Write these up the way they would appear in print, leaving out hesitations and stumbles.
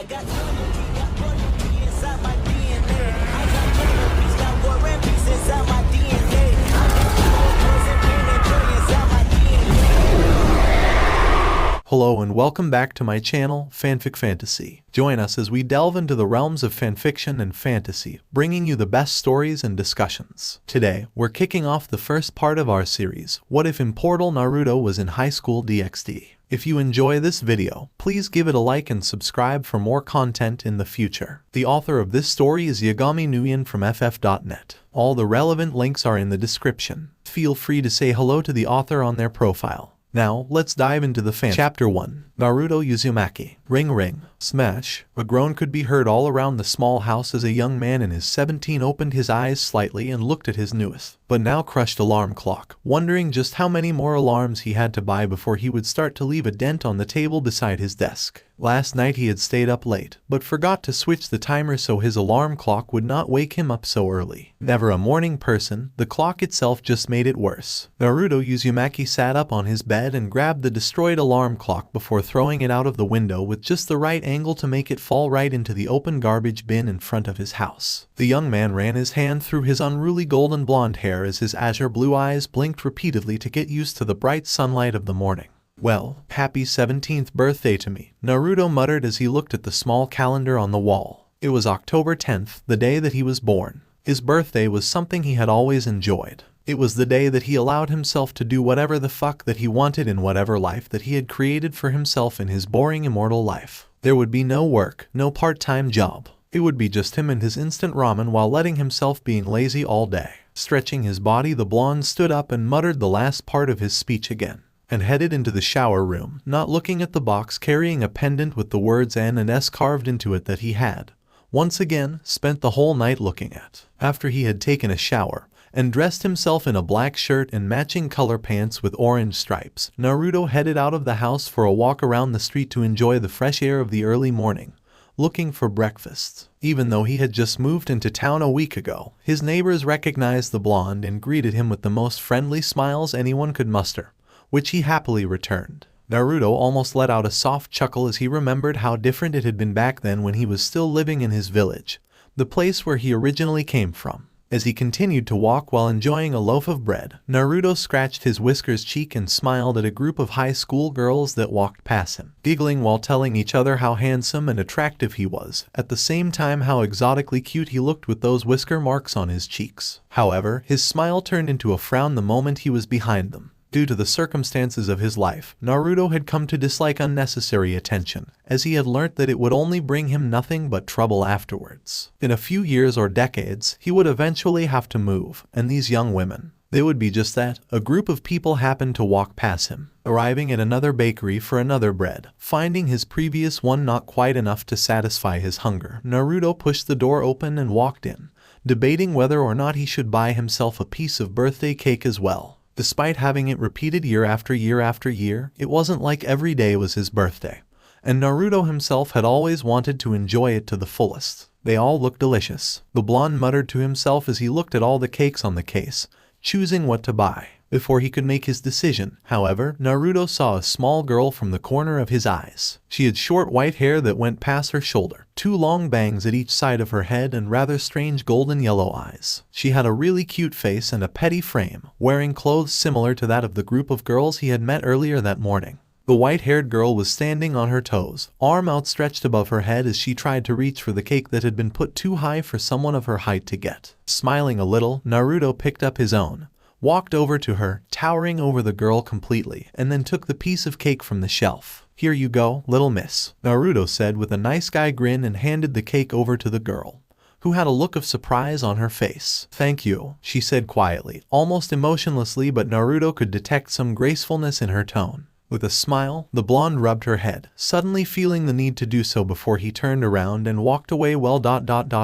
I got loyalty, got royalty inside my DNA. I got love, peace, got war and peace inside my DNA. I got poise and pain and joy inside my DNA. Hello and welcome back to my channel, Fanfic Fantasy. Join us as we delve into the realms of fanfiction and fantasy, bringing you the best stories and discussions. Today, we're kicking off the first part of our series, What If Immortal Naruto Was in High School DxD? If you enjoy this video, please give it a like and subscribe for more content in the future. The author of this story is YagamiNguyen from ff.net. All the relevant links are in the description. Feel free to say hello to the author on their profile. Now, let's dive into the fan. Chapter 1. Naruto Uzumaki. Ring ring. Smash. A groan could be heard all around the small house as a young man in his 17 opened his eyes slightly and looked at his newest, but now crushed alarm clock, wondering just how many more alarms he had to buy before he would start to leave a dent on the table beside his desk. Last night he had stayed up late, but forgot to switch the timer so his alarm clock would not wake him up so early. Never a morning person, the clock itself just made it worse. Naruto Uzumaki sat up on his bed and grabbed the destroyed alarm clock before throwing it out of the window with just the right angle to make it fall right into the open garbage bin in front of his house. The young man ran his hand through his unruly golden blonde hair as his azure blue eyes blinked repeatedly to get used to the bright sunlight of the morning. Well, happy 17th birthday to me, Naruto muttered as he looked at the small calendar on the wall. It was October 10th, the day that he was born. His birthday was something he had always enjoyed. It was the day that he allowed himself to do whatever the fuck that he wanted in whatever life that he had created for himself in his boring immortal life. There would be no work, no part-time job. It would be just him and his instant ramen while letting himself being lazy all day. Stretching his body, the blonde stood up and muttered the last part of his speech again, and headed into the shower room, not looking at the box carrying a pendant with the words N and S carved into it that he had, once again, spent the whole night looking at. After he had taken a shower, and dressed himself in a black shirt and matching color pants with orange stripes, Naruto headed out of the house for a walk around the street to enjoy the fresh air of the early morning, looking for breakfast. Even though he had just moved into town a week ago, his neighbors recognized the blonde and greeted him with the most friendly smiles anyone could muster, which he happily returned. Naruto almost let out a soft chuckle as he remembered how different it had been back then when he was still living in his village, the place where he originally came from. As he continued to walk while enjoying a loaf of bread, Naruto scratched his whiskers cheek and smiled at a group of high school girls that walked past him, giggling while telling each other how handsome and attractive he was, at the same time how exotically cute he looked with those whisker marks on his cheeks. However, his smile turned into a frown the moment he was behind them. Due to the circumstances of his life, Naruto had come to dislike unnecessary attention, as he had learnt that it would only bring him nothing but trouble afterwards. In a few years or decades, he would eventually have to move, and these young women, they would be just that. A group of people happened to walk past him, arriving at another bakery for another bread. Finding his previous one not quite enough to satisfy his hunger, Naruto pushed the door open and walked in, debating whether or not he should buy himself a piece of birthday cake as well. Despite having it repeated year after year after year, it wasn't like every day was his birthday, and Naruto himself had always wanted to enjoy it to the fullest. They all looked delicious, the blonde muttered to himself as he looked at all the cakes on the case, choosing what to buy. Before he could make his decision, however, Naruto saw a small girl from the corner of his eyes. She had short white hair that went past her shoulder, 2 long bangs at each side of her head and rather strange golden yellow eyes. She had a really cute face and a petty frame, wearing clothes similar to that of the group of girls he had met earlier that morning. The white-haired girl was standing on her toes, arm outstretched above her head as she tried to reach for the cake that had been put too high for someone of her height to get. Smiling a little, Naruto picked up his own, walked over to her, towering over the girl completely, and then took the piece of cake from the shelf. "Here you go, little miss," Naruto said with a nice guy grin and handed the cake over to the girl, who had a look of surprise on her face. "Thank you," she said quietly, almost emotionlessly, but Naruto could detect some gracefulness in her tone. With a smile, the blonde rubbed her head, suddenly feeling the need to do so before he turned around and walked away. "Well,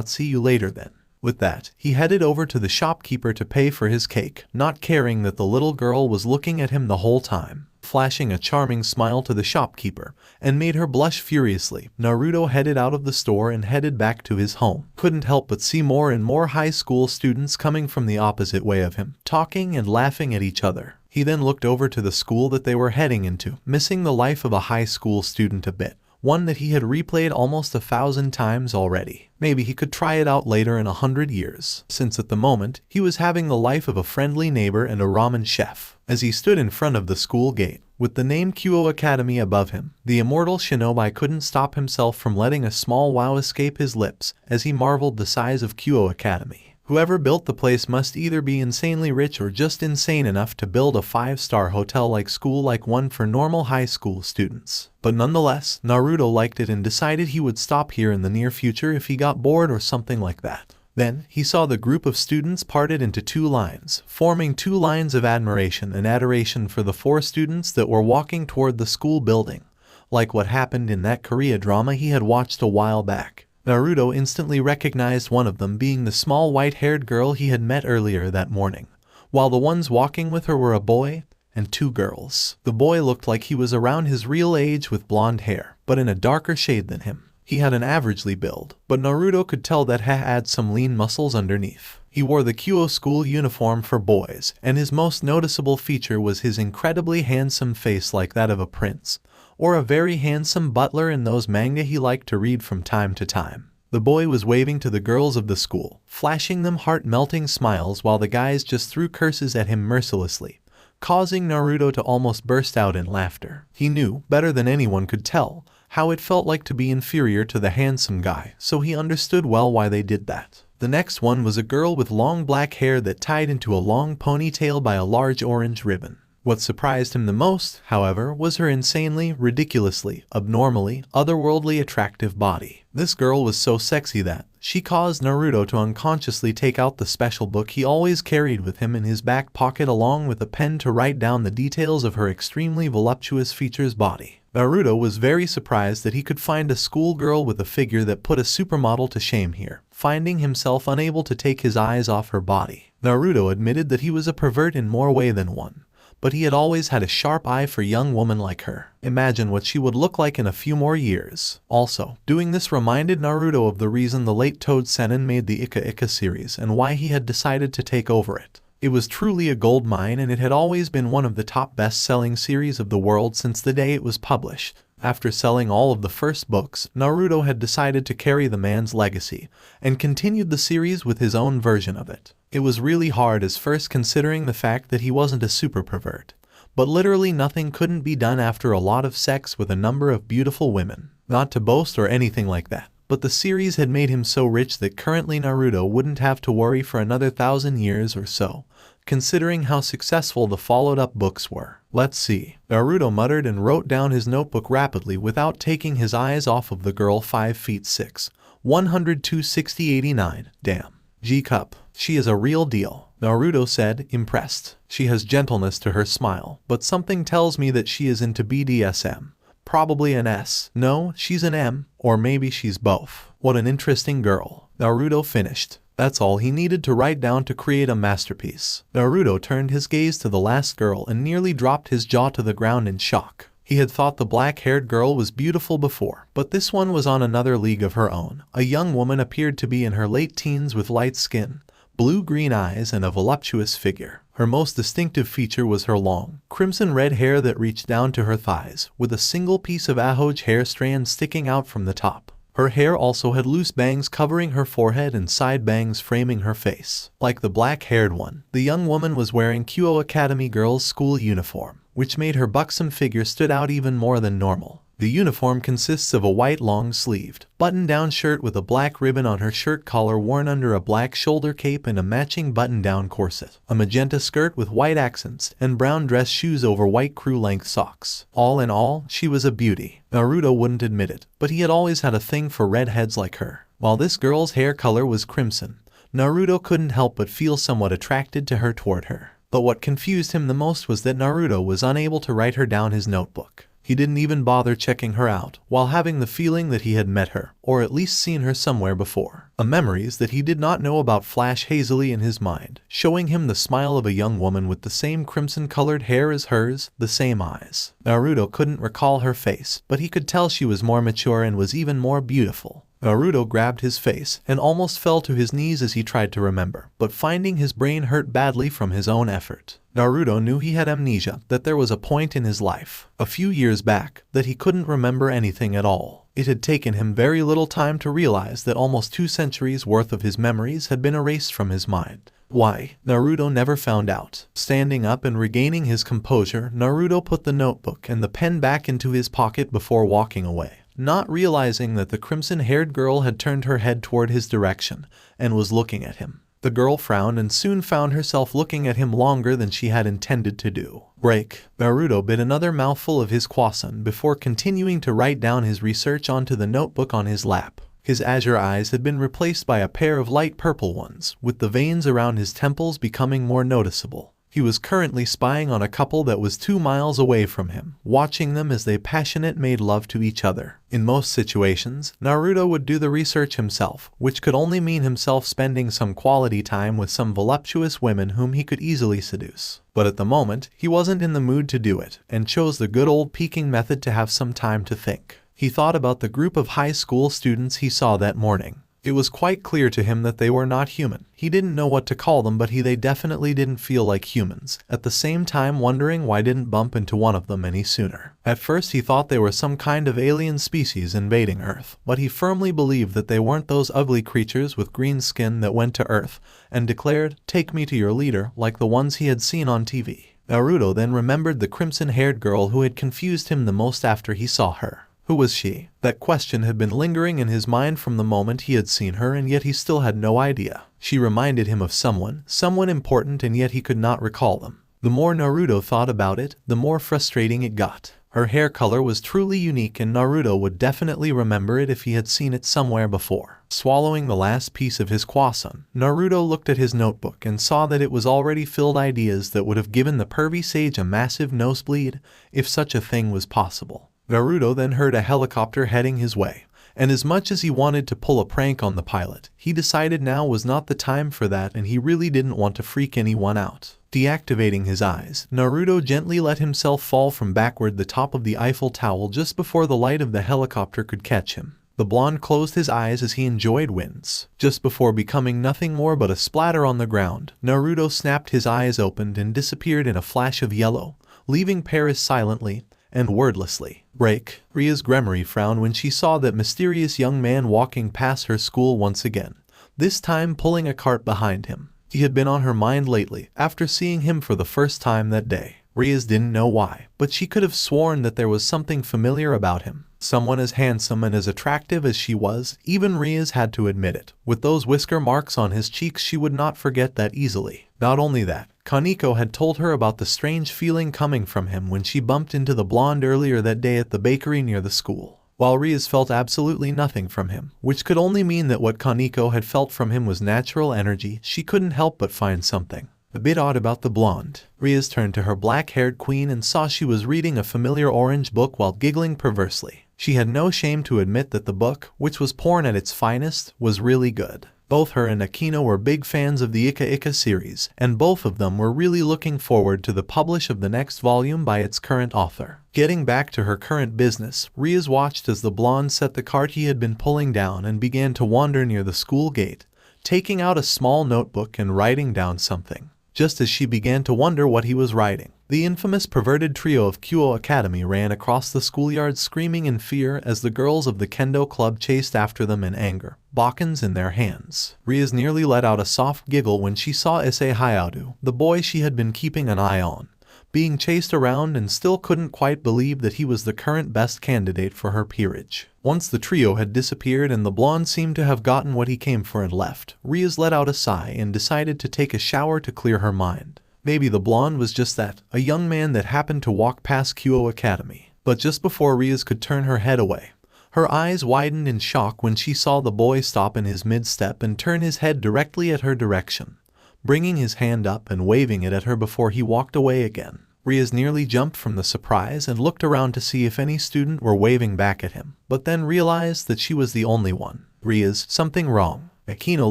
see you later then." With that, he headed over to the shopkeeper to pay for his cake, not caring that the little girl was looking at him the whole time. Flashing a charming smile to the shopkeeper, and made her blush furiously, Naruto headed out of the store and headed back to his home. Couldn't help but see more and more high school students coming from the opposite way of him, talking and laughing at each other. He then looked over to the school that they were heading into, missing the life of a high school student a bit, one that he had replayed almost 1,000 times already. Maybe he could try it out later in 100 years, since at the moment, he was having the life of a friendly neighbor and a ramen chef. As he stood in front of the school gate, with the name Kyo Academy above him, the immortal Shinobi couldn't stop himself from letting a small wow escape his lips as he marveled the size of Kyo Academy. Whoever built the place must either be insanely rich or just insane enough to build a 5-star hotel-like school like one for normal high school students. But nonetheless, Naruto liked it and decided he would stop here in the near future if he got bored or something like that. Then, he saw the group of students parted into 2 lines, forming 2 lines of admiration and adoration for the 4 students that were walking toward the school building, like what happened in that Korea drama he had watched a while back. Naruto instantly recognized one of them being the small white-haired girl he had met earlier that morning, while the ones walking with her were a boy and 2 girls. The boy looked like he was around his real age with blonde hair, but in a darker shade than him. He had an averagely build, but Naruto could tell that he had some lean muscles underneath. He wore the Kyo school uniform for boys, and his most noticeable feature was his incredibly handsome face like that of a prince, or a very handsome butler in those manga he liked to read from time to time. The boy was waving to the girls of the school, flashing them heart-melting smiles while the guys just threw curses at him mercilessly, causing Naruto to almost burst out in laughter. He knew, better than anyone could tell, how it felt like to be inferior to the handsome guy, so he understood well why they did that. The next one was a girl with long black hair that tied into a long ponytail by a large orange ribbon. What surprised him the most, however, was her insanely, ridiculously, abnormally, otherworldly attractive body. This girl was so sexy that she caused Naruto to unconsciously take out the special book he always carried with him in his back pocket along with a pen to write down the details of her extremely voluptuous features body. Naruto was very surprised that he could find a schoolgirl with a figure that put a supermodel to shame here, finding himself unable to take his eyes off her body. Naruto admitted that he was a pervert in more ways than one, but he had always had a sharp eye for young women like her. Imagine what she would look like in a few more years. Also, doing this reminded Naruto of the reason the late Toad Senin made the Ika Ika series and why he had decided to take over it. It was truly a gold mine and it had always been one of the top best-selling series of the world since the day it was published. After selling all of the first books, Naruto had decided to carry the man's legacy and continued the series with his own version of it. It was really hard as first considering the fact that he wasn't a super pervert, but literally nothing couldn't be done after a lot of sex with a number of beautiful women. Not to boast or anything like that, but the series had made him so rich that currently Naruto wouldn't have to worry for another 1,000 years or so, considering how successful the followed-up books were. Let's see. Naruto muttered and wrote down his notebook rapidly without taking his eyes off of the girl 5 feet 6, 102 60 89. Damn. G-Cup. She is a real deal, Naruto said, impressed. She has gentleness to her smile, but something tells me that she is into BDSM. Probably an S. No, she's an M, or maybe she's both. What an interesting girl. Naruto finished. That's all he needed to write down to create a masterpiece. Naruto turned his gaze to the last girl and nearly dropped his jaw to the ground in shock. He had thought the black-haired girl was beautiful before, but this one was on another league of her own. A young woman appeared to be in her late teens with light skin, blue-green eyes, and a voluptuous figure. Her most distinctive feature was her long, crimson-red hair that reached down to her thighs, with a single piece of ahoj hair strand sticking out from the top. Her hair also had loose bangs covering her forehead and side bangs framing her face. Like the black-haired one, the young woman was wearing Kyo Academy girls' school uniform, which made her buxom figure stood out even more than normal. The uniform consists of a white long-sleeved, button-down shirt with a black ribbon on her shirt collar worn under a black shoulder cape and a matching button-down corset, a magenta skirt with white accents, and brown dress shoes over white crew-length socks. All in all, she was a beauty. Naruto wouldn't admit it, but he had always had a thing for redheads like her. While this girl's hair color was crimson, Naruto couldn't help but feel somewhat attracted to her toward her. But what confused him the most was that Naruto was unable to write her down his notebook. He didn't even bother checking her out, while having the feeling that he had met her, or at least seen her somewhere before. Memories that he did not know about flashed hazily in his mind, showing him the smile of a young woman with the same crimson-colored hair as hers, the same eyes. Naruto couldn't recall her face, but he could tell she was more mature and was even more beautiful. Naruto grabbed his face and almost fell to his knees as he tried to remember, but finding his brain hurt badly from his own effort. Naruto knew he had amnesia, that there was a point in his life, a few years back, that he couldn't remember anything at all. It had taken him very little time to realize that almost 2 centuries worth of his memories had been erased from his mind. Why? Naruto never found out. Standing up and regaining his composure, Naruto put the notebook and the pen back into his pocket before walking away, not realizing that the crimson-haired girl had turned her head toward his direction and was looking at him. The girl frowned and soon found herself looking at him longer than she had intended to do. Break. Naruto bit another mouthful of his croissant before continuing to write down his research onto the notebook on his lap. His azure eyes had been replaced by a pair of light purple ones, with the veins around his temples becoming more noticeable. He was currently spying on a couple that was 2 miles away from him, watching them as they passionately made love to each other. In most situations, Naruto would do the research himself, which could only mean himself spending some quality time with some voluptuous women whom he could easily seduce. But at the moment, he wasn't in the mood to do it, and chose the good old peeking method to have some time to think. He thought about the group of high school students he saw that morning. It was quite clear to him that they were not human. He didn't know what to call them, but they definitely didn't feel like humans, at the same time wondering why didn't bump into one of them any sooner. At first he thought they were some kind of alien species invading Earth, but he firmly believed that they weren't those ugly creatures with green skin that went to Earth and declared, "Take me to your leader," like the ones he had seen on TV. Naruto then remembered the crimson-haired girl who had confused him the most after he saw her. Who was she? That question had been lingering in his mind from the moment he had seen her, and yet he still had no idea. She reminded him of someone important, and yet he could not recall them. The more Naruto thought about it, the more frustrating it got. Her hair color was truly unique, and Naruto would definitely remember it if he had seen it somewhere before. Swallowing the last piece of his croissant, Naruto looked at his notebook and saw that it was already filled ideas that would have given the pervy sage a massive nosebleed, if such a thing was possible. Naruto then heard a helicopter heading his way, and as much as he wanted to pull a prank on the pilot, he decided now was not the time for that, and he really didn't want to freak anyone out. Deactivating his eyes, Naruto gently let himself fall from backward the top of the Eiffel Tower just before the light of the helicopter could catch him. The blonde closed his eyes as he enjoyed winds. Just before becoming nothing more but a splatter on the ground, Naruto snapped his eyes open and disappeared in a flash of yellow, leaving Paris silently and wordlessly. Break. Rias Gremory frowned when she saw that mysterious young man walking past her school once again, this time pulling a cart behind him. He had been on her mind lately, after seeing him for the first time that day. Rias didn't know why, but she could have sworn that there was something familiar about him. Someone as handsome and as attractive as she was, even Rias had to admit it. With those whisker marks on his cheeks, she would not forget that easily. Not only that, Kaneko had told her about the strange feeling coming from him when she bumped into the blonde earlier that day at the bakery near the school. While Rias felt absolutely nothing from him, which could only mean that what Kaneko had felt from him was natural energy, she couldn't help but find something a bit odd about the blonde. Rias turned to her black-haired queen and saw she was reading a familiar orange book while giggling perversely. She had no shame to admit that the book, which was porn at its finest, was really good. Both her and Akino were big fans of the Ika Ika series, and both of them were really looking forward to the publish of the next volume by its current author. Getting back to her current business, Rias watched as the blonde set the cart he had been pulling down and began to wander near the school gate, taking out a small notebook and writing down something. Just as she began to wonder what he was writing, the infamous perverted trio of Kyo Academy ran across the schoolyard screaming in fear as the girls of the Kendo Club chased after them in anger, bokkens in their hands. Rias nearly let out a soft giggle when she saw Issei Hayato, the boy she had been keeping an eye on, being chased around, and still couldn't quite believe that he was the current best candidate for her peerage. Once the trio had disappeared and the blonde seemed to have gotten what he came for and left, Rias let out a sigh and decided to take a shower to clear her mind. Maybe the blonde was just that, a young man that happened to walk past Kyo Academy. But just before Rias could turn her head away, her eyes widened in shock when she saw the boy stop in his mid-step and turn his head directly at her direction, bringing his hand up and waving it at her before he walked away again. Rias nearly jumped from the surprise and looked around to see if any student were waving back at him, but then realized that she was the only one. Rias, something wrong? Akino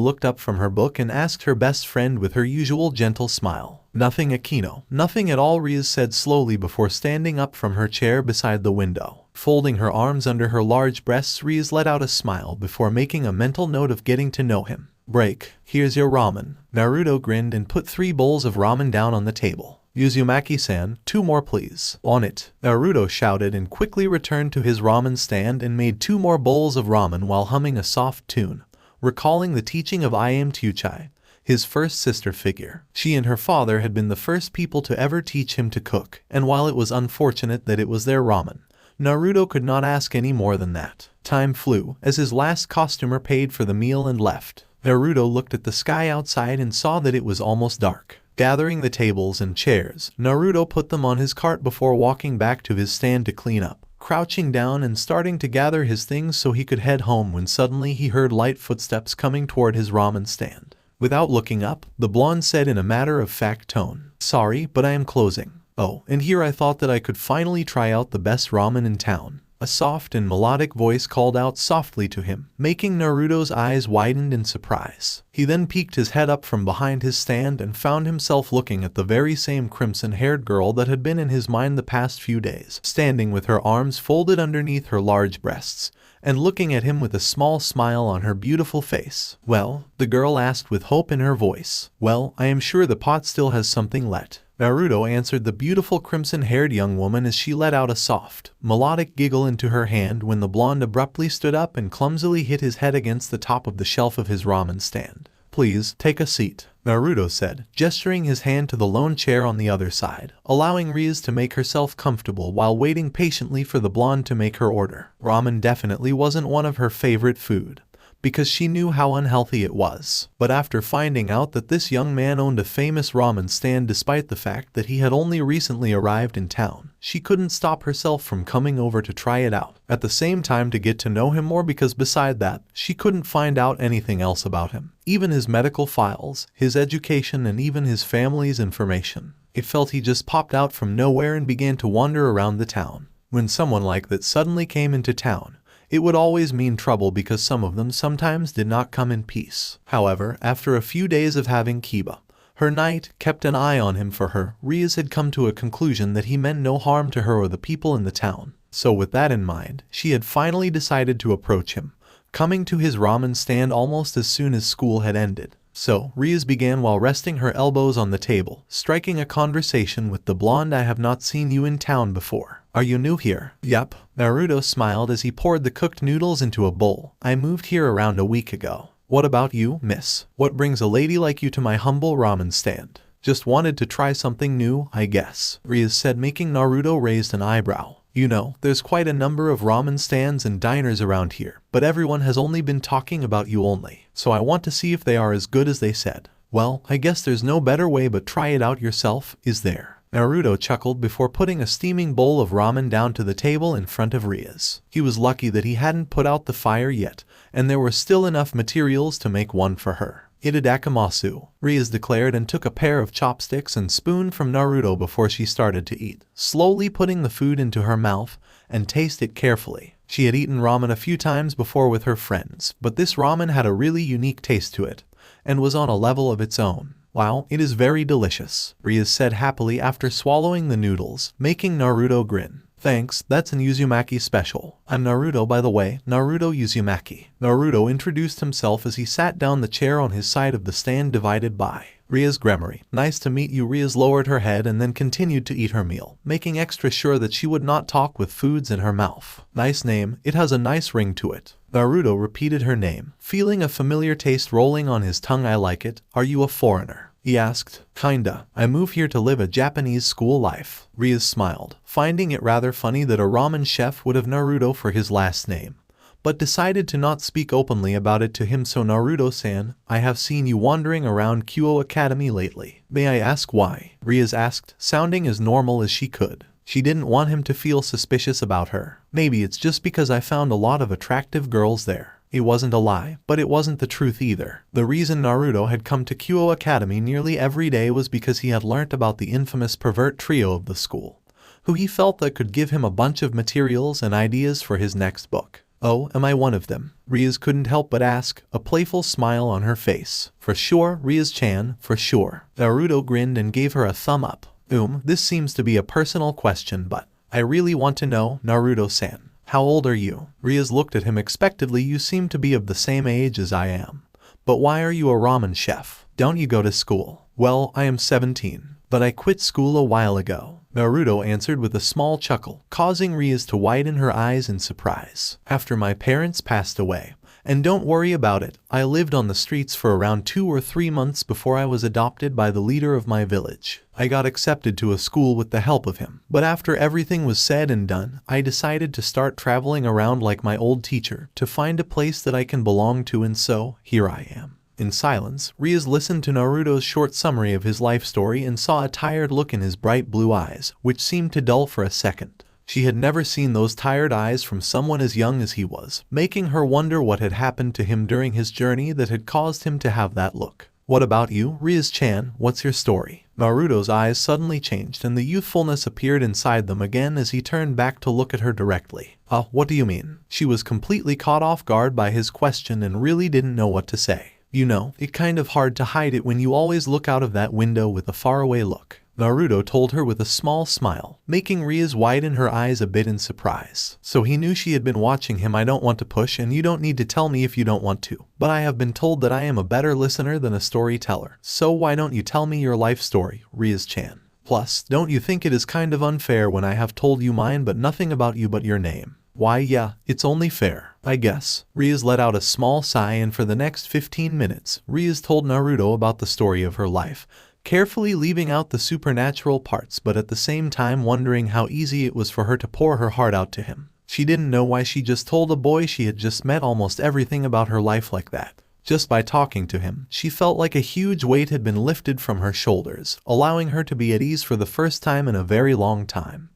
looked up from her book and asked her best friend with her usual gentle smile. Nothing, Akino. Nothing at all, Rias said slowly before standing up from her chair beside the window. Folding her arms under her large breasts, Rias let out a smile before making a mental note of getting to know him. Break. Here's your ramen. Naruto grinned and put 3 bowls of ramen down on the table. Uzumaki-san, 2 more please. On it, Naruto shouted and quickly returned to his ramen stand and made 2 more bowls of ramen while humming a soft tune, recalling the teaching of Im Tuchai, his first sister figure. She and her father had been the first people to ever teach him to cook, and while it was unfortunate that it was their ramen, Naruto could not ask any more than that. Time flew, as his last costumer paid for the meal and left. Naruto looked at the sky outside and saw that it was almost dark. Gathering the tables and chairs, Naruto put them on his cart before walking back to his stand to clean up, crouching down and starting to gather his things so he could head home when suddenly he heard light footsteps coming toward his ramen stand. Without looking up, the blonde said in a matter-of-fact tone, "Sorry, but I am closing. Oh, and here I thought that I could finally try out the best ramen in town." A soft and melodic voice called out softly to him, making Naruto's eyes widen in surprise. He then peeked his head up from behind his stand and found himself looking at the very same crimson-haired girl that had been in his mind the past few days, standing with her arms folded underneath her large breasts, and looking at him with a small smile on her beautiful face. "Well?" the girl asked with hope in her voice. "Well, I am sure the pot still has something left," Naruto answered the beautiful crimson-haired young woman as she let out a soft, melodic giggle into her hand when the blonde abruptly stood up and clumsily hit his head against the top of the shelf of his ramen stand. "Please, take a seat," Naruto said, gesturing his hand to the lone chair on the other side, allowing Rias to make herself comfortable while waiting patiently for the blonde to make her order. Ramen definitely wasn't one of her favorite food, because she knew how unhealthy it was. But after finding out that this young man owned a famous ramen stand despite the fact that he had only recently arrived in town, she couldn't stop herself from coming over to try it out. At the same time to get to know him more because beside that, she couldn't find out anything else about him. Even his medical files, his education and even his family's information. It felt he just popped out from nowhere and began to wander around the town. When someone like that suddenly came into town, it would always mean trouble because some of them sometimes did not come in peace. However, after a few days of having Kiba, her knight, kept an eye on him for her, Rias had come to a conclusion that he meant no harm to her or the people in the town. So with that in mind, she had finally decided to approach him, coming to his ramen stand almost as soon as school had ended. So, Rias began while resting her elbows on the table, striking a conversation with the blonde. "I have not seen you in town before. Are you new here?" "Yep." Naruto smiled as he poured the cooked noodles into a bowl. "I moved here around a week ago." "What about you, miss? What brings a lady like you to my humble ramen stand?" "Just wanted to try something new, I guess," Rias said, making Naruto raise an eyebrow. "You know, there's quite a number of ramen stands and diners around here, but everyone has only been talking about you only, so I want to see if they are as good as they said." "Well, I guess there's no better way but try it out yourself, is there?" Naruto chuckled before putting a steaming bowl of ramen down to the table in front of Rias. He was lucky that he hadn't put out the fire yet, and there were still enough materials to make one for her. "Itadakimasu," Rias declared and took a pair of chopsticks and spoon from Naruto before she started to eat, slowly putting the food into her mouth and taste it carefully. She had eaten ramen a few times before with her friends, but this ramen had a really unique taste to it, and was on a level of its own. "Wow, it is very delicious," Rias said happily after swallowing the noodles, making Naruto grin. "Thanks, that's an Uzumaki special. I'm Naruto, by the way, Naruto Uzumaki." Naruto introduced himself as he sat down the chair on his side of the stand divided by Rias. "Gremory. Nice to meet you." Rias lowered her head and then continued to eat her meal, making extra sure that she would not talk with foods in her mouth. "Nice name, it has a nice ring to it." Naruto repeated her name, feeling a familiar taste rolling on his tongue. "I like it. Are you a foreigner?" he asked. "Kinda. I moved here to live a Japanese school life." Rias smiled, finding it rather funny that a ramen chef would have Naruto for his last name, but decided to not speak openly about it to him. "So Naruto-san, I have seen you wandering around Kyoto Academy lately. May I ask why?" Rias asked, sounding as normal as she could. She didn't want him to feel suspicious about her. "Maybe it's just because I found a lot of attractive girls there." It wasn't a lie, but it wasn't the truth either. The reason Naruto had come to Kyoto Academy nearly every day was because he had learnt about the infamous pervert trio of the school, who he felt that could give him a bunch of materials and ideas for his next book. "Oh, am I one of them?" Rias couldn't help but ask, a playful smile on her face. "For sure, Rias-chan, for sure." Naruto grinned and gave her a thumb up. This seems to be a personal question, but I really want to know, Naruto-san. How old are you?" Rias looked at him expectantly. "You seem to be of the same age as I am. But why are you a ramen chef? Don't you go to school?" "Well, I am 17. But I quit school a while ago, Naruto answered with a small chuckle, causing Rias to widen her eyes in surprise. After my parents passed away. And don't worry about it, I lived on the streets for around 2 or 3 months before I was adopted by the leader of my village. I got accepted to a school with the help of him. But after everything was said and done, I decided to start traveling around like my old teacher to find a place that I can belong to, and so, here I am. In silence, Rias listened to Naruto's short summary of his life story and saw a tired look in his bright blue eyes, which seemed to dull for a second. She had never seen those tired eyes from someone as young as he was, making her wonder what had happened to him during his journey that had caused him to have that look. What about you, Rias-chan? What's your story? Naruto's eyes suddenly changed and the youthfulness appeared inside them again as he turned back to look at her directly. What do you mean? She was completely caught off guard by his question and really didn't know what to say. You know, it's kind of hard to hide it when you always look out of that window with a faraway look. Naruto told her with a small smile, making Rias widen her eyes a bit in surprise. So he knew she had been watching him. I don't want to push and you don't need to tell me if you don't want to. But I have been told that I am a better listener than a storyteller. So why don't you tell me your life story, Rias-chan? Plus, don't you think it is kind of unfair when I have told you mine but nothing about you but your name? Why yeah, it's only fair, I guess. Rias let out a small sigh and for the next 15 minutes, Rias told Naruto about the story of her life, carefully leaving out the supernatural parts but at the same time wondering how easy it was for her to pour her heart out to him. She didn't know why she just told a boy she had just met almost everything about her life like that. Just by talking to him, she felt like a huge weight had been lifted from her shoulders, allowing her to be at ease for the first time in a very long time.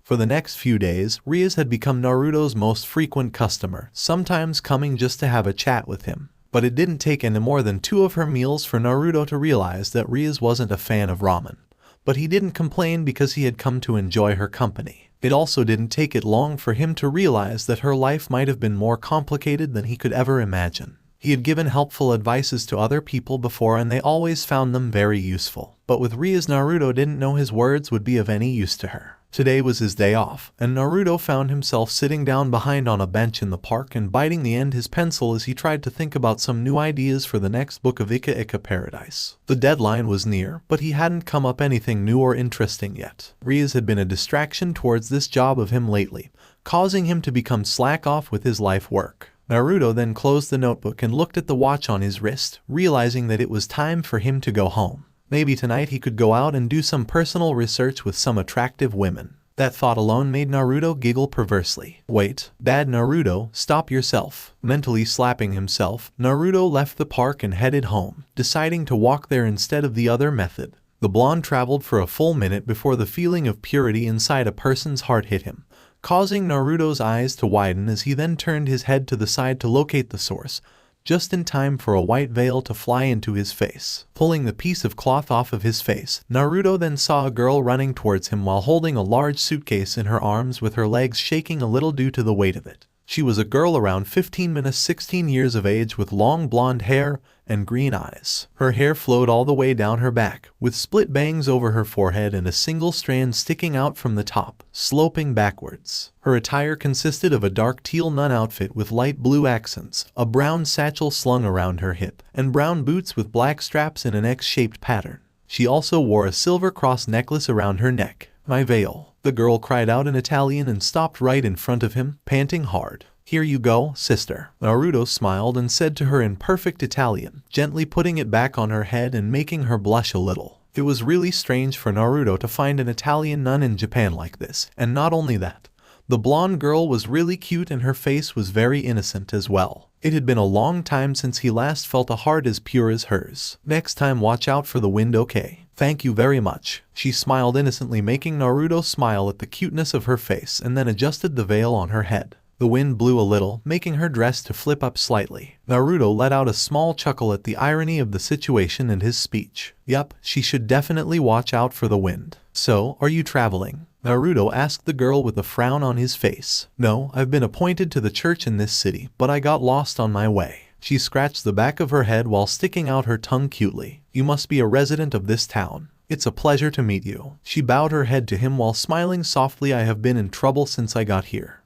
For the next few days, Rias had become Naruto's most frequent customer, sometimes coming just to have a chat with him. But it didn't take any more than 2 of her meals for Naruto to realize that Rias wasn't a fan of ramen. But he didn't complain because he had come to enjoy her company. It also didn't take it long for him to realize that her life might have been more complicated than he could ever imagine. He had given helpful advices to other people before and they always found them very useful. But with Rias, Naruto didn't know his words would be of any use to her. Today was his day off, and Naruto found himself sitting down behind on a bench in the park and biting the end his pencil as he tried to think about some new ideas for the next book of Ika Ika Paradise. The deadline was near, but he hadn't come up anything new or interesting yet. Rias had been a distraction towards this job of him lately, causing him to become slack off with his life work. Naruto then closed the notebook and looked at the watch on his wrist, realizing that it was time for him to go home. Maybe tonight he could go out and do some personal research with some attractive women. That thought alone made Naruto giggle perversely. Wait, bad Naruto, stop yourself. Mentally slapping himself, Naruto left the park and headed home, deciding to walk there instead of the other method. The blonde traveled for a full minute before the feeling of purity inside a person's heart hit him, causing Naruto's eyes to widen as he then turned his head to the side to locate the source, just in time for a white veil to fly into his face. Pulling the piece of cloth off of his face, Naruto then saw a girl running towards him while holding a large suitcase in her arms with her legs shaking a little due to the weight of it. She was a girl around 16 years of age with long blonde hair and green eyes. Her hair flowed all the way down her back, with split bangs over her forehead and a single strand sticking out from the top, sloping backwards. Her attire consisted of a dark teal nun outfit with light blue accents, a brown satchel slung around her hip, and brown boots with black straps in an X-shaped pattern. She also wore a silver cross necklace around her neck. "My veil," the girl cried out in Italian and stopped right in front of him, panting hard. "Here you go, sister." Naruto smiled and said to her in perfect Italian, gently putting it back on her head and making her blush a little. It was really strange for Naruto to find an Italian nun in Japan like this, and not only that. The blonde girl was really cute and her face was very innocent as well. It had been a long time since he last felt a heart as pure as hers. "Next time watch out for the wind, okay? Thank you very much." She smiled innocently, making Naruto smile at the cuteness of her face and then adjusted the veil on her head. The wind blew a little, making her dress to flip up slightly. Naruto let out a small chuckle at the irony of the situation and his speech. Yup, she should definitely watch out for the wind. "So, are you traveling?" Naruto asked the girl with a frown on his face. "No, I've been appointed to the church in this city, but I got lost on my way." She scratched the back of her head while sticking out her tongue cutely. "You must be a resident of this town. It's a pleasure to meet you." She bowed her head to him while smiling softly. "I have been in trouble since I got here.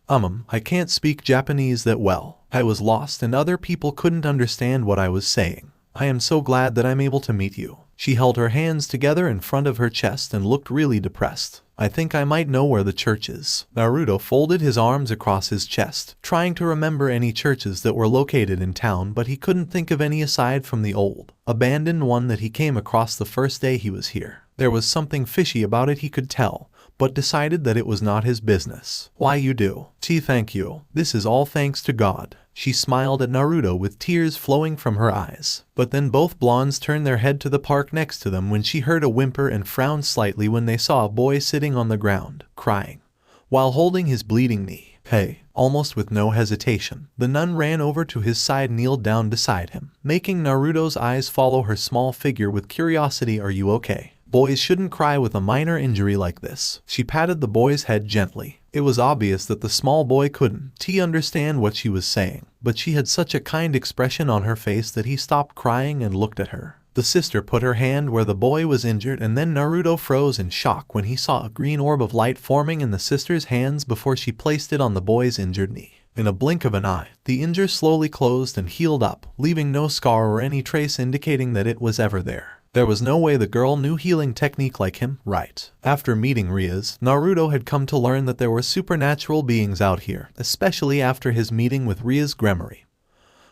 I can't speak Japanese that well. I was lost and other people couldn't understand what I was saying. I am so glad that I'm able to meet you." She held her hands together in front of her chest and looked really depressed. I think I might know where the church is. Naruto folded his arms across his chest, trying to remember any churches that were located in town, but he couldn't think of any aside from the old, abandoned one that he came across the first day he was here. There was something fishy about it, he could tell, but decided that it was not his business. Why you do? Thank you. This is all thanks to God. She smiled at Naruto with tears flowing from her eyes. But then both blondes turned their head to the park next to them when she heard a whimper and frowned slightly when they saw a boy sitting on the ground, crying, while holding his bleeding knee. Hey, almost with no hesitation, the nun ran over to his side, kneeled down beside him, making Naruto's eyes follow her small figure with curiosity. Are you okay? Boys shouldn't cry with a minor injury like this. She patted the boy's head gently. It was obvious that the small boy couldn't understand what she was saying, but she had such a kind expression on her face that he stopped crying and looked at her. The sister put her hand where the boy was injured, and then Naruto froze in shock when he saw a green orb of light forming in the sister's hands before she placed it on the boy's injured knee. In a blink of an eye, the injury slowly closed and healed up, leaving no scar or any trace indicating that it was ever there. There was no way the girl knew healing technique like him, right? After meeting Rias, Naruto had come to learn that there were supernatural beings out here, especially after his meeting with Rias' Gremory,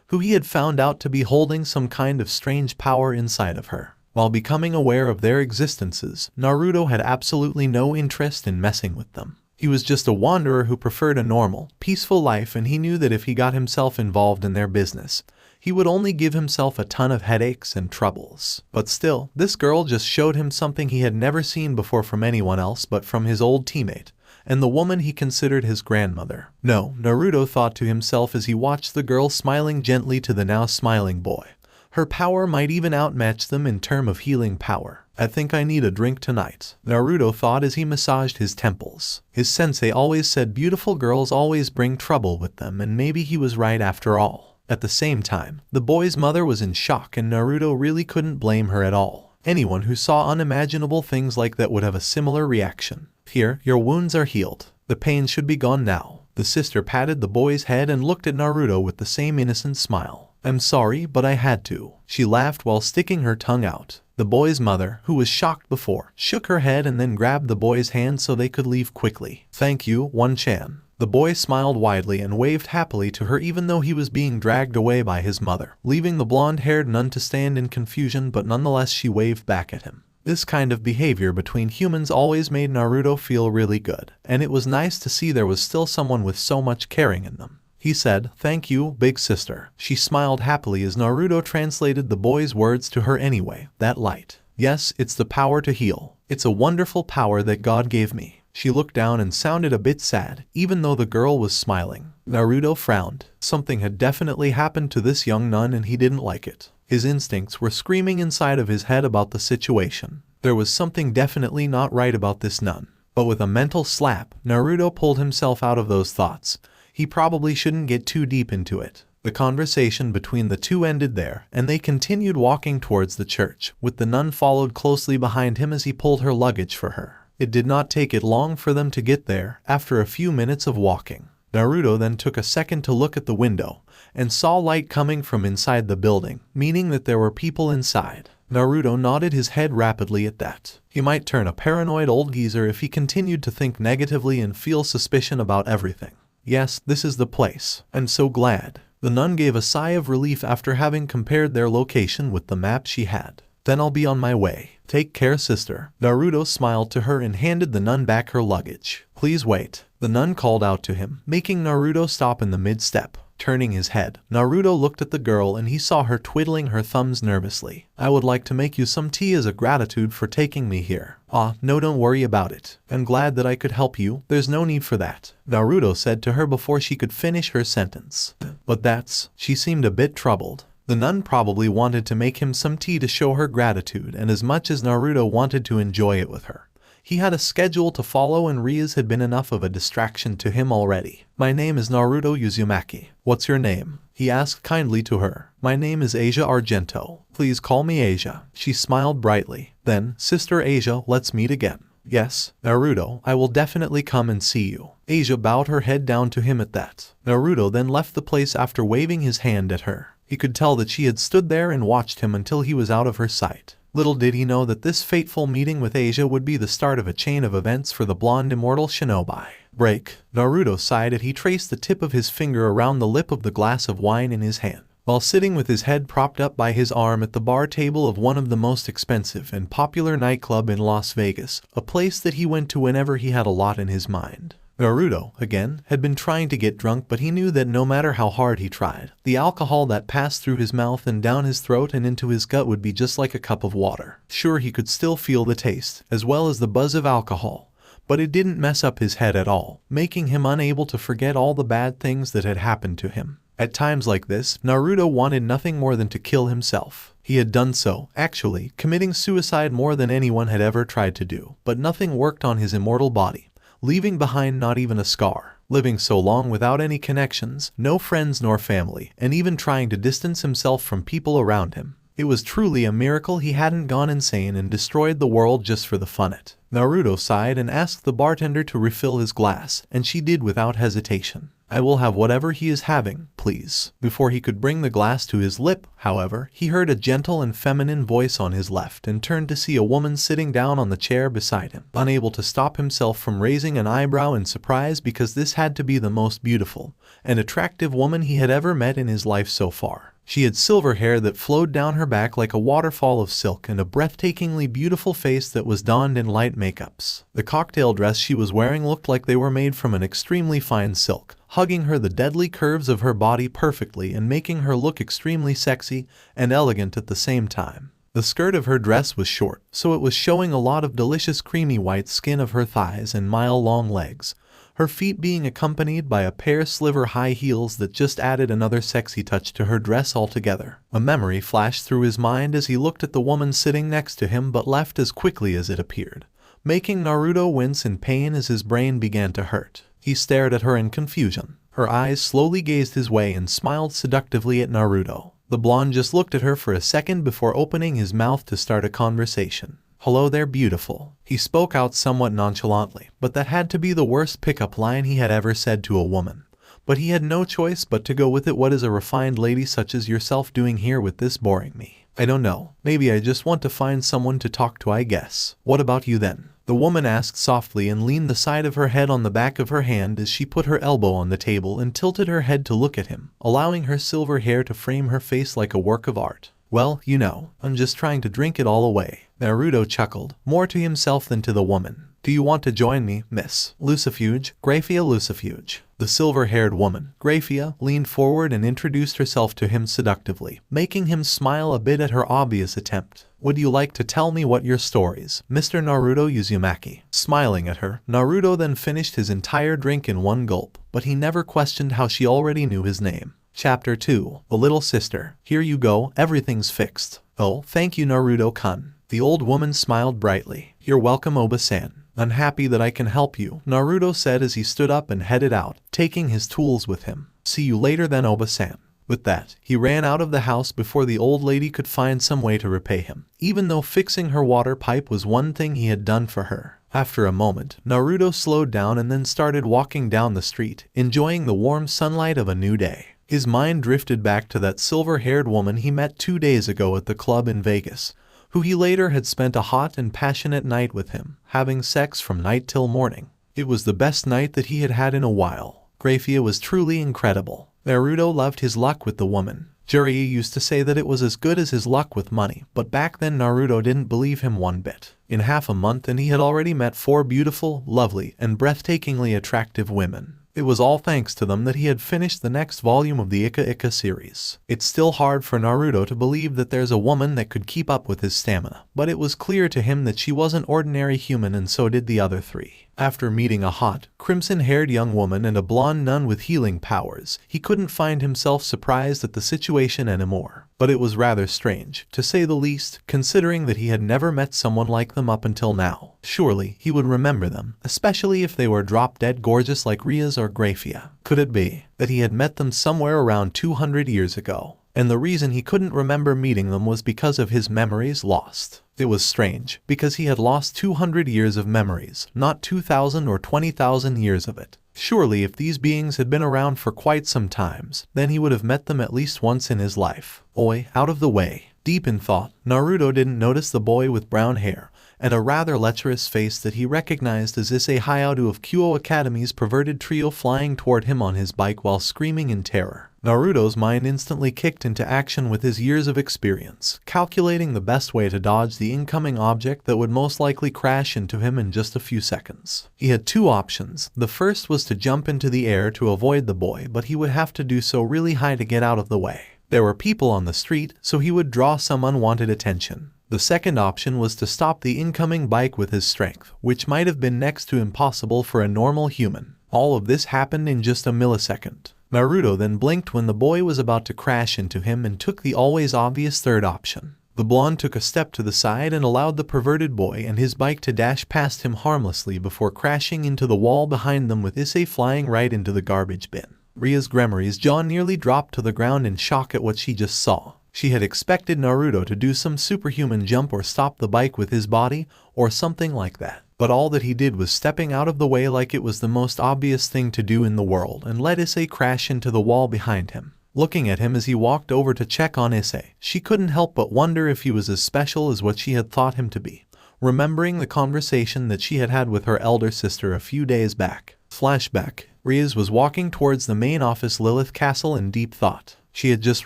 who he had found out to be holding some kind of strange power inside of her. While becoming aware of their existences, Naruto had absolutely no interest in messing with them. He was just a wanderer who preferred a normal, peaceful life, and he knew that if he got himself involved in their business, he would only give himself a ton of headaches and troubles. But still, this girl just showed him something he had never seen before from anyone else but from his old teammate, and the woman he considered his grandmother. No, Naruto thought to himself as he watched the girl smiling gently to the now smiling boy. Her power might even outmatch them in terms of healing power. I think I need a drink tonight, Naruto thought as he massaged his temples. His sensei always said beautiful girls always bring trouble with them, and maybe he was right after all. At the same time, the boy's mother was in shock, and Naruto really couldn't blame her at all. Anyone who saw unimaginable things like that would have a similar reaction. Here, your wounds are healed. The pain should be gone now. The sister patted the boy's head and looked at Naruto with the same innocent smile. I'm sorry, but I had to. She laughed while sticking her tongue out. The boy's mother, who was shocked before, shook her head and then grabbed the boy's hand so they could leave quickly. Thank you, One-chan. The boy smiled widely and waved happily to her even though he was being dragged away by his mother, leaving the blonde-haired nun to stand in confusion, but nonetheless she waved back at him. This kind of behavior between humans always made Naruto feel really good, and it was nice to see there was still someone with so much caring in them. He said, "Thank you, big sister." She smiled happily as Naruto translated the boy's words to her anyway. That light. Yes, it's the power to heal. It's a wonderful power that God gave me. She looked down and sounded a bit sad, even though the girl was smiling. Naruto frowned. Something had definitely happened to this young nun and he didn't like it. His instincts were screaming inside of his head about the situation. There was something definitely not right about this nun. But with a mental slap, Naruto pulled himself out of those thoughts. He probably shouldn't get too deep into it. The conversation between the two ended there, and they continued walking towards the church, with the nun followed closely behind him as he pulled her luggage for her. It did not take it long for them to get there, after a few minutes of walking. Naruto then took a second to look at the window, and saw light coming from inside the building, meaning that there were people inside. Naruto nodded his head rapidly at that. He might turn a paranoid old geezer if he continued to think negatively and feel suspicion about everything. Yes, this is the place. I'm so glad. The nun gave a sigh of relief after having compared their location with the map she had. Then I'll be on my way. Take care, sister. Naruto smiled to her and handed the nun back her luggage. Please wait. The nun called out to him, making Naruto stop in the mid-step. Turning his head, Naruto looked at the girl and he saw her twiddling her thumbs nervously. I would like to make you some tea as a gratitude for taking me here. No, don't worry about it. I'm glad that I could help you. There's no need for that, Naruto said to her before she could finish her sentence. But she seemed a bit troubled. The nun probably wanted to make him some tea to show her gratitude, and as much as Naruto wanted to enjoy it with her, he had a schedule to follow and Rias had been enough of a distraction to him already. My name is Naruto Uzumaki. What's your name? He asked kindly to her. My name is Asia Argento. Please call me Asia. She smiled brightly. Then, Sister Asia, let's meet again. Yes, Naruto, I will definitely come and see you. Asia bowed her head down to him at that. Naruto then left the place after waving his hand at her. He could tell that she had stood there and watched him until he was out of her sight. Little did he know that this fateful meeting with Asia would be the start of a chain of events for the blonde immortal Shinobi. Break. Naruto sighed as he traced the tip of his finger around the lip of the glass of wine in his hand, while sitting with his head propped up by his arm at the bar table of one of the most expensive and popular nightclub in Las Vegas, a place that he went to whenever he had a lot in his mind. Naruto, again, had been trying to get drunk, but he knew that no matter how hard he tried, the alcohol that passed through his mouth and down his throat and into his gut would be just like a cup of water. Sure, he could still feel the taste, as well as the buzz of alcohol, but it didn't mess up his head at all, making him unable to forget all the bad things that had happened to him. At times like this, Naruto wanted nothing more than to kill himself. He had done so, actually, committing suicide more than anyone had ever tried to do, but nothing worked on his immortal body, leaving behind not even a scar. Living so long without any connections, no friends nor family, and even trying to distance himself from people around him. It was truly a miracle he hadn't gone insane and destroyed the world just for the fun of it. Naruto sighed and asked the bartender to refill his glass, and she did without hesitation. "I will have whatever he is having, please." Before he could bring the glass to his lip, however, he heard a gentle and feminine voice on his left and turned to see a woman sitting down on the chair beside him, unable to stop himself from raising an eyebrow in surprise because this had to be the most beautiful and attractive woman he had ever met in his life so far. She had silver hair that flowed down her back like a waterfall of silk and a breathtakingly beautiful face that was donned in light makeups. The cocktail dress she was wearing looked like they were made from an extremely fine silk, hugging her the deadly curves of her body perfectly and making her look extremely sexy and elegant at the same time. The skirt of her dress was short, so it was showing a lot of delicious creamy white skin of her thighs and mile-long legs, her feet being accompanied by a pair of sliver high heels that just added another sexy touch to her dress altogether. A memory flashed through his mind as he looked at the woman sitting next to him, but left as quickly as it appeared, making Naruto wince in pain as his brain began to hurt. He stared at her in confusion. Her eyes slowly gazed his way and smiled seductively at Naruto. The blonde just looked at her for a second before opening his mouth to start a conversation. "Hello there, beautiful." He spoke out somewhat nonchalantly, but that had to be the worst pickup line he had ever said to a woman. But he had no choice but to go with it. "What is a refined lady such as yourself doing here with this boring me?" "I don't know. Maybe I just want to find someone to talk to, I guess." "What about you then?" the woman asked softly and leaned the side of her head on the back of her hand as she put her elbow on the table and tilted her head to look at him, allowing her silver hair to frame her face like a work of art. "Well, you know, I'm just trying to drink it all away." Naruto chuckled, more to himself than to the woman. "Do you want to join me, Miss Lucifuge, Graphia Lucifuge?" The silver-haired woman, Graphia, leaned forward and introduced herself to him seductively, making him smile a bit at her obvious attempt. "Would you like to tell me what your stories, Mr. Naruto Uzumaki?" Smiling at her, Naruto then finished his entire drink in one gulp, but he never questioned how she already knew his name. Chapter 2. The Little Sister. "Here you go, everything's fixed." "Oh, thank you, Naruto-kun." The old woman smiled brightly. "You're welcome, Oba-san. I'm happy that I can help you," Naruto said as he stood up and headed out, taking his tools with him. "See you later then, Oba-san." With that, he ran out of the house before the old lady could find some way to repay him, even though fixing her water pipe was one thing he had done for her. After a moment, Naruto slowed down and then started walking down the street, enjoying the warm sunlight of a new day. His mind drifted back to that silver-haired woman he met 2 days ago at the club in Vegas, who he later had spent a hot and passionate night with him, having sex from night till morning. It was the best night that he had had in a while. Graphia was truly incredible. Naruto loved his luck with the woman. Jiraiya used to say that it was as good as his luck with money, but back then Naruto didn't believe him one bit. In half a month and he had already met 4 beautiful, lovely, and breathtakingly attractive women. It was all thanks to them that he had finished the next volume of the Ika Ika series. It's still hard for Naruto to believe that there's a woman that could keep up with his stamina, but it was clear to him that she wasn't ordinary human, and so did the other 3. After meeting a hot, crimson-haired young woman and a blonde nun with healing powers, he couldn't find himself surprised at the situation anymore. But it was rather strange, to say the least, considering that he had never met someone like them up until now. Surely, he would remember them, especially if they were drop-dead gorgeous like Rias or Graphia. Could it be that he had met them somewhere around 200 years ago? And the reason he couldn't remember meeting them was because of his memories lost. It was strange, because he had lost 200 years of memories, not 2,000 or 20,000 years of it. Surely if these beings had been around for quite some times, then he would have met them at least once in his life. "Oi, out of the way. Deep in thought, Naruto didn't notice the boy with brown hair and a rather lecherous face that he recognized as Issei Hayao of Kyo Academy's perverted trio flying toward him on his bike while screaming in terror. Naruto's mind instantly kicked into action with his years of experience, calculating the best way to dodge the incoming object that would most likely crash into him in just a few seconds. He had two options. The first was to jump into the air to avoid the boy, but he would have to do so really high to get out of the way. There were people on the street, so he would draw some unwanted attention. The second option was to stop the incoming bike with his strength, which might have been next to impossible for a normal human. All of this happened in just a millisecond. Naruto then blinked when the boy was about to crash into him and took the always obvious third option. The blonde took a step to the side and allowed the perverted boy and his bike to dash past him harmlessly before crashing into the wall behind them with Issei flying right into the garbage bin. Ria's Gremory's jaw nearly dropped to the ground in shock at what she just saw. She had expected Naruto to do some superhuman jump or stop the bike with his body, or something like that. But all that he did was stepping out of the way like it was the most obvious thing to do in the world and let Issei crash into the wall behind him. Looking at him as he walked over to check on Issei, she couldn't help but wonder if he was as special as what she had thought him to be, remembering the conversation that she had had with her elder sister a few days back. Flashback. Rias was walking towards the main office Lilith Castle in deep thought. She had just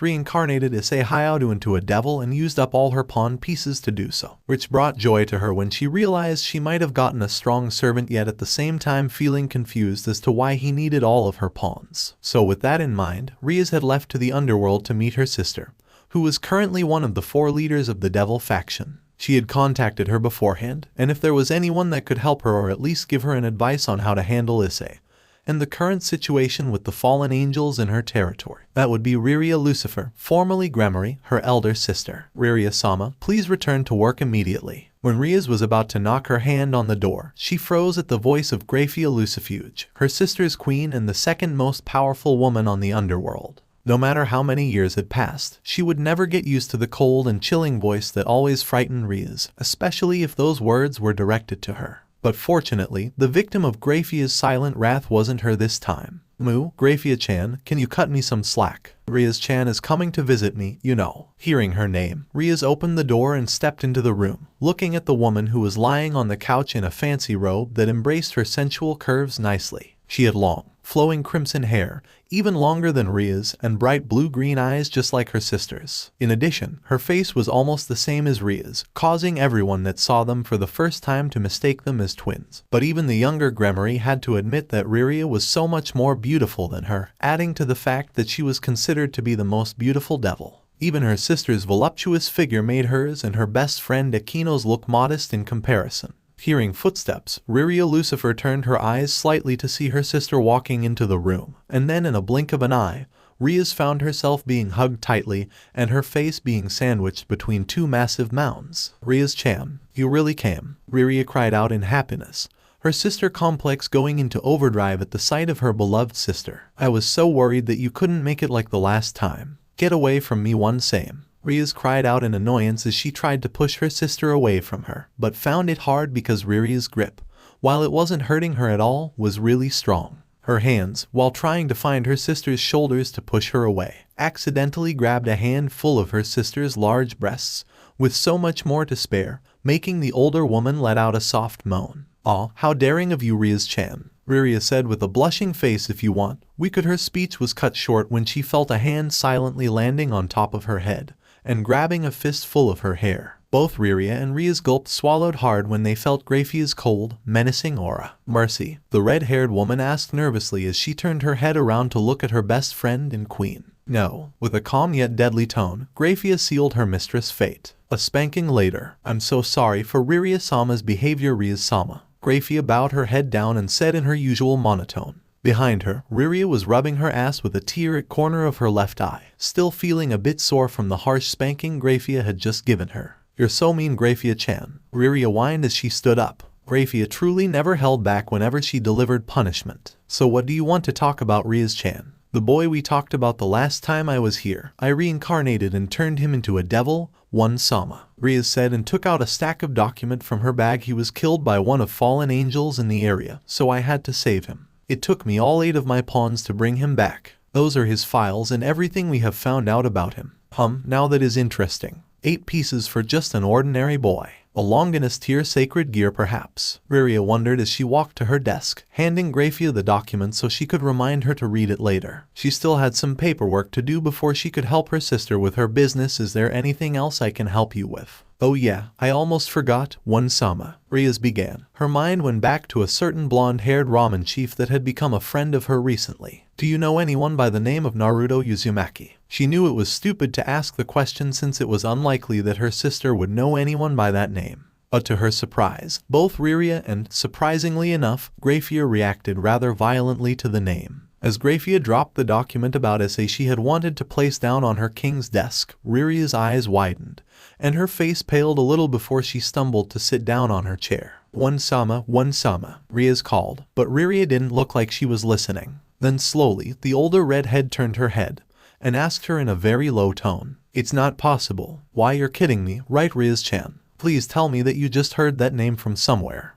reincarnated Issei Hayao into a devil and used up all her pawn pieces to do so, which brought joy to her when she realized she might have gotten a strong servant, yet at the same time feeling confused as to why he needed all of her pawns. So with that in mind, Rias had left to the underworld to meet her sister, who was currently one of the 4 leaders of the devil faction. She had contacted her beforehand, and if there was anyone that could help her or at least give her an advice on how to handle Issei and the current situation with the fallen angels in her territory, that would be Riria Lucifer, formerly Gremory, her elder sister. Riria-sama, please return to work immediately. When Rias was about to knock her hand on the door, she froze at the voice of Grafia Lucifuge, her sister's queen and the second most powerful woman on the underworld. No matter how many years had passed, she would never get used to the cold and chilling voice that always frightened Rias, especially if those words were directed to her. But fortunately, the victim of Grafia's silent wrath wasn't her this time. Moo, Grafia-chan, can you cut me some slack? Rias-chan is coming to visit me, you know. Hearing her name, Rias opened the door and stepped into the room, looking at the woman who was lying on the couch in a fancy robe that embraced her sensual curves nicely. She had long, flowing crimson hair, even longer than Ria's, and bright blue-green eyes just like her sister's. In addition, her face was almost the same as Ria's, causing everyone that saw them for the first time to mistake them as twins. But even the younger Gremory had to admit that Riria was so much more beautiful than her, adding to the fact that she was considered to be the most beautiful devil. Even her sister's voluptuous figure made hers and her best friend Akino's look modest in comparison. Hearing footsteps, Riria Lucifer turned her eyes slightly to see her sister walking into the room, and then in a blink of an eye, Rias found herself being hugged tightly and her face being sandwiched between 2 massive mounds. Rias-chan, you really came, Riria cried out in happiness, her sister complex going into overdrive at the sight of her beloved sister. I was so worried that you couldn't make it like the last time. Get away from me one same. Rias cried out in annoyance as she tried to push her sister away from her, but found it hard because Riria's grip, while it wasn't hurting her at all, was really strong. Her hands, while trying to find her sister's shoulders to push her away, accidentally grabbed a handful of her sister's large breasts, with so much more to spare, making the older woman let out a soft moan. "Aw, how daring of you, Rias-chan," Riria said with a blushing face. If you want, we could. Her speech was cut short when she felt a hand silently landing on top of her head and grabbing a fistful of her hair. Both Riria and Rias gulped swallowed hard when they felt Grafia's cold, menacing aura. Mercy, the red-haired woman asked nervously as she turned her head around to look at her best friend and queen. No. With a calm yet deadly tone, Grafia sealed her mistress' fate. A spanking later. I'm so sorry for Riria-sama's behavior, Rias-sama. Grafia bowed her head down and said in her usual monotone. Behind her, Riria was rubbing her ass with a tear at corner of her left eye, still feeling a bit sore from the harsh spanking Grafia had just given her. You're so mean, Grafia-chan, Riria whined as she stood up. Grafia truly never held back whenever she delivered punishment. So what do you want to talk about, Rias-chan? The boy we talked about the last time I was here. I reincarnated and turned him into a devil, one Sama, Rias said and took out a stack of document from her bag. He was killed by one of fallen angels in the area, so I had to save him. It took me all 8 of my pawns to bring him back. Those are his files and everything we have found out about him. Now that is interesting. 8 pieces for just an ordinary boy. A Longinus tier sacred gear perhaps. Riria wondered as she walked to her desk, handing Grafia the document so she could remind her to read it later. She still had some paperwork to do before she could help her sister with her business. Is there anything else I can help you with? Oh yeah, I almost forgot, One-sama. Rias began. Her mind went back to a certain blonde-haired ramen chief that had become a friend of her recently. Do you know anyone by the name of Naruto Uzumaki? She knew it was stupid to ask the question since it was unlikely that her sister would know anyone by that name. But to her surprise, both Riria and, surprisingly enough, Grafia reacted rather violently to the name. As Grafia dropped the document about Issei she had wanted to place down on her king's desk, Riria's eyes widened, and her face paled a little before she stumbled to sit down on her chair. One-sama, Rias called, but Riria didn't look like she was listening. Then slowly, the older redhead turned her head, and asked her in a very low tone, "It's not possible. Why, you're kidding me, right, Rias-chan? Please tell me that you just heard that name from somewhere."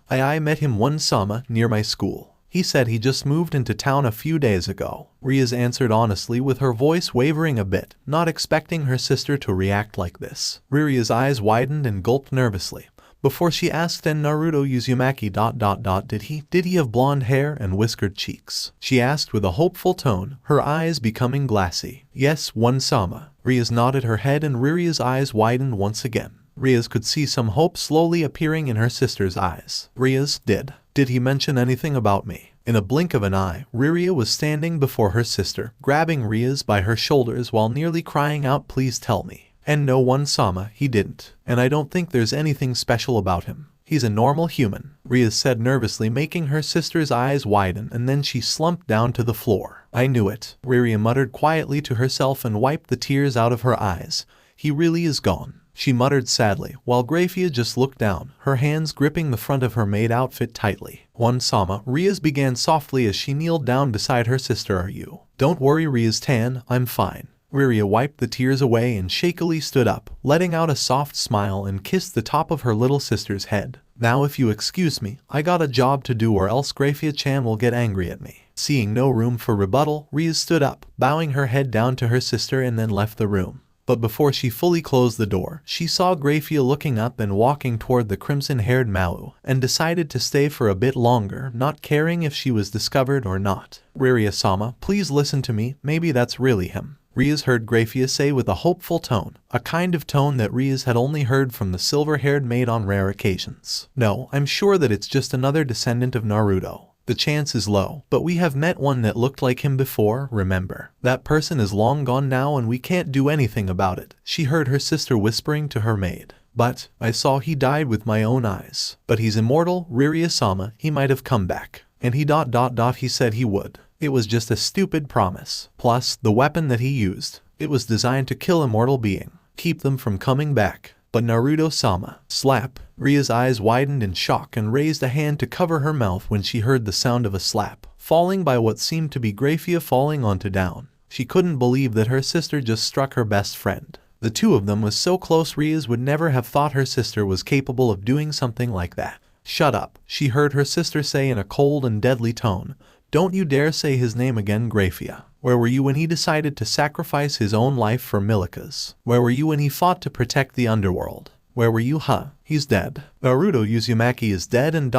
I met him One-sama near my school. He said he just moved into town a few days ago. Rias answered honestly with her voice wavering a bit, not expecting her sister to react like this. Riria's eyes widened and gulped nervously before she asked, "And Naruto Uzumaki ... did he have blonde hair and whiskered cheeks?" She asked with a hopeful tone, her eyes becoming glassy. "Yes, One-sama." Rias nodded her head and Riria's eyes widened once again. Rias could see some hope slowly appearing in her sister's eyes. Rias, did he mention anything about me? In a blink of an eye, Riria was standing before her sister, grabbing Rias by her shoulders while nearly crying out, "Please tell me." "And no, One-sama, he didn't. And I don't think there's anything special about him. He's a normal human," Rias said nervously, making her sister's eyes widen, and then she slumped down to the floor. "I knew it," Riria muttered quietly to herself and wiped the tears out of her eyes. "He really is gone," she muttered sadly, while Grafia just looked down, her hands gripping the front of her maid outfit tightly. "One-sama," Rias began softly as she kneeled down beside her sister. "Are you?" "Don't worry, Rias-tan, I'm fine." Riria wiped the tears away and shakily stood up, letting out a soft smile and kissed the top of her little sister's head. "Now if you excuse me, I got a job to do or else Grafia-chan will get angry at me." Seeing no room for rebuttal, Rias stood up, bowing her head down to her sister and then left the room. But before she fully closed the door, she saw Grafia looking up and walking toward the crimson-haired Mau, and decided to stay for a bit longer, not caring if she was discovered or not. "Riria-sama, please listen to me, maybe that's really him." Rias heard Grafia say with a hopeful tone, a kind of tone that Rias had only heard from the silver-haired maid on rare occasions. "No, I'm sure that it's just another descendant of Naruto. The chance is low, but we have met one that looked like him before, remember? That person is long gone now and we can't do anything about it," she heard her sister whispering to her maid. "But, I saw he died with my own eyes. But he's immortal, Riria-sama, he might have come back. And he ... he said he would. It was just a stupid promise. Plus, the weapon that he used, it was designed to kill a mortal being, keep them from coming back. But Naruto-sama..." Slap. Ria's eyes widened in shock and raised a hand to cover her mouth when she heard the sound of a slap, falling by what seemed to be Grafia falling onto down. She couldn't believe that her sister just struck her best friend. The two of them was so close Rias would never have thought her sister was capable of doing something like that. "Shut up," she heard her sister say in a cold and deadly tone. "Don't you dare say his name again, Grafia. Where were you when he decided to sacrifice his own life for Milika's? Where were you when he fought to protect the underworld? Where were you, huh? He's dead. Naruto Uzumaki is dead and ...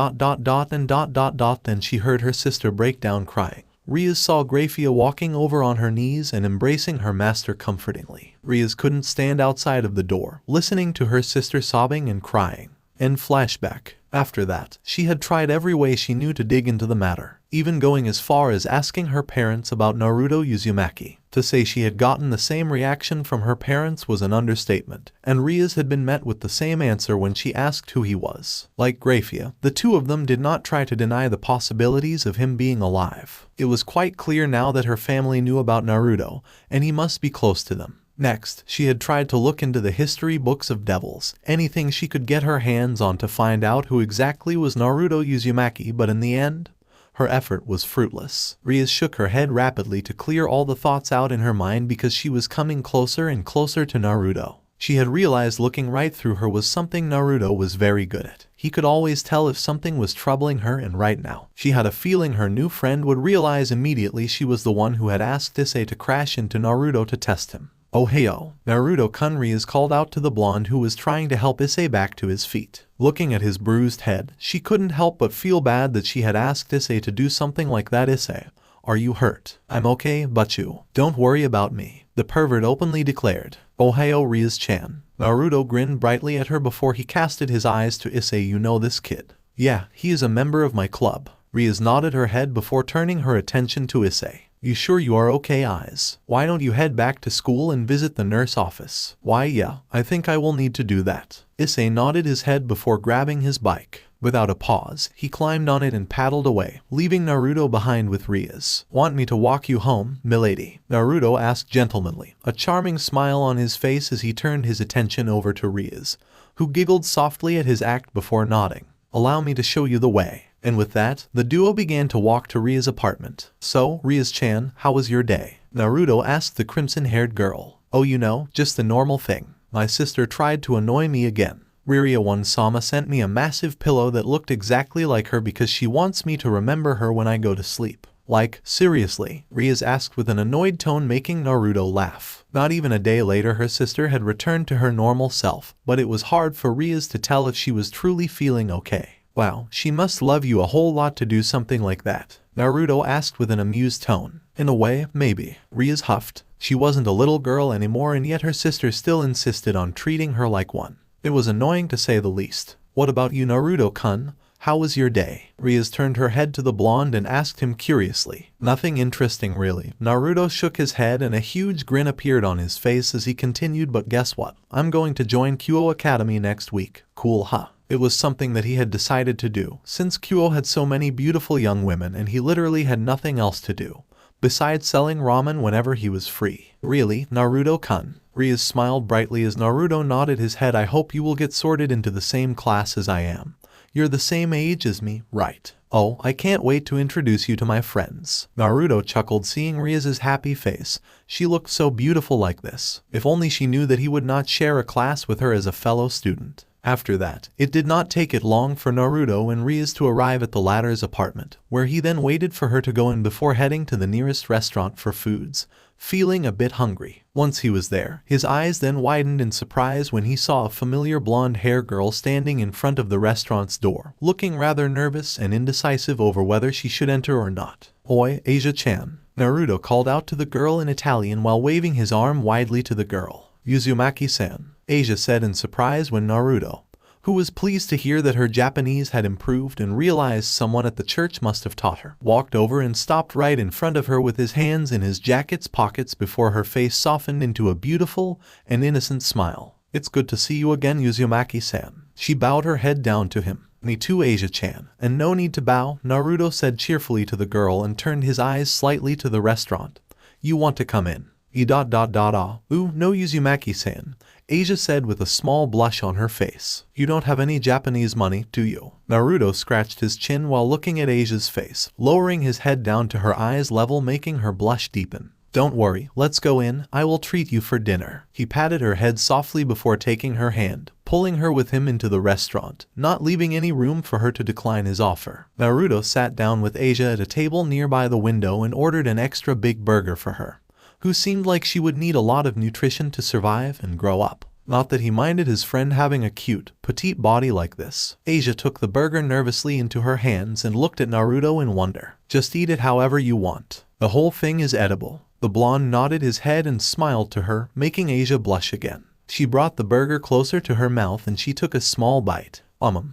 Then she heard her sister break down crying. Rias saw Grafia walking over on her knees and embracing her master comfortingly. Rias couldn't stand outside of the door, listening to her sister sobbing and crying. End flashback. After that, she had tried every way she knew to dig into the matter, even going as far as asking her parents about Naruto Uzumaki. To say she had gotten the same reaction from her parents was an understatement, and Rias had been met with the same answer when she asked who he was. Like Grafia, the two of them did not try to deny the possibilities of him being alive. It was quite clear now that her family knew about Naruto, and he must be close to them. Next, she had tried to look into the history books of devils, anything she could get her hands on to find out who exactly was Naruto Uzumaki, but in the end, her effort was fruitless. Rias shook her head rapidly to clear all the thoughts out in her mind because she was coming closer and closer to Naruto. She had realized looking right through her was something Naruto was very good at. He could always tell if something was troubling her, and right now, she had a feeling her new friend would realize immediately she was the one who had asked Issei to crash into Naruto to test him. Oh heyo, Naruto-kun. Rias called out to the blonde who was trying to help Issei back to his feet. Looking at his bruised head, she couldn't help but feel bad that she had asked Issei to do something like that. Issei, are you hurt? I'm okay, but you don't worry about me, the pervert openly declared. Ohio Rias-chan. Naruto grinned brightly at her before he casted his eyes to Issei. You know this kid? Yeah, he is a member of my club. Rias nodded her head before turning her attention to Issei. You sure you are okay, Eyes? Why don't you head back to school and visit the nurse office? Why yeah, I think I will need to do that. Issei nodded his head before grabbing his bike. Without a pause, he climbed on it and paddled away, leaving Naruto behind with Rias. Want me to walk you home, milady? Naruto asked gentlemanly, a charming smile on his face as he turned his attention over to Rias, who giggled softly at his act before nodding. Allow me to show you the way. And with that, the duo began to walk to Rias' apartment. So, Rias-chan, how was your day? Naruto asked the crimson-haired girl. Oh, you know, just the normal thing. My sister tried to annoy me again. Riria-1 sent me a massive pillow that looked exactly like her because she wants me to remember her when I go to sleep. Like, seriously? Rias asked with an annoyed tone, making Naruto laugh. Not even a day later her sister had returned to her normal self, but it was hard for Rias to tell if she was truly feeling okay. Wow, she must love you a whole lot to do something like that, Naruto asked with an amused tone. In a way, maybe. Rias huffed. She wasn't a little girl anymore, and yet her sister still insisted on treating her like one. It was annoying to say the least. What about you, Naruto-kun? How was your day? Rias turned her head to the blonde and asked him curiously. Nothing interesting really. Naruto shook his head and a huge grin appeared on his face as he continued, but guess what? I'm going to join Kyo Academy next week. Cool, huh? It was something that he had decided to do, since Kyo had so many beautiful young women and he literally had nothing else to do, besides selling ramen whenever he was free. Really, Naruto-kun? Rias smiled brightly as Naruto nodded his head. I hope you will get sorted into the same class as I am. You're the same age as me, right? Oh, I can't wait to introduce you to my friends. Naruto chuckled seeing Rias' happy face. She looked so beautiful like this. If only she knew that he would not share a class with her as a fellow student. After that, it did not take it long for Naruto and Rias to arrive at the latter's apartment, where he then waited for her to go in before heading to the nearest restaurant for foods, feeling a bit hungry. Once he was there, his eyes then widened in surprise when he saw a familiar blonde-haired girl standing in front of the restaurant's door, looking rather nervous and indecisive over whether she should enter or not. Oi, Asia-chan. Naruto called out to the girl in Italian while waving his arm widely to the girl. Uzumaki-san, Asia said in surprise when Naruto, who was pleased to hear that her Japanese had improved and realized someone at the church must have taught her, walked over and stopped right in front of her with his hands in his jacket's pockets before her face softened into a beautiful and innocent smile. It's good to see you again, Uzumaki-san. She bowed her head down to him. Me too, Asia-chan. And no need to bow, Naruto said cheerfully to the girl and turned his eyes slightly to the restaurant. You want to come in? Ooh, no, Uzumaki-san, Asia said with a small blush on her face. You don't have any Japanese money, do you? Naruto scratched his chin while looking at Asia's face, lowering his head down to her eyes level, making her blush deepen. Don't worry, let's go in, I will treat you for dinner. He patted her head softly before taking her hand, pulling her with him into the restaurant, not leaving any room for her to decline his offer. Naruto sat down with Asia at a table nearby the window and ordered an extra big burger for her, who seemed like she would need a lot of nutrition to survive and grow up. Not that he minded his friend having a cute, petite body like this. Asia took the burger nervously into her hands and looked at Naruto in wonder. Just eat it however you want. The whole thing is edible. The blonde nodded his head and smiled to her, making Asia blush again. She brought the burger closer to her mouth and she took a small bite.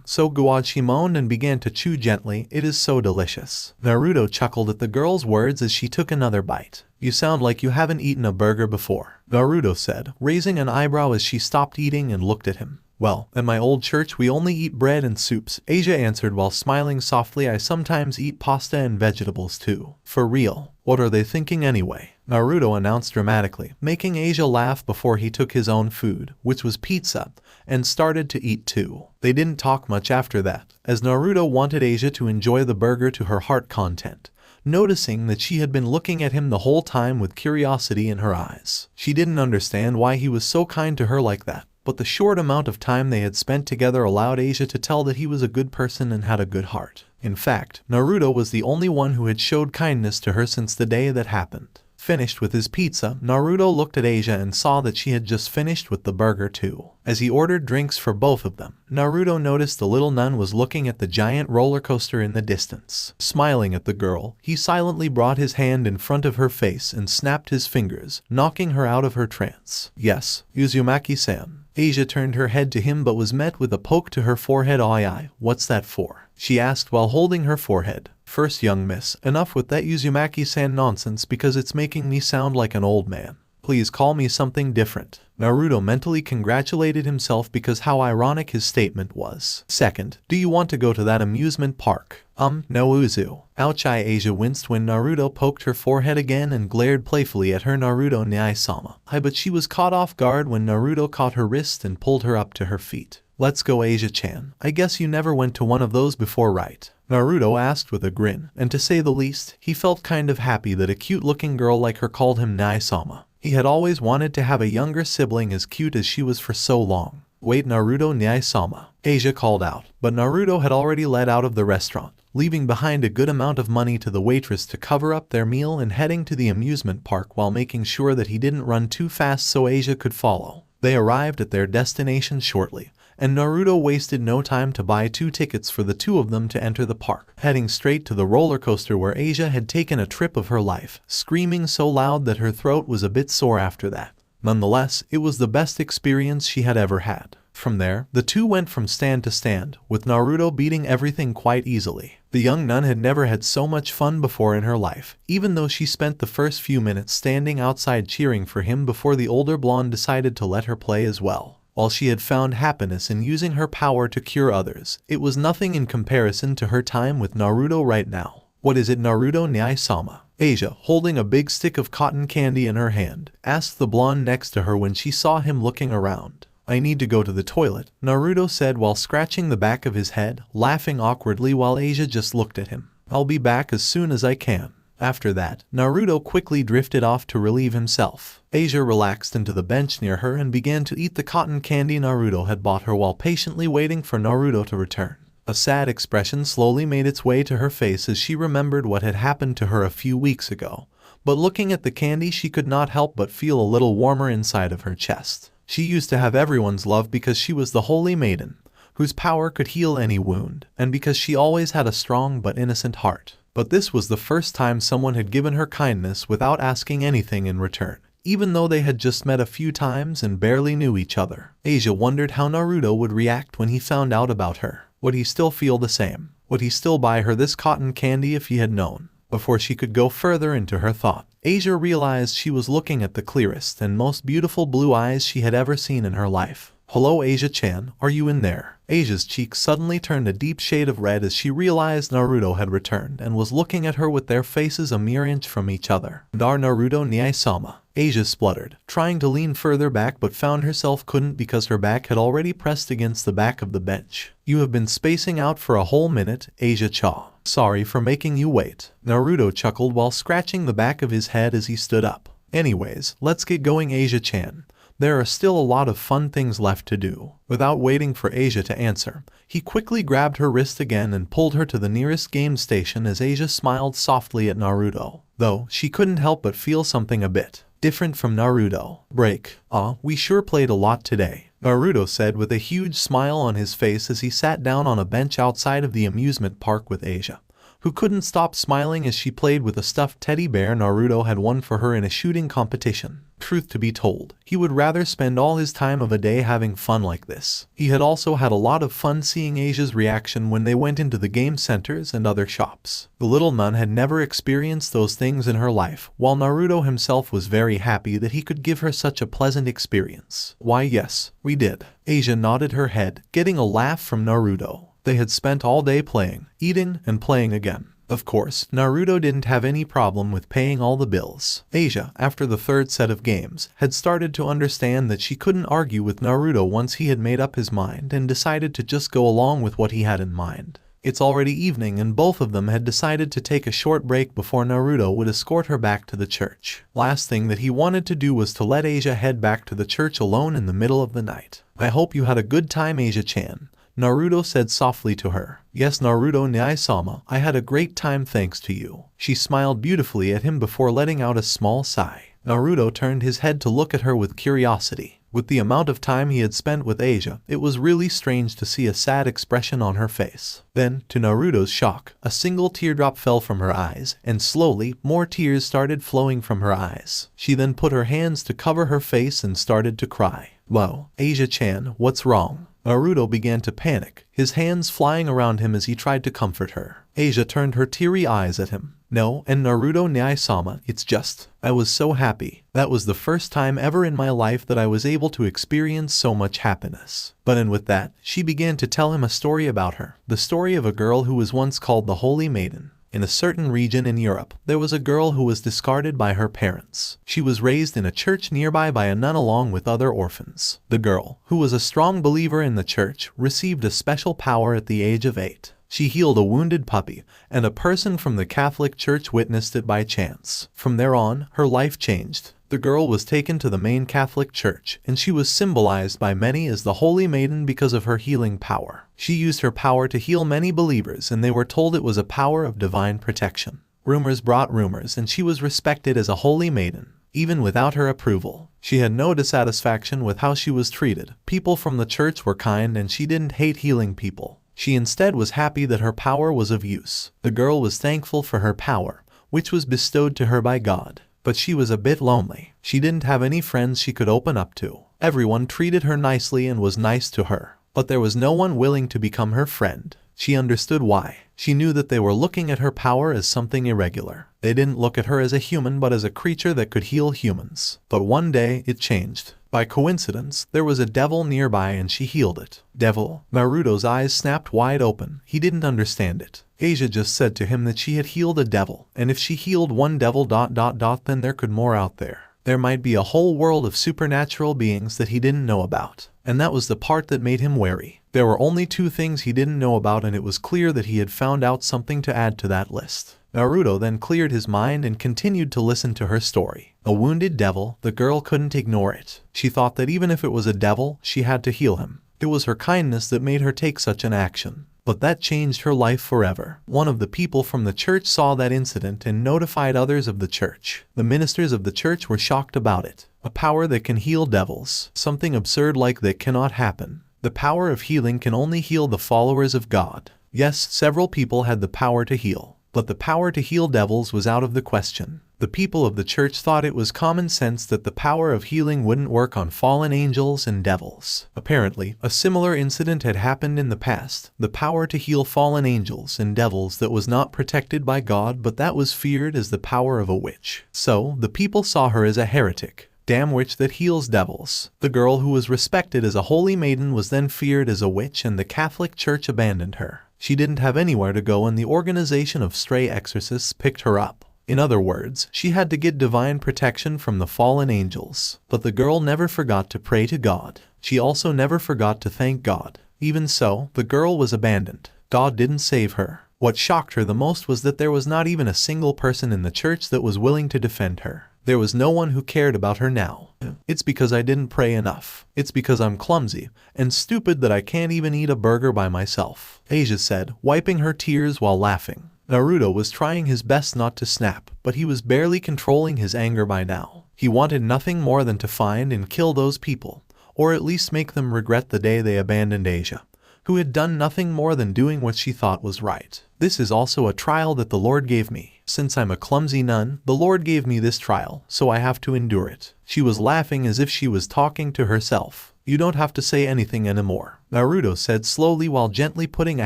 So good, she moaned and began to chew gently. It is so delicious. Naruto chuckled at the girl's words as she took another bite. You sound like you haven't eaten a burger before, Naruto said, raising an eyebrow as she stopped eating and looked at him. Well, at my old church we only eat bread and soups, Asia answered while smiling softly. I sometimes eat pasta and vegetables too. For real. What are they thinking anyway? Naruto announced dramatically, making Asia laugh before he took his own food, which was pizza, and started to eat too. They didn't talk much after that, as Naruto wanted Asia to enjoy the burger to her heart content, noticing that she had been looking at him the whole time with curiosity in her eyes. She didn't understand why he was so kind to her like that, but the short amount of time they had spent together allowed Asia to tell that he was a good person and had a good heart. In fact, Naruto was the only one who had showed kindness to her since the day that happened. Finished with his pizza, Naruto looked at Asia and saw that she had just finished with the burger too. As he ordered drinks for both of them, Naruto noticed the little nun was looking at the giant roller coaster in the distance. Smiling at the girl, he silently brought his hand in front of her face and snapped his fingers, knocking her out of her trance. Yes, Uzumaki-san. Asia turned her head to him but was met with a poke to her forehead. Aye, what's that for? She asked while holding her forehead. First, young miss, enough with that Uzumaki-san nonsense because it's making me sound like an old man. Please call me something different. Naruto mentally congratulated himself because how ironic his statement was. Second, do you want to go to that amusement park? No Uzu. Ouch. Asia winced when Naruto poked her forehead again and glared playfully at her. Naruto Nyai-sama. But she was caught off guard when Naruto caught her wrist and pulled her up to her feet. Let's go, Asia-chan. I guess you never went to one of those before, right? Naruto asked with a grin, and to say the least, he felt kind of happy that a cute-looking girl like her called him Nyai-sama. He had always wanted to have a younger sibling as cute as she was for so long. Wait, Naruto Nyai-sama, Asia called out, but Naruto had already led out of the restaurant, leaving behind a good amount of money to the waitress to cover up their meal and heading to the amusement park while making sure that he didn't run too fast so Asia could follow. They arrived at their destination shortly, and Naruto wasted no time to buy 2 tickets for the two of them to enter the park, heading straight to the roller coaster where Asia had taken a trip of her life, screaming so loud that her throat was a bit sore after that. Nonetheless, it was the best experience she had ever had. From there, the two went from stand to stand, with Naruto beating everything quite easily. The young nun had never had so much fun before in her life, even though she spent the first few minutes standing outside cheering for him before the older blonde decided to let her play as well. While she had found happiness in using her power to cure others, it was nothing in comparison to her time with Naruto right now. What is it, Naruto Nyai-sama? Asia, holding a big stick of cotton candy in her hand, asked the blonde next to her when she saw him looking around. I need to go to the toilet, Naruto said while scratching the back of his head, laughing awkwardly while Asia just looked at him. I'll be back as soon as I can. After that, Naruto quickly drifted off to relieve himself. Asia relaxed into the bench near her and began to eat the cotton candy Naruto had bought her while patiently waiting for Naruto to return. A sad expression slowly made its way to her face as she remembered what had happened to her a few weeks ago. But looking at the candy, she could not help but feel a little warmer inside of her chest. She used to have everyone's love because she was the holy maiden, whose power could heal any wound, and because she always had a strong but innocent heart. But this was the first time someone had given her kindness without asking anything in return, even though they had just met a few times and barely knew each other. Asia wondered how Naruto would react when he found out about her. Would he still feel the same? Would he still buy her this cotton candy if he had known? Before she could go further into her thought, Asia realized she was looking at the clearest and most beautiful blue eyes she had ever seen in her life. Hello, Asia-chan, are you in there? Asia's cheeks suddenly turned a deep shade of red as she realized Naruto had returned and was looking at her with their faces a mere inch from each other. Dar Naruto Nyai-sama, Asia spluttered, trying to lean further back but found herself couldn't because her back had already pressed against the back of the bench. You have been spacing out for a whole minute, Asia-cha. Sorry for making you wait. Naruto chuckled while scratching the back of his head as he stood up. Anyways, let's get going, Asia-chan. There are still a lot of fun things left to do. Without waiting for Asia to answer, he quickly grabbed her wrist again and pulled her to the nearest game station as Asia smiled softly at Naruto, though she couldn't help but feel something a bit different from Naruto. Break. We sure played a lot today, Naruto said with a huge smile on his face as he sat down on a bench outside of the amusement park with Asia, who couldn't stop smiling as she played with a stuffed teddy bear Naruto had won for her in a shooting competition. Truth to be told, he would rather spend all his time of a day having fun like this. He had also had a lot of fun seeing Asia's reaction when they went into the game centers and other shops. The little nun had never experienced those things in her life, while Naruto himself was very happy that he could give her such a pleasant experience. Why yes, we did. Asia nodded her head, getting a laugh from Naruto. They had spent all day playing, eating, and playing again. Of course, Naruto didn't have any problem with paying all the bills. Asia, after the third set of games, had started to understand that she couldn't argue with Naruto once he had made up his mind and decided to just go along with what he had in mind. It's already evening and both of them had decided to take a short break before Naruto would escort her back to the church. Last thing that he wanted to do was to let Asia head back to the church alone in the middle of the night. I hope you had a good time, Asia-chan. Naruto said softly to her. Yes, Naruto Nyai-sama, I had a great time thanks to you. She smiled beautifully at him before letting out a small sigh. Naruto turned his head to look at her with curiosity. With the amount of time he had spent with Asia, it was really strange to see a sad expression on her face. Then, to Naruto's shock, a single teardrop fell from her eyes, and slowly, more tears started flowing from her eyes. She then put her hands to cover her face and started to cry. Whoa, Asia-chan, what's wrong? Naruto began to panic, his hands flying around him as he tried to comfort her. Asia turned her teary eyes at him. No, and Naruto Nyai-sama, it's just, I was so happy. That was the first time ever in my life that I was able to experience so much happiness. But and with that, she began to tell him a story about her. The story of a girl who was once called the Holy Maiden. In a certain region in Europe, there was a girl who was discarded by her parents. She was raised in a church nearby by a nun along with other orphans. The girl, who was a strong believer in the church, received a special power at the age of 8. She healed a wounded puppy, and a person from the Catholic Church witnessed it by chance. From there on, her life changed. The girl was taken to the main Catholic Church, and she was symbolized by many as the Holy Maiden because of her healing power. She used her power to heal many believers, and they were told it was a power of divine protection. Rumors brought rumors, and she was respected as a Holy Maiden. Even without her approval, she had no dissatisfaction with how she was treated. People from the church were kind, and she didn't hate healing people. She instead was happy that her power was of use. The girl was thankful for her power, which was bestowed to her by God. But she was a bit lonely. She didn't have any friends she could open up to. Everyone treated her nicely and was nice to her, but there was no one willing to become her friend. She understood why. She knew that they were looking at her power as something irregular. They didn't look at her as a human but as a creature that could heal humans. But one day, it changed. By coincidence, there was a devil nearby and she healed it. Devil? Naruto's eyes snapped wide open. He didn't understand it. Asia just said to him that she had healed a devil, and if she healed one devil ... then there could more out there. There might be a whole world of supernatural beings that he didn't know about. And that was the part that made him wary. There were only 2 things he didn't know about, and it was clear that he had found out something to add to that list. Naruto then cleared his mind and continued to listen to her story. A wounded devil, the girl couldn't ignore it. She thought that even if it was a devil, she had to heal him. It was her kindness that made her take such an action. But that changed her life forever. One of the people from the church saw that incident and notified others of the church. The ministers of the church were shocked about it. A power that can heal devils. Something absurd like that cannot happen. The power of healing can only heal the followers of God. Yes, several people had the power to heal, but the power to heal devils was out of the question. The people of the church thought it was common sense that the power of healing wouldn't work on fallen angels and devils. Apparently, a similar incident had happened in the past. The power to heal fallen angels and devils that was not protected by God, but that was feared as the power of a witch. So, the people saw her as a heretic. Damn witch that heals devils. The girl who was respected as a holy maiden was then feared as a witch, and the Catholic Church abandoned her. She didn't have anywhere to go, and the organization of stray exorcists picked her up. In other words, she had to get divine protection from the fallen angels. But the girl never forgot to pray to God. She also never forgot to thank God. Even so, the girl was abandoned. God didn't save her. What shocked her the most was that there was not even a single person in the church that was willing to defend her. There was no one who cared about her now. It's because I didn't pray enough. It's because I'm clumsy and stupid that I can't even eat a burger by myself, Asia said, wiping her tears while laughing. Naruto was trying his best not to snap, but he was barely controlling his anger by now. He wanted nothing more than to find and kill those people, or at least make them regret the day they abandoned Asia, who had done nothing more than doing what she thought was right. This is also a trial that the Lord gave me. Since I'm a clumsy nun, the Lord gave me this trial, so I have to endure it. She was laughing as if she was talking to herself. You don't have to say anything anymore, Naruto said slowly while gently putting a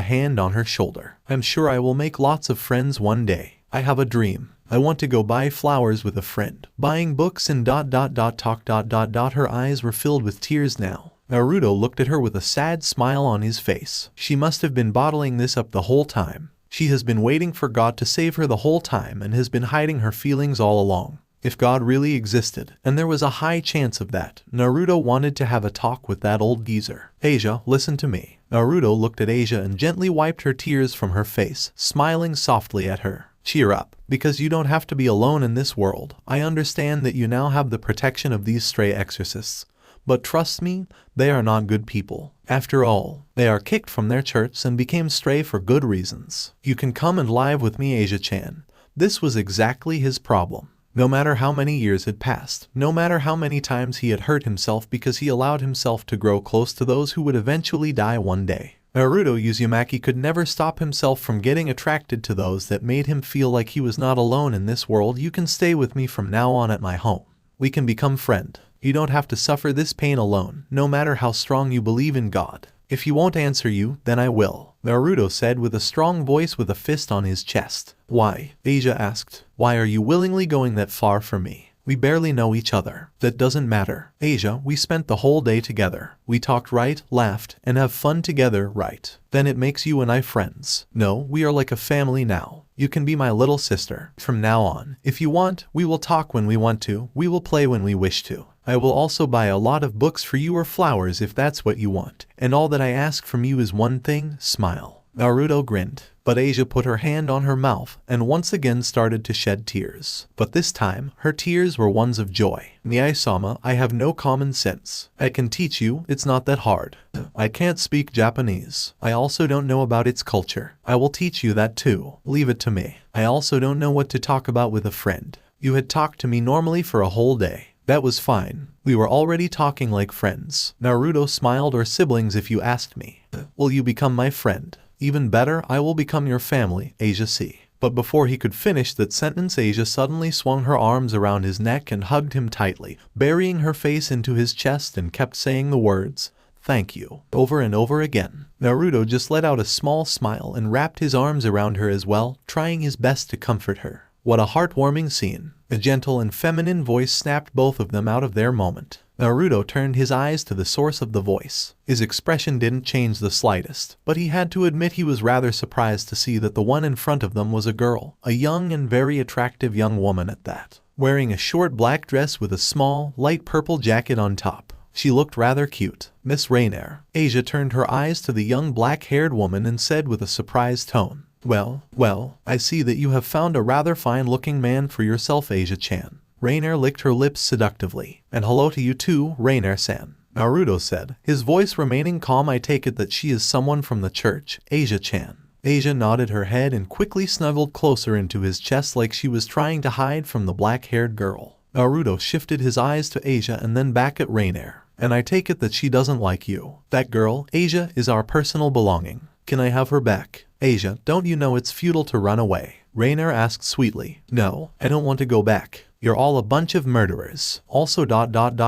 hand on her shoulder. I'm sure I will make lots of friends one day. I have a dream. I want to go buy flowers with a friend, buying books and ... Her eyes were filled with tears now. Naruto looked at her with a sad smile on his face. She must have been bottling this up the whole time. She has been waiting for God to save her the whole time and has been hiding her feelings all along. If God really existed, and there was a high chance of that, Naruto wanted to have a talk with that old geezer. Asia, listen to me. Naruto looked at Asia and gently wiped her tears from her face, smiling softly at her. Cheer up, because you don't have to be alone in this world. I understand that you now have the protection of these stray exorcists, But trust me, they are not good people. After all, they are kicked from their church and became stray for good reasons. You can come and live with me, Asia-chan. This was exactly his problem. No matter how many years had passed, no matter how many times he had hurt himself because he allowed himself to grow close to those who would eventually die one day, Naruto Uzumaki could never stop himself from getting attracted to those that made him feel like he was not alone in this world. You can stay with me from now on at my home. We can become friends. You don't have to suffer this pain alone, no matter how strong you believe in God. If he won't answer you, then I will, Naruto said with a strong voice with a fist on his chest. Why? Asia asked. Why are you willingly going that far for me? We barely know each other. That doesn't matter. Asia, we spent the whole day together. We talked, right, laughed, and have fun together, right? Then it makes you and I friends. No, we are like a family now. You can be my little sister. From now on, if you want, we will talk when we want to. We will play when we wish to. I will also buy a lot of books for you or flowers if that's what you want. And all that I ask from you is one thing, smile. Naruto grinned, but Asia put her hand on her mouth and once again started to shed tears. But this time, her tears were ones of joy. Nyai-sama, I have no common sense. I can teach you, it's not that hard. I can't speak Japanese. I also don't know about its culture. I will teach you that too. Leave it to me. I also don't know what to talk about with a friend. You had talked to me normally for a whole day. That was fine. We were already talking like friends. Naruto smiled, or siblings if you asked me. Will you become my friend? Even better, I will become your family, Asia C. But before he could finish that sentence, Asia suddenly swung her arms around his neck and hugged him tightly, burying her face into his chest and kept saying the words, "Thank you," over and over again. Naruto just let out a small smile and wrapped his arms around her as well, trying his best to comfort her. What a heartwarming scene. A gentle and feminine voice snapped both of them out of their moment. Naruto turned his eyes to the source of the voice. His expression didn't change the slightest, but he had to admit he was rather surprised to see that the one in front of them was a girl, a young and very attractive young woman at that, wearing a short black dress with a small, light purple jacket on top. She looked rather cute. Miss Rainier. Asia turned her eyes to the young black-haired woman and said with a surprised tone, Well, I see that you have found a rather fine-looking man for yourself, Asia-chan." Rainier licked her lips seductively. "And hello to you too, Rainier-san," Naruto said, his voice remaining calm. "I take it that she is someone from the church, Asia-chan." Asia nodded her head and quickly snuggled closer into his chest like she was trying to hide from the black-haired girl. Naruto shifted his eyes to Asia and then back at Rainier. "And I take it that she doesn't like you. That girl, Asia, is our personal belonging. Can I have her back?" "Asia, don't you know it's futile to run away?" Rainier asked sweetly. "No, I don't want to go back. You're all a bunch of murderers. Also ...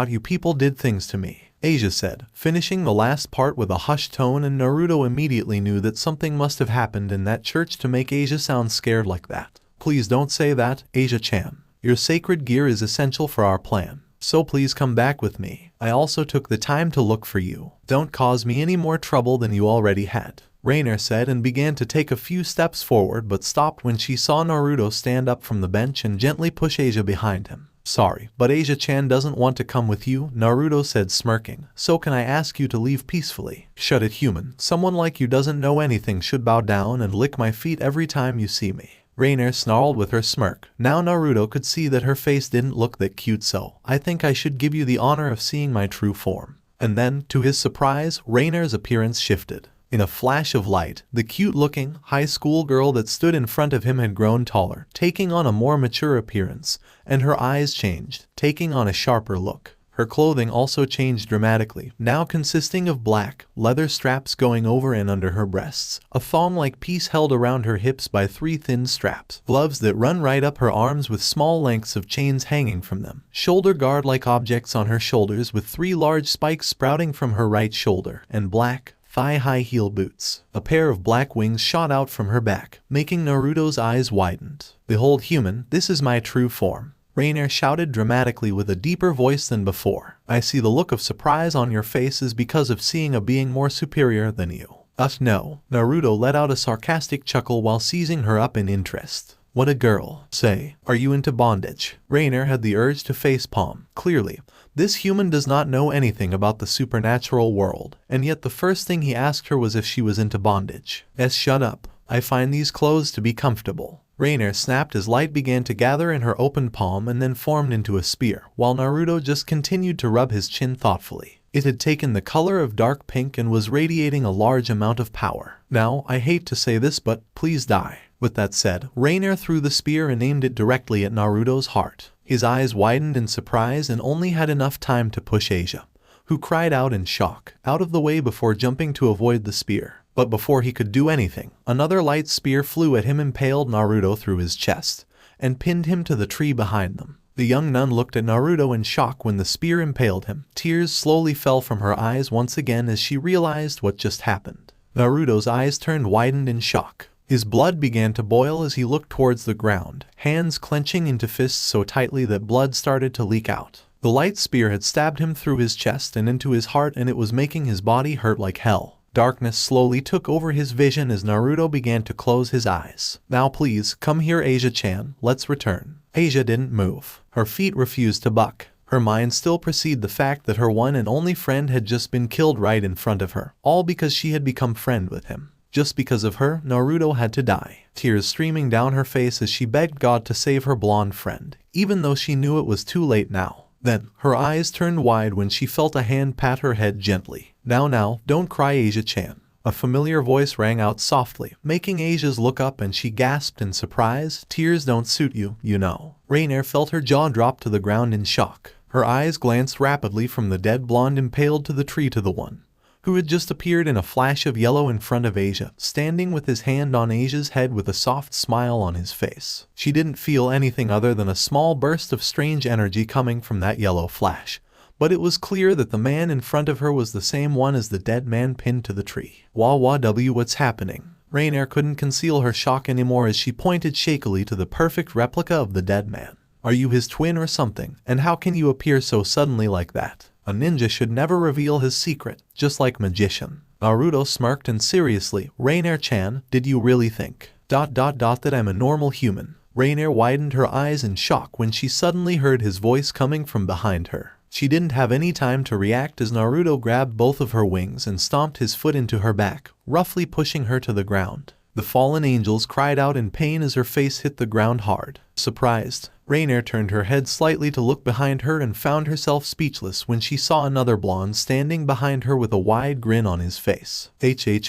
you people did things to me," Asia said, finishing the last part with a hushed tone, and Naruto immediately knew that something must have happened in that church to make Asia sound scared like that. "Please don't say that, Asia-chan. Your sacred gear is essential for our plan. So please come back with me. I also took the time to look for you. Don't cause me any more trouble than you already had," Rainier said, and began to take a few steps forward but stopped when she saw Naruto stand up from the bench and gently push Asia behind him. "Sorry, but Asia-chan doesn't want to come with you," Naruto said, smirking. "So can I ask you to leave peacefully?" "Shut it, human. Someone like you doesn't know anything should bow down and lick my feet every time you see me," Rainier snarled with her smirk. Now Naruto could see that her face didn't look that cute, so "I think I should give you the honor of seeing my true form." And then, to his surprise, Rainier's appearance shifted. In a flash of light, the cute-looking, high school girl that stood in front of him had grown taller, taking on a more mature appearance, and her eyes changed, taking on a sharper look. Her clothing also changed dramatically, now consisting of black, leather straps going over and under her breasts, a thong-like piece held around her hips by 3 thin straps, gloves that run right up her arms with small lengths of chains hanging from them, shoulder guard-like objects on her shoulders with 3 large spikes sprouting from her right shoulder, and black, thigh-high heel boots. A pair of black wings shot out from her back, making Naruto's eyes widened. "Behold, human, this is my true form," Rainier shouted dramatically with a deeper voice than before. "I see the look of surprise on your face is because of seeing a being more superior than you." No. Naruto let out a sarcastic chuckle while seizing her up in interest. "What a girl. Say, are you into bondage?" Rainier had the urge to facepalm. Clearly, this human does not know anything about the supernatural world, and yet the first thing he asked her was if she was into bondage. "Shut up. I find these clothes to be comfortable," Rainer snapped as light began to gather in her open palm and then formed into a spear, while Naruto just continued to rub his chin thoughtfully. It had taken the color of dark pink and was radiating a large amount of power. Now, I hate to say this, but please die. With that said, Rainer threw the spear and aimed it directly at Naruto's heart. His eyes widened in surprise and only had enough time to push Asia, who cried out in shock, out of the way before jumping to avoid the spear. But before he could do anything, another light spear flew at him, impaled Naruto through his chest, and pinned him to the tree behind them. The young nun looked at Naruto in shock when the spear impaled him. Tears slowly fell from her eyes once again as she realized what just happened. Naruto's eyes turned widened in shock. His blood began to boil as he looked towards the ground, hands clenching into fists so tightly that blood started to leak out. The light spear had stabbed him through his chest and into his heart, and it was making his body hurt like hell. Darkness slowly took over his vision as Naruto began to close his eyes. Now please, come here Asia-chan, let's return. Asia didn't move. Her feet refused to buck. Her mind still preceded the fact that her one and only friend had just been killed right in front of her, all because she had become friend with him. Just because of her, Naruto had to die. Tears streaming down her face as she begged God to save her blonde friend, even though she knew it was too late now. Then, her eyes turned wide when she felt a hand pat her head gently. Now, don't cry Asia-chan. A familiar voice rang out softly, making Asia's look up, and she gasped in surprise. Tears don't suit you, you know. Rainer felt her jaw drop to the ground in shock. Her eyes glanced rapidly from the dead blonde impaled to the tree to the one who had just appeared in a flash of yellow in front of Asia, standing with his hand on Asia's head with a soft smile on his face. She didn't feel anything other than a small burst of strange energy coming from that yellow flash, but it was clear that the man in front of her was the same one as the dead man pinned to the tree. What's happening? Rainer couldn't conceal her shock anymore as she pointed shakily to the perfect replica of the dead man. Are you his twin or something? And how can you appear so suddenly like that? A ninja should never reveal his secret, just like magician. Naruto smirked and seriously, Rainer-chan, did you really think that I'm a normal human? Rainer widened her eyes in shock when she suddenly heard his voice coming from behind her. She didn't have any time to react as Naruto grabbed both of her wings and stomped his foot into her back, roughly pushing her to the ground. The fallen angels cried out in pain as her face hit the ground hard. Surprised, Rainer turned her head slightly to look behind her and found herself speechless when she saw another blonde standing behind her with a wide grin on his face.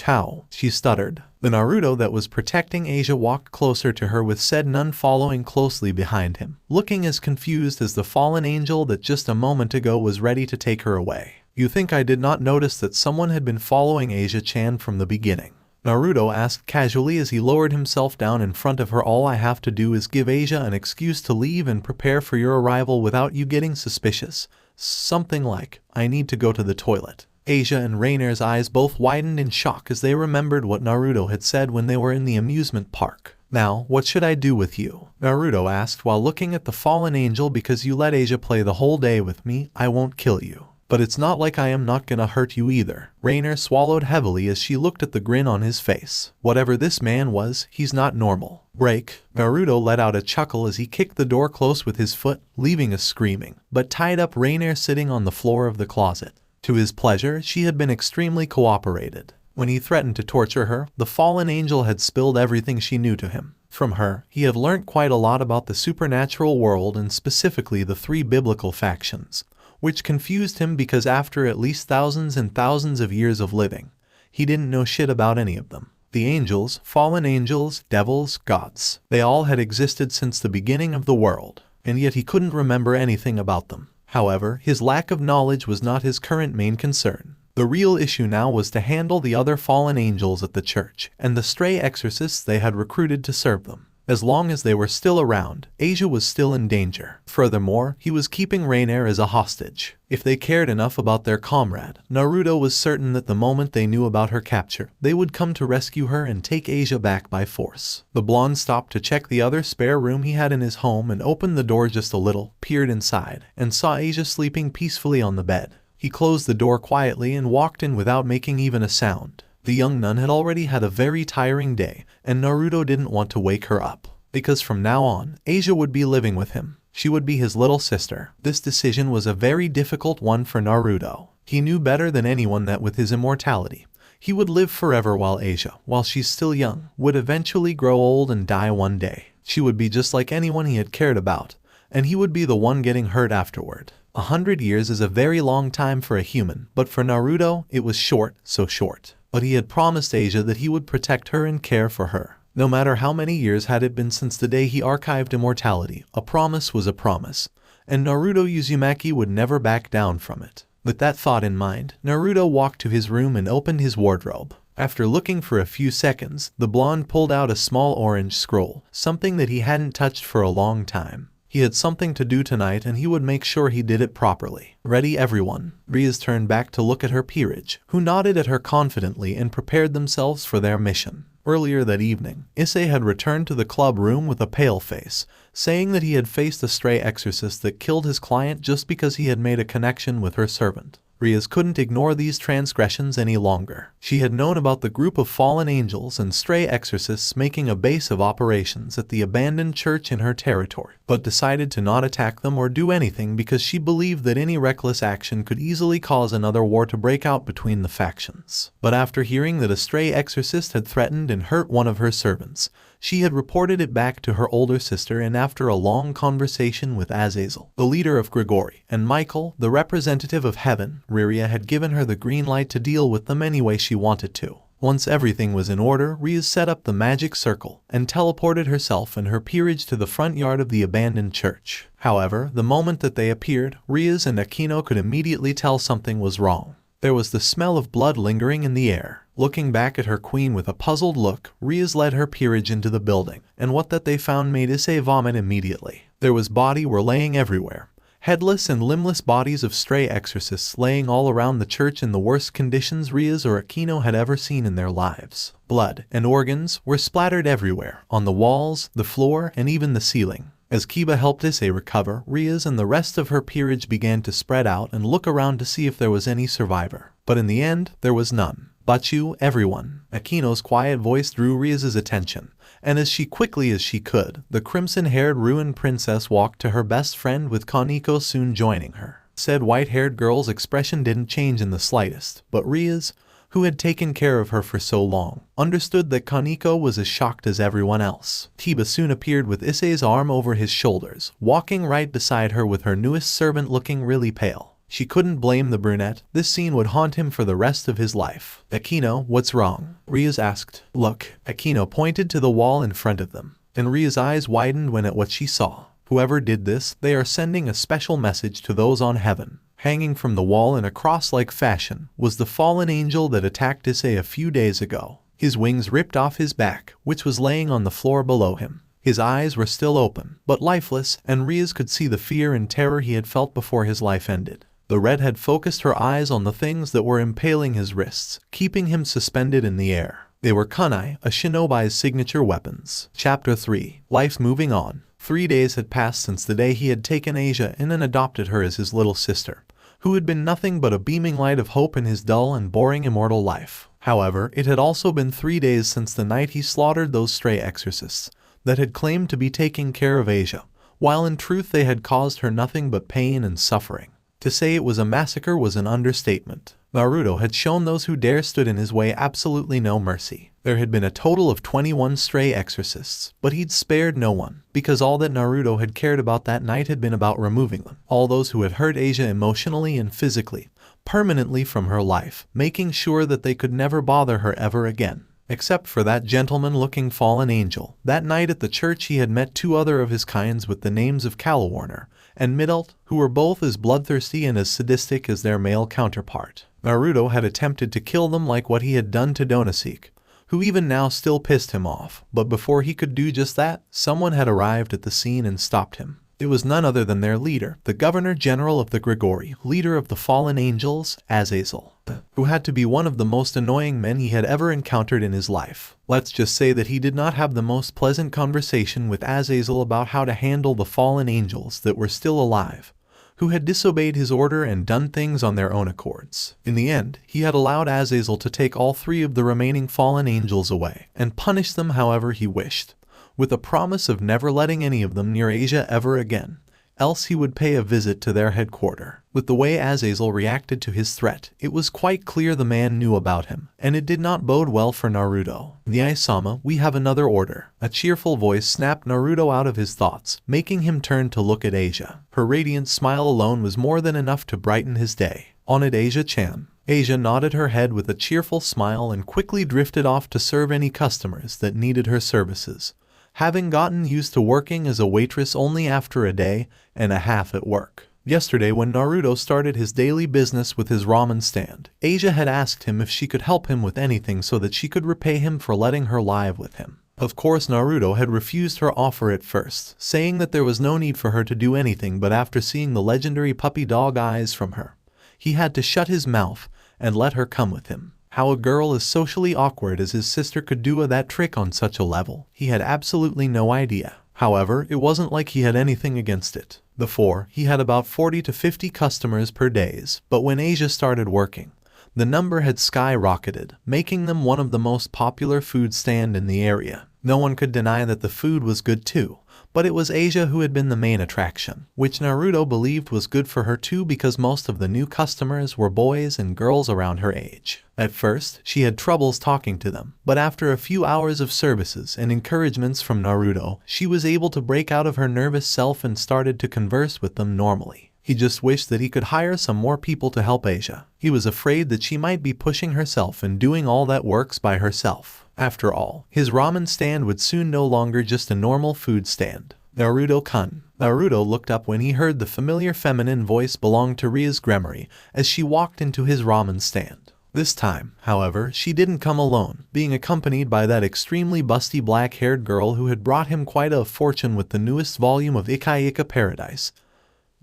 How? She stuttered. The Naruto that was protecting Asia walked closer to her with said nun following closely behind him, looking as confused as the fallen angel that just a moment ago was ready to take her away. You think I did not notice that someone had been following Asia-chan from the beginning? Naruto asked casually as he lowered himself down in front of her. All I have to do is give Asia an excuse to leave and prepare for your arrival without you getting suspicious. Something like, I need to go to the toilet. Asia and Rainer's eyes both widened in shock as they remembered what Naruto had said when they were in the amusement park. Now, what should I do with you? Naruto asked while looking at the fallen angel. Because you let Asia play the whole day with me, I won't kill you. But it's not like I am not gonna hurt you either. Rainer swallowed heavily as she looked at the grin on his face. Whatever this man was, he's not normal. Break. Naruto let out a chuckle as he kicked the door close with his foot, leaving a screaming, but tied up Rainer sitting on the floor of the closet. To his pleasure, she had been extremely cooperated. When he threatened to torture her, the fallen angel had spilled everything she knew to him. From her, he had learnt quite a lot about the supernatural world and specifically the 3 biblical factions, which confused him because after at least thousands and thousands of years of living, he didn't know shit about any of them. The angels, fallen angels, devils, gods, they all had existed since the beginning of the world, and yet he couldn't remember anything about them. However, his lack of knowledge was not his current main concern. The real issue now was to handle the other fallen angels at the church, and the stray exorcists they had recruited to serve them. As long as they were still around, Asia was still in danger. Furthermore, he was keeping Rainer as a hostage. If they cared enough about their comrade, Naruto was certain that the moment they knew about her capture, they would come to rescue her and take Asia back by force. The blonde stopped to check the other spare room he had in his home and opened the door just a little, peered inside, and saw Asia sleeping peacefully on the bed. He closed the door quietly and walked in without making even a sound. The young nun had already had a very tiring day, and Naruto didn't want to wake her up, because from now on, Asia would be living with him. She would be his little sister. This decision was a very difficult one for Naruto. He knew better than anyone that with his immortality, he would live forever while Asia, while she's still young, would eventually grow old and die one day. She would be just like anyone he had cared about, and he would be the one getting hurt afterward. 100 years is a very long time for a human, but for Naruto, it was short, so short. But he had promised Asia that he would protect her and care for her. No matter how many years had it been since the day he archived immortality, a promise was a promise, and Naruto Uzumaki would never back down from it. With that thought in mind, Naruto walked to his room and opened his wardrobe. After looking for a few seconds, the blonde pulled out a small orange scroll, something that he hadn't touched for a long time. He had something to do tonight and he would make sure he did it properly. Ready, everyone? Rias turned back to look at her peerage, who nodded at her confidently and prepared themselves for their mission. Earlier that evening, Issei had returned to the club room with a pale face, saying that he had faced a stray exorcist that killed his client just because he had made a connection with her servant. Rias couldn't ignore these transgressions any longer. She had known about the group of fallen angels and stray exorcists making a base of operations at the abandoned church in her territory, but decided to not attack them or do anything because she believed that any reckless action could easily cause another war to break out between the factions. But after hearing that a stray exorcist had threatened and hurt one of her servants, she had reported it back to her older sister, and after a long conversation with Azazel, the leader of Gremory, and Michael, the representative of heaven, Rias had given her the green light to deal with them any way she wanted to. Once everything was in order, Rias set up the magic circle and teleported herself and her peerage to the front yard of the abandoned church. However, the moment that they appeared, Rias and Akino could immediately tell something was wrong. There was the smell of blood lingering in the air. Looking back at her queen with a puzzled look, Rias led her peerage into the building, and what that they found made Issei vomit immediately. There was bodies were laying everywhere. Headless and limbless bodies of stray exorcists laying all around the church in the worst conditions Rias or Akino had ever seen in their lives. Blood and organs were splattered everywhere, on the walls, the floor, and even the ceiling. As Kiba helped Issei recover, Rias and the rest of her peerage began to spread out and look around to see if there was any survivor. But in the end, there was none. "But you, everyone." Akino's quiet voice drew Rias's attention, and as quickly as she could, the crimson-haired ruined princess walked to her best friend with Kaneko soon joining her. Said white-haired girl's expression didn't change in the slightest, but Rias, who had taken care of her for so long, understood that Kaneko was as shocked as everyone else. Kiba soon appeared with Issei's arm over his shoulders, walking right beside her with her newest servant looking really pale. She couldn't blame the brunette. This scene would haunt him for the rest of his life. "Akino, what's wrong?" Rias asked. "Look." Akino pointed to the wall in front of them, and Rias' eyes widened when at what she saw. "Whoever did this, they are sending a special message to those on heaven." Hanging from the wall in a cross-like fashion was the fallen angel that attacked Issei a few days ago. His wings ripped off his back, which was laying on the floor below him. His eyes were still open, but lifeless, and Rias could see the fear and terror he had felt before his life ended. The red had focused her eyes on the things that were impaling his wrists, keeping him suspended in the air. They were kunai, a shinobi's signature weapons. Chapter 3. Life moving on. 3 days had passed since the day he had taken Asia in and adopted her as his little sister, who had been nothing but a beaming light of hope in his dull and boring immortal life. However, it had also been 3 days since the night he slaughtered those stray exorcists that had claimed to be taking care of Asia, while in truth they had caused her nothing but pain and suffering. To say it was a massacre was an understatement. Naruto had shown those who dare stood in his way absolutely no mercy. There had been a total of 21 stray exorcists, but he'd spared no one, because all that Naruto had cared about that night had been about removing them. All those who had hurt Asia emotionally and physically, permanently from her life, making sure that they could never bother her ever again. Except for that gentleman-looking fallen angel. That night at the church he had met 2 other of his kinds with the names of Calawarner and Midalt, who were both as bloodthirsty and as sadistic as their male counterpart. Naruto had attempted to kill them like what he had done to Donosuke, who even now still pissed him off, but before he could do just that, someone had arrived at the scene and stopped him. It was none other than their leader, the Governor-General of the Gremory, leader of the fallen angels, Azazel, who had to be one of the most annoying men he had ever encountered in his life. Let's just say that he did not have the most pleasant conversation with Azazel about how to handle the fallen angels that were still alive, who had disobeyed his order and done things on their own accords. In the end, he had allowed Azazel to take all 3 of the remaining fallen angels away, and punish them however he wished, with a promise of never letting any of them near Asia ever again. else he would pay a visit to their headquarters. With the way Azazel reacted to his threat, it was quite clear the man knew about him, and it did not bode well for Naruto. "The Isama, we have another order." A cheerful voice snapped Naruto out of his thoughts, making him turn to look at Asia. Her radiant smile alone was more than enough to brighten his day. "On it, Asia-chan." Asia nodded her head with a cheerful smile and quickly drifted off to serve any customers that needed her services, having gotten used to working as a waitress only after a day and a half at work. Yesterday, when Naruto started his daily business with his ramen stand, Asia had asked him if she could help him with anything so that she could repay him for letting her live with him. Of course, Naruto had refused her offer at first, saying that there was no need for her to do anything, but after seeing the legendary puppy dog eyes from her, he had to shut his mouth and let her come with him. How a girl as socially awkward as his sister could do that trick on such a level, he had absolutely no idea. However, it wasn't like he had anything against it. Before, he had about 40 to 50 customers per day, but when Asia started working, the number had skyrocketed, making them one of the most popular food stand in the area. No one could deny that the food was good too, but it was Asia who had been the main attraction, which Naruto believed was good for her too because most of the new customers were boys and girls around her age. At first, she had troubles talking to them, but after a few hours of services and encouragements from Naruto, she was able to break out of her nervous self and started to converse with them normally. He just wished that he could hire some more people to help Asia. He was afraid that she might be pushing herself and doing all that works by herself. After all, his ramen stand would soon no longer just a normal food stand. Naruto-kun. Naruto looked up when he heard the familiar feminine voice belonged to Rias Gremory as she walked into his ramen stand. This time, however, she didn't come alone, being accompanied by that extremely busty black-haired girl who had brought him quite a fortune with the newest volume of Ika Paradise.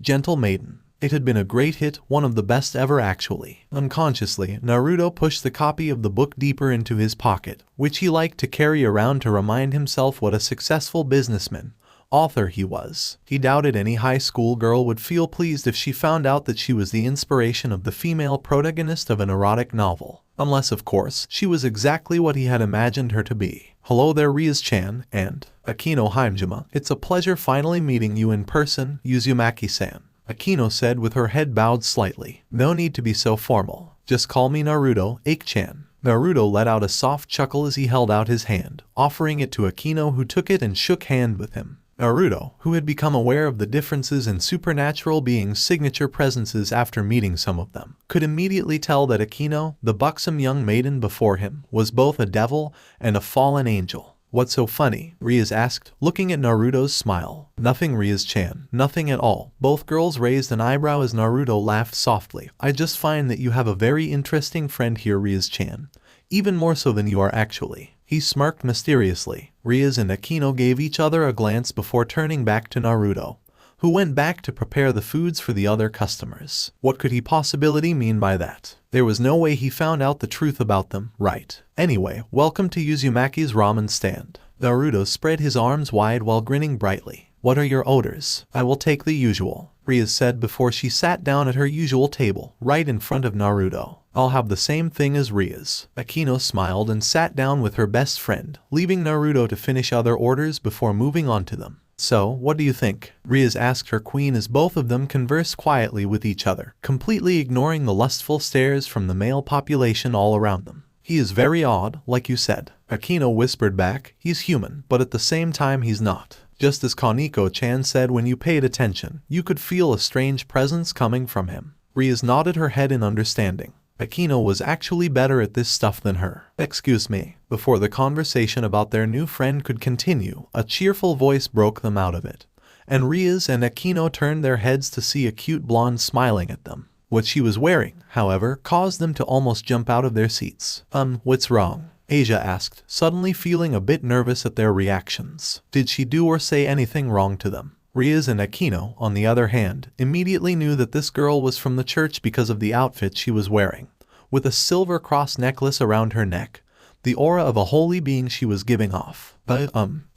Gentle Maiden. It had been a great hit, one of the best ever actually. Unconsciously, Naruto pushed the copy of the book deeper into his pocket, which he liked to carry around to remind himself what a successful businessman, author he was. He doubted any high school girl would feel pleased if she found out that she was the inspiration of the female protagonist of an erotic novel. Unless, of course, she was exactly what he had imagined her to be. "Hello there, Rias-chan, and Akino Himejima. It's a pleasure finally meeting you in person, Uzumaki-san," Akino said with her head bowed slightly. "No need to be so formal. Just call me Naruto, Ike-chan." Naruto let out a soft chuckle as he held out his hand, offering it to Akino, who took it and shook hands with him. Naruto, who had become aware of the differences in supernatural beings' signature presences after meeting some of them, could immediately tell that Akino, the buxom young maiden before him, was both a devil and a fallen angel. "What's so funny?" Rias asked, looking at Naruto's smile. "Nothing, Rias-chan, nothing at all." Both girls raised an eyebrow as Naruto laughed softly. "I just find that you have a very interesting friend here, Rias-chan. Even more so than you are actually." He smirked mysteriously. Rias and Akino gave each other a glance before turning back to Naruto, who went back to prepare the foods for the other customers. What could he possibly mean by that? There was no way he found out the truth about them, right? Anyway, welcome to Uzumaki's ramen stand. Naruto spread his arms wide while grinning brightly. "What are your orders?" "I will take the usual," Rias said before she sat down at her usual table, right in front of Naruto. "I'll have the same thing as Rias." Akino smiled and sat down with her best friend, leaving Naruto to finish other orders before moving on to them. "So, what do you think?" Rias asked her queen as both of them conversed quietly with each other, completely ignoring the lustful stares from the male population all around them. "He is very odd, like you said." Akino whispered back, "He's human, but at the same time he's not. Just as Kaneko-chan said, when you paid attention, you could feel a strange presence coming from him." Rias nodded her head in understanding. Akino was actually better at this stuff than her. "Excuse me." Before the conversation about their new friend could continue, a cheerful voice broke them out of it, and Rias and Akino turned their heads to see a cute blonde smiling at them. What she was wearing, however, caused them to almost jump out of their seats. What's wrong?" Asia asked, suddenly feeling a bit nervous at their reactions. Did she do or say anything wrong to them? Rias and Akino, on the other hand, immediately knew that this girl was from the church because of the outfit she was wearing, with a silver cross necklace around her neck, the aura of a holy being she was giving off.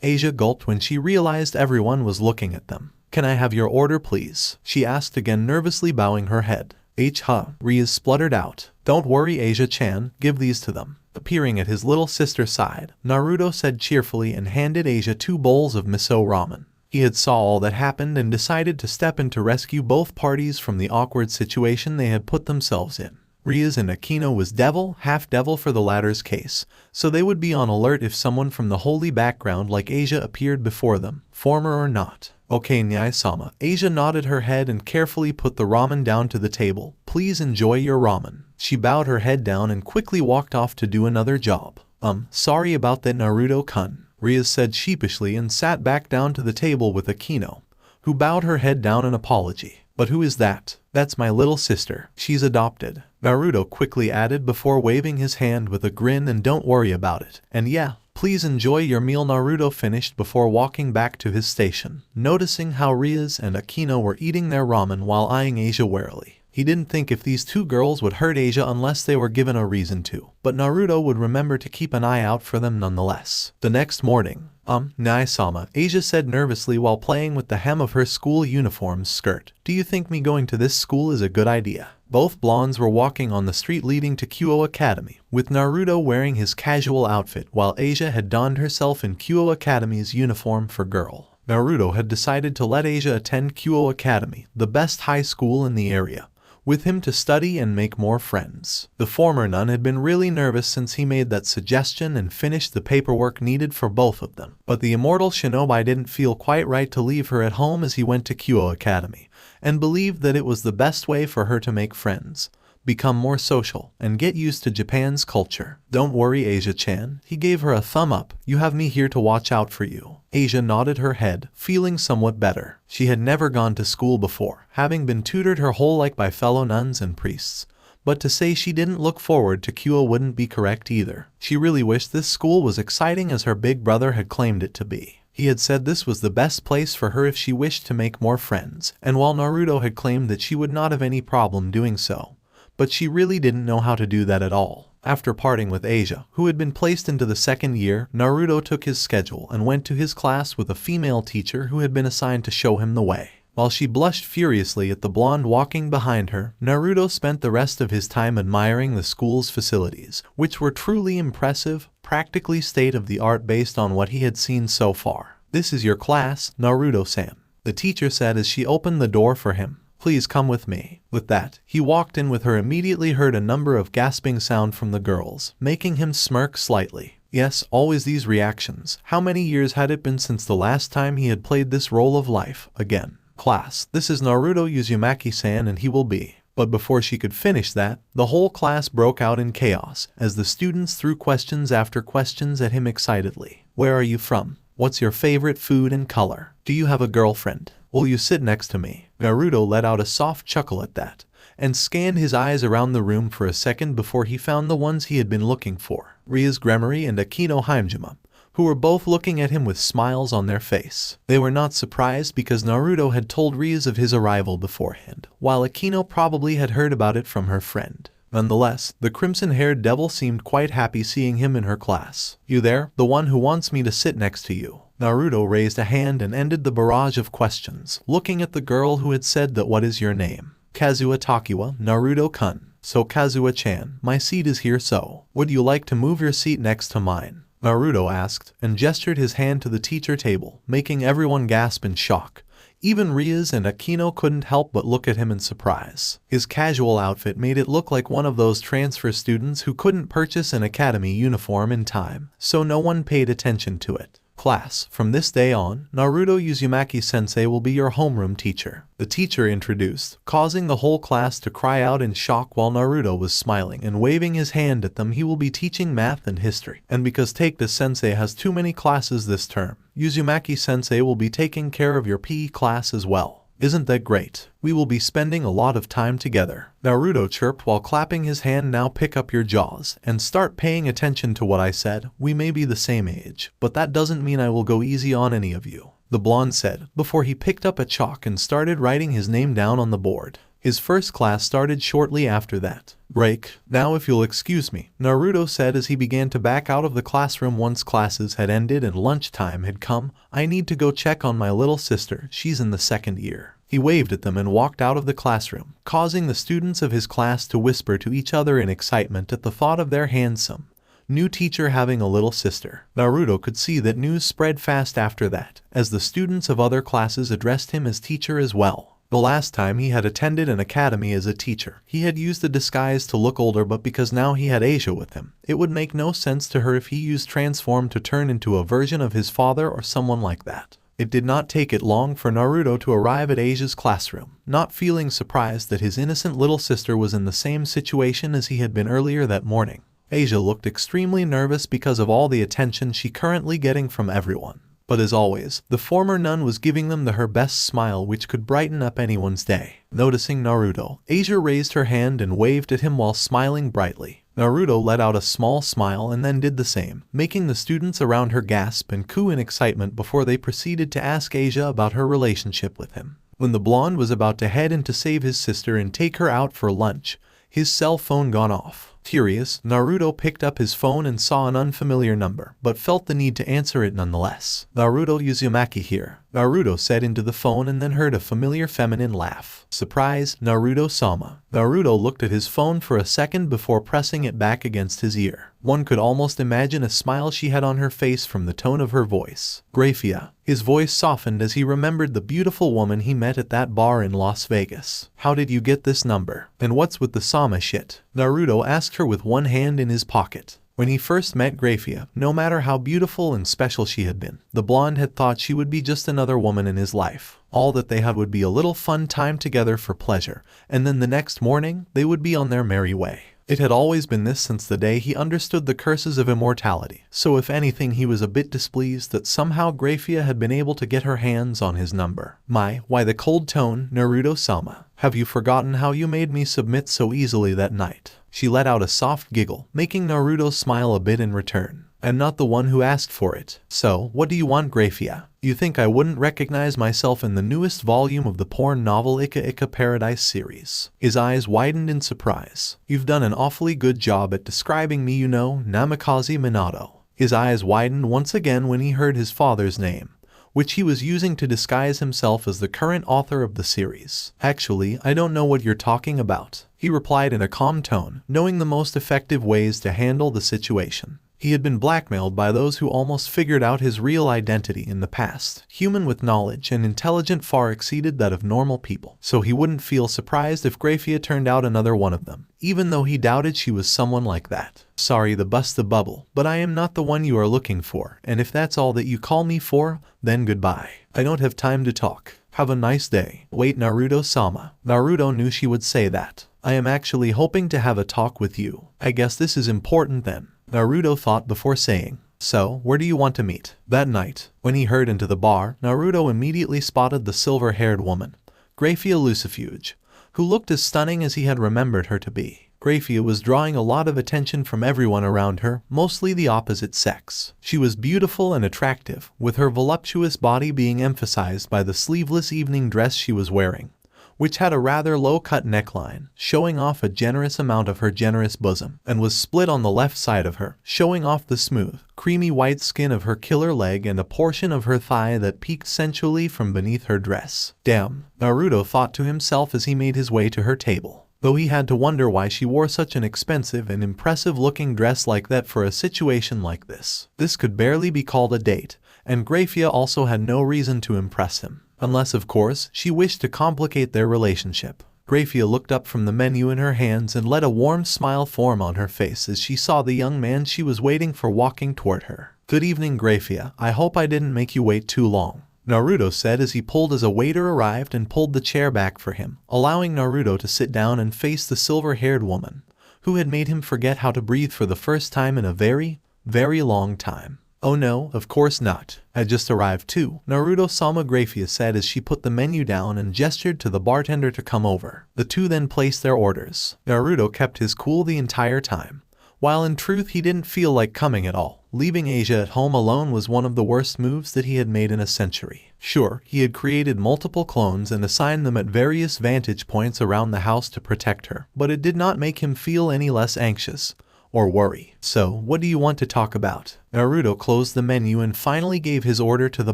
Asia gulped when she realized everyone was looking at them. "Can I have your order, please?" she asked again, nervously bowing her head. Rias spluttered out. "Don't worry, Asia-chan, give these to them." Appearing at his little sister's side, Naruto said cheerfully and handed Asia 2 bowls of miso ramen. He had saw all that happened and decided to step in to rescue both parties from the awkward situation they had put themselves in. Rias and Akino was devil, half-devil for the latter's case, so they would be on alert if someone from the holy background like Asia appeared before them, former or not. Okay, Nyai-sama. Asia nodded her head and carefully put the ramen down to the table. Please enjoy your ramen. She bowed her head down and quickly walked off to do another job. Sorry about that, Naruto-kun, Rias said sheepishly and sat back down to the table with Akino, who bowed her head down in apology. But who is that? That's my little sister. She's adopted, Naruto quickly added before waving his hand with a grin, and don't worry about it. And yeah, please enjoy your meal, Naruto finished before walking back to his station, noticing how Rias and Akino were eating their ramen while eyeing Asia warily. He didn't think if these two girls would hurt Asia unless they were given a reason to, but Naruto would remember to keep an eye out for them nonetheless. The next morning, Nyai-sama, Asia said nervously while playing with the hem of her school uniform's skirt. Do you think me going to this school is a good idea? Both blondes were walking on the street leading to Kyo Academy, with Naruto wearing his casual outfit while Asia had donned herself in Kyo Academy's uniform for girl. Naruto had decided to let Asia attend Kyo Academy, the best high school in the area, with him to study and make more friends. The former nun had been really nervous since he made that suggestion and finished the paperwork needed for both of them. But the immortal Shinobi didn't feel quite right to leave her at home as he went to Kyo Academy, and believed that it was the best way for her to make friends, become more social, and get used to Japan's culture. Don't worry, Asia-chan, he gave her a thumb up. You have me here to watch out for you. Asia nodded her head, feeling somewhat better. She had never gone to school before, having been tutored her whole life by fellow nuns and priests. But to say she didn't look forward to Kyo wouldn't be correct either. She really wished this school was exciting as her big brother had claimed it to be. He had said this was the best place for her if she wished to make more friends, and while Naruto had claimed that she would not have any problem doing so, but she really didn't know how to do that at all. After parting with Asia, who had been placed into the second year, Naruto took his schedule and went to his class with a female teacher who had been assigned to show him the way. While she blushed furiously at the blonde walking behind her, Naruto spent the rest of his time admiring the school's facilities, which were truly impressive, practically state-of-the-art based on what he had seen so far. This is your class, Naruto-san, the teacher said as she opened the door for him. Please come with me. With that, he walked in with her, immediately heard a number of gasping sound from the girls, making him smirk slightly. Yes, always these reactions. How many years had it been since the last time he had played this role of life? Again. Class, this is Naruto Uzumaki-san and he will be. But before she could finish that, the whole class broke out in chaos, as the students threw questions after questions at him excitedly. Where are you from? What's your favorite food and color? Do you have a girlfriend? Will you sit next to me? Naruto let out a soft chuckle at that, and scanned his eyes around the room for a second before he found the ones he had been looking for. Rias, Gremory, and Akino Himejima, who were both looking at him with smiles on their face. They were not surprised because Naruto had told Rias of his arrival beforehand, while Akino probably had heard about it from her friend. Nonetheless, the crimson-haired devil seemed quite happy seeing him in her class. You there, the one who wants me to sit next to you? Naruto raised a hand and ended the barrage of questions, looking at the girl who had said that what is your name? Kazuha Takiwa, Naruto-kun. So Kazuha-chan, my seat is here, so would you like to move your seat next to mine? Naruto asked, and gestured his hand to the teacher table, making everyone gasp in shock. Even Rias and Akino couldn't help but look at him in surprise. His casual outfit made it look like one of those transfer students who couldn't purchase an academy uniform in time, so no one paid attention to it. Class, from this day on, Naruto Uzumaki-sensei will be your homeroom teacher, the teacher introduced, causing the whole class to cry out in shock while Naruto was smiling and waving his hand at them. He will be teaching math and history, and because Takeda-sensei has too many classes this term, Uzumaki-sensei will be taking care of your PE class as well. Isn't that great? We will be spending a lot of time together. Naruto chirped while clapping his hand. Now pick up your jaws and start paying attention to what I said. We may be the same age, but that doesn't mean I will go easy on any of you, the blonde said, before he picked up a chalk and started writing his name down on the board. His first class started shortly after that. Break. Now if you'll excuse me, Naruto said as he began to back out of the classroom once classes had ended and lunchtime had come. I need to go check on my little sister, she's in the second year. He waved at them and walked out of the classroom, causing the students of his class to whisper to each other in excitement at the thought of their handsome, New teacher having a little sister. Naruto could see that news spread fast after that, as the students of other classes addressed him as teacher as well. The last time he had attended an academy as a teacher, he had used the disguise to look older, but because now he had Asia with him, it would make no sense to her if he used transform to turn into a version of his father or someone like that. It did not take it long for Naruto to arrive at Asia's classroom, not feeling surprised that his innocent little sister was in the same situation as he had been earlier that morning. Asia looked extremely nervous because of all the attention she currently getting from everyone. But as always, the former nun was giving them her best smile, which could brighten up anyone's day. Noticing Naruto, Asia raised her hand and waved at him while smiling brightly. Naruto let out a small smile and then did the same, making the students around her gasp and coo in excitement before they proceeded to ask Asia about her relationship with him. When the blonde was about to head in to save his sister and take her out for lunch, his cell phone gone off. Furious, Naruto picked up his phone and saw an unfamiliar number, but felt the need to answer it nonetheless. "Naruto Uzumaki here," Naruto said into the phone and then heard a familiar feminine laugh. "Surprise, Naruto-sama." Naruto looked at his phone for a second before pressing it back against his ear. One could almost imagine a smile she had on her face from the tone of her voice. "Grafia." His voice softened as he remembered the beautiful woman he met at that bar in Las Vegas. "How did you get this number? And what's with the Sama shit?" Naruto asked her with one hand in his pocket. When he first met Grafia, no matter how beautiful and special she had been, the blonde had thought she would be just another woman in his life. All that they had would be a little fun time together for pleasure, and then the next morning, they would be on their merry way. It had always been this since the day he understood the curses of immortality, so if anything he was a bit displeased that somehow Grafia had been able to get her hands on his number. Why the cold tone, Naruto-sama? Have you forgotten how you made me submit so easily that night? She let out a soft giggle, making Naruto smile a bit in return. "I'm not the one who asked for it. So, what do you want, Grafia? You think I wouldn't recognize myself in the newest volume of the porn novel Ika Ika Paradise series?" His eyes widened in surprise. "You've done an awfully good job at describing me, you know, Namikaze Minato." His eyes widened once again when he heard his father's name, which he was using to disguise himself as the current author of the series. "Actually, I don't know what you're talking about," he replied in a calm tone, knowing the most effective ways to handle the situation. He had been blackmailed by those who almost figured out his real identity in the past. Human with knowledge and intelligence far exceeded that of normal people, so he wouldn't feel surprised if Grafia turned out another one of them, even though he doubted she was someone like that. "Sorry to bust the bubble, but I am not the one you are looking for, and if that's all that you call me for, then goodbye. I don't have time to talk. Have a nice day." "Wait, Naruto-sama." Naruto knew she would say that. "I am actually hoping to have a talk with you. I guess this is important then," Naruto thought before saying. "So, where do you want to meet?" That night, when he hurried into the bar, Naruto immediately spotted the silver-haired woman, Grafia Lucifuge, who looked as stunning as he had remembered her to be. Grafia was drawing a lot of attention from everyone around her, mostly the opposite sex. She was beautiful and attractive, with her voluptuous body being emphasized by the sleeveless evening dress she was wearing, which had a rather low-cut neckline, showing off a generous amount of her generous bosom, and was split on the left side of her, showing off the smooth, creamy white skin of her killer leg and a portion of her thigh that peeked sensually from beneath her dress. "Damn," Naruto thought to himself as he made his way to her table, though he had to wonder why she wore such an expensive and impressive-looking dress like that for a situation like this. This could barely be called a date, and Grafia also had no reason to impress him. Unless, of course, she wished to complicate their relationship. Grafia looked up from the menu in her hands and let a warm smile form on her face as she saw the young man she was waiting for walking toward her. "Good evening, Grafia. I hope I didn't make you wait too long," Naruto said as he pulled as a waiter arrived and pulled the chair back for him, allowing Naruto to sit down and face the silver-haired woman, who had made him forget how to breathe for the first time in a very, very long time. "Oh no, of course not. I just arrived too," Naruto-sama Grafia said as she put the menu down and gestured to the bartender to come over. The two then placed their orders. Naruto kept his cool the entire time, while in truth he didn't feel like coming at all. Leaving Asia at home alone was one of the worst moves that he had made in a century. Sure, he had created multiple clones and assigned them at various vantage points around the house to protect her, but it did not make him feel any less anxious or worry. "So, what do you want to talk about?" Naruto closed the menu and finally gave his order to the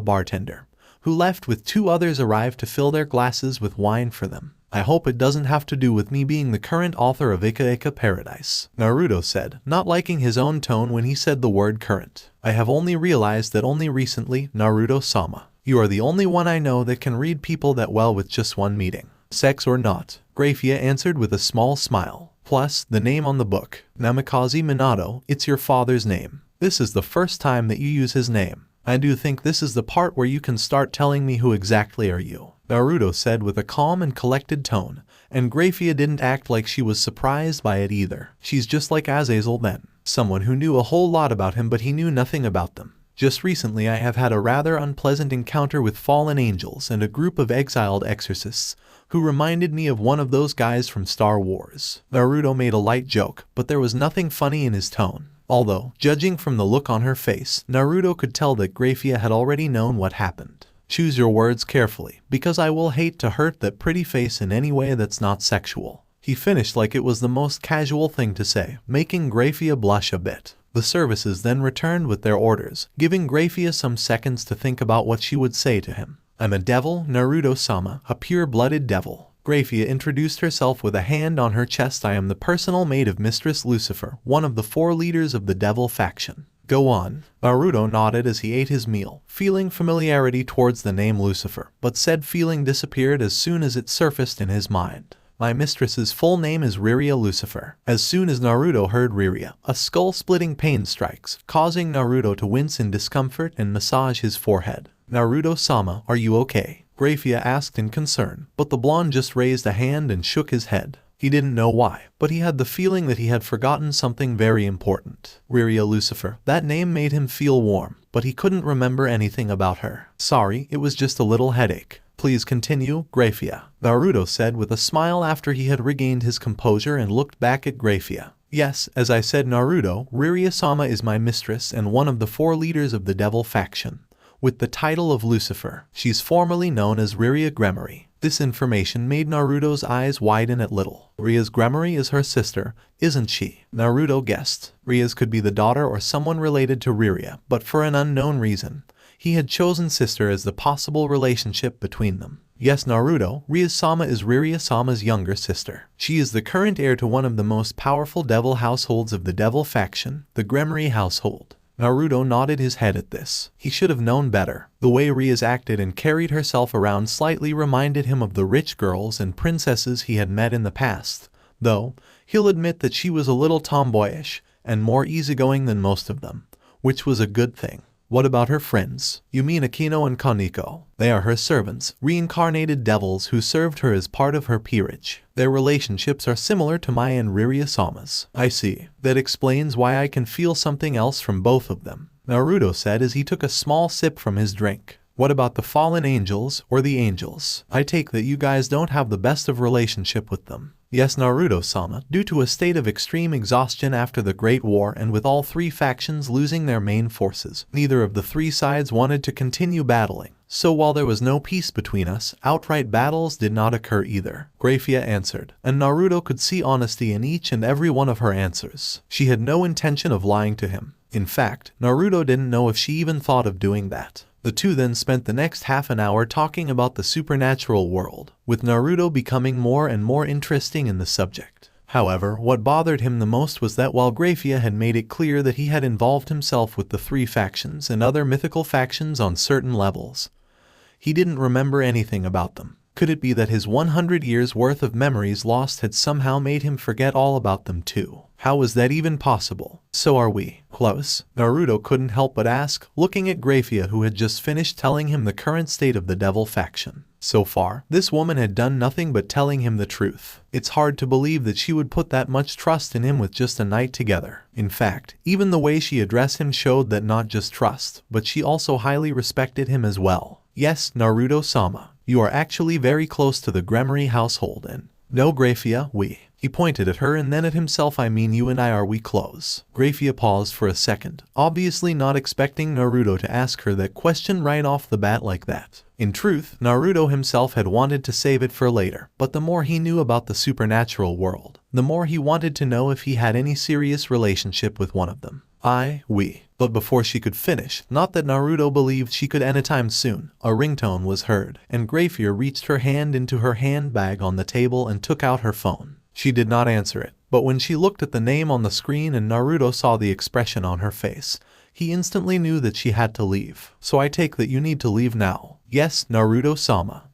bartender, who left with two others arrived to fill their glasses with wine for them. I hope it doesn't have to do with me being the current author of Ika Ika Paradise, Naruto said, not liking his own tone when he said the word current. I have only realized that only recently, Naruto-sama. You are the only one I know that can read people that well with just one meeting. Sex or not, Grafia answered with a small smile. Plus, the name on the book, Namikaze Minato, it's your father's name. This is the first time that you use his name. I do think this is the part where you can start telling me who exactly are you, Naruto said with a calm and collected tone, and Grafia didn't act like she was surprised by it either. She's just like Azazel then, someone who knew a whole lot about him but he knew nothing about them. Just recently I have had a rather unpleasant encounter with fallen angels and a group of exiled exorcists, who reminded me of one of those guys from Star Wars. Naruto made a light joke, but there was nothing funny in his tone. Although, judging from the look on her face, Naruto could tell that Grafia had already known what happened. Choose your words carefully, because I will hate to hurt that pretty face in any way that's not sexual. He finished like it was the most casual thing to say, making Grafia blush a bit. The services then returned with their orders, giving Grafia some seconds to think about what she would say to him. I'm a devil, Naruto-sama, a pure-blooded devil. Grafia introduced herself with a hand on her chest. I am the personal maid of Mistress Lucifer, one of the 4 leaders of the devil faction. Go on. Naruto nodded as he ate his meal, feeling familiarity towards the name Lucifer, but said feeling disappeared as soon as it surfaced in his mind. My mistress's full name is Riria Lucifer. As soon as Naruto heard Riria, a skull-splitting pain strikes, causing Naruto to wince in discomfort and massage his forehead. Naruto-sama, are you okay? Grafia asked in concern, but the blonde just raised a hand and shook his head. He didn't know why, but he had the feeling that he had forgotten something very important. Riria Lucifer, that name made him feel warm, but he couldn't remember anything about her. Sorry, it was just a little headache. Please continue, Grafia, Naruto said with a smile after he had regained his composure and looked back at Grafia. Yes, as I said, Naruto, Riria-sama is my mistress and one of the 4 leaders of the devil faction, with the title of Lucifer. She's formerly known as Riria Gremory. This information made Naruto's eyes widen a little. Ria's Gremory is her sister, isn't she? Naruto guessed. Ria's could be the daughter or someone related to Riria, but for an unknown reason, he had chosen sister as the possible relationship between them. Yes, Naruto, Rias-sama is Riria-sama's younger sister. She is the current heir to one of the most powerful devil households of the devil faction, the Gremory household. Naruto nodded his head at this. He should have known better. The way Rias acted and carried herself around slightly reminded him of the rich girls and princesses he had met in the past, though he'll admit that she was a little tomboyish and more easygoing than most of them, which was a good thing. What about her friends? You mean Akino and Kaneko? They are her servants, reincarnated devils who served her as part of her peerage. Their relationships are similar to Mai and Riria-sama's. I see. That explains why I can feel something else from both of them, Naruto said as he took a small sip from his drink. What about the fallen angels, or the angels? I take that you guys don't have the best of relationship with them. Yes, Naruto-sama, due to a state of extreme exhaustion after the Great War and with all 3 factions losing their main forces, neither of the 3 sides wanted to continue battling. So while there was no peace between us, outright battles did not occur either, Grafia answered, and Naruto could see honesty in each and every one of her answers. She had no intention of lying to him. In fact, Naruto didn't know if she even thought of doing that. The two then spent the next half an hour talking about the supernatural world, with Naruto becoming more and more interesting in the subject. However, what bothered him the most was that while Grafia had made it clear that he had involved himself with the 3 factions and other mythical factions on certain levels, he didn't remember anything about them. Could it be that his 100 years worth of memories lost had somehow made him forget all about them too? How was that even possible? So are we close? Naruto couldn't help but ask, looking at Grafia who had just finished telling him the current state of the devil faction. So far, this woman had done nothing but telling him the truth. It's hard to believe that she would put that much trust in him with just a night together. In fact, even the way she addressed him showed that not just trust, but she also highly respected him as well. Yes, Naruto-sama, you are actually very close to the Gremory household and... No, Grafia, we... He pointed at her and then at himself. I mean, you and I, are we close? Grafia paused for a second, obviously not expecting Naruto to ask her that question right off the bat like that. In truth, Naruto himself had wanted to save it for later, but the more he knew about the supernatural world, the more he wanted to know if he had any serious relationship with one of them. But before she could finish, not that Naruto believed she could anytime soon, a ringtone was heard, and Gremory reached her hand into her handbag on the table and took out her phone. She did not answer it, but when she looked at the name on the screen and Naruto saw the expression on her face, he instantly knew that she had to leave. So I take that you need to leave now. Yes, Naruto-sama.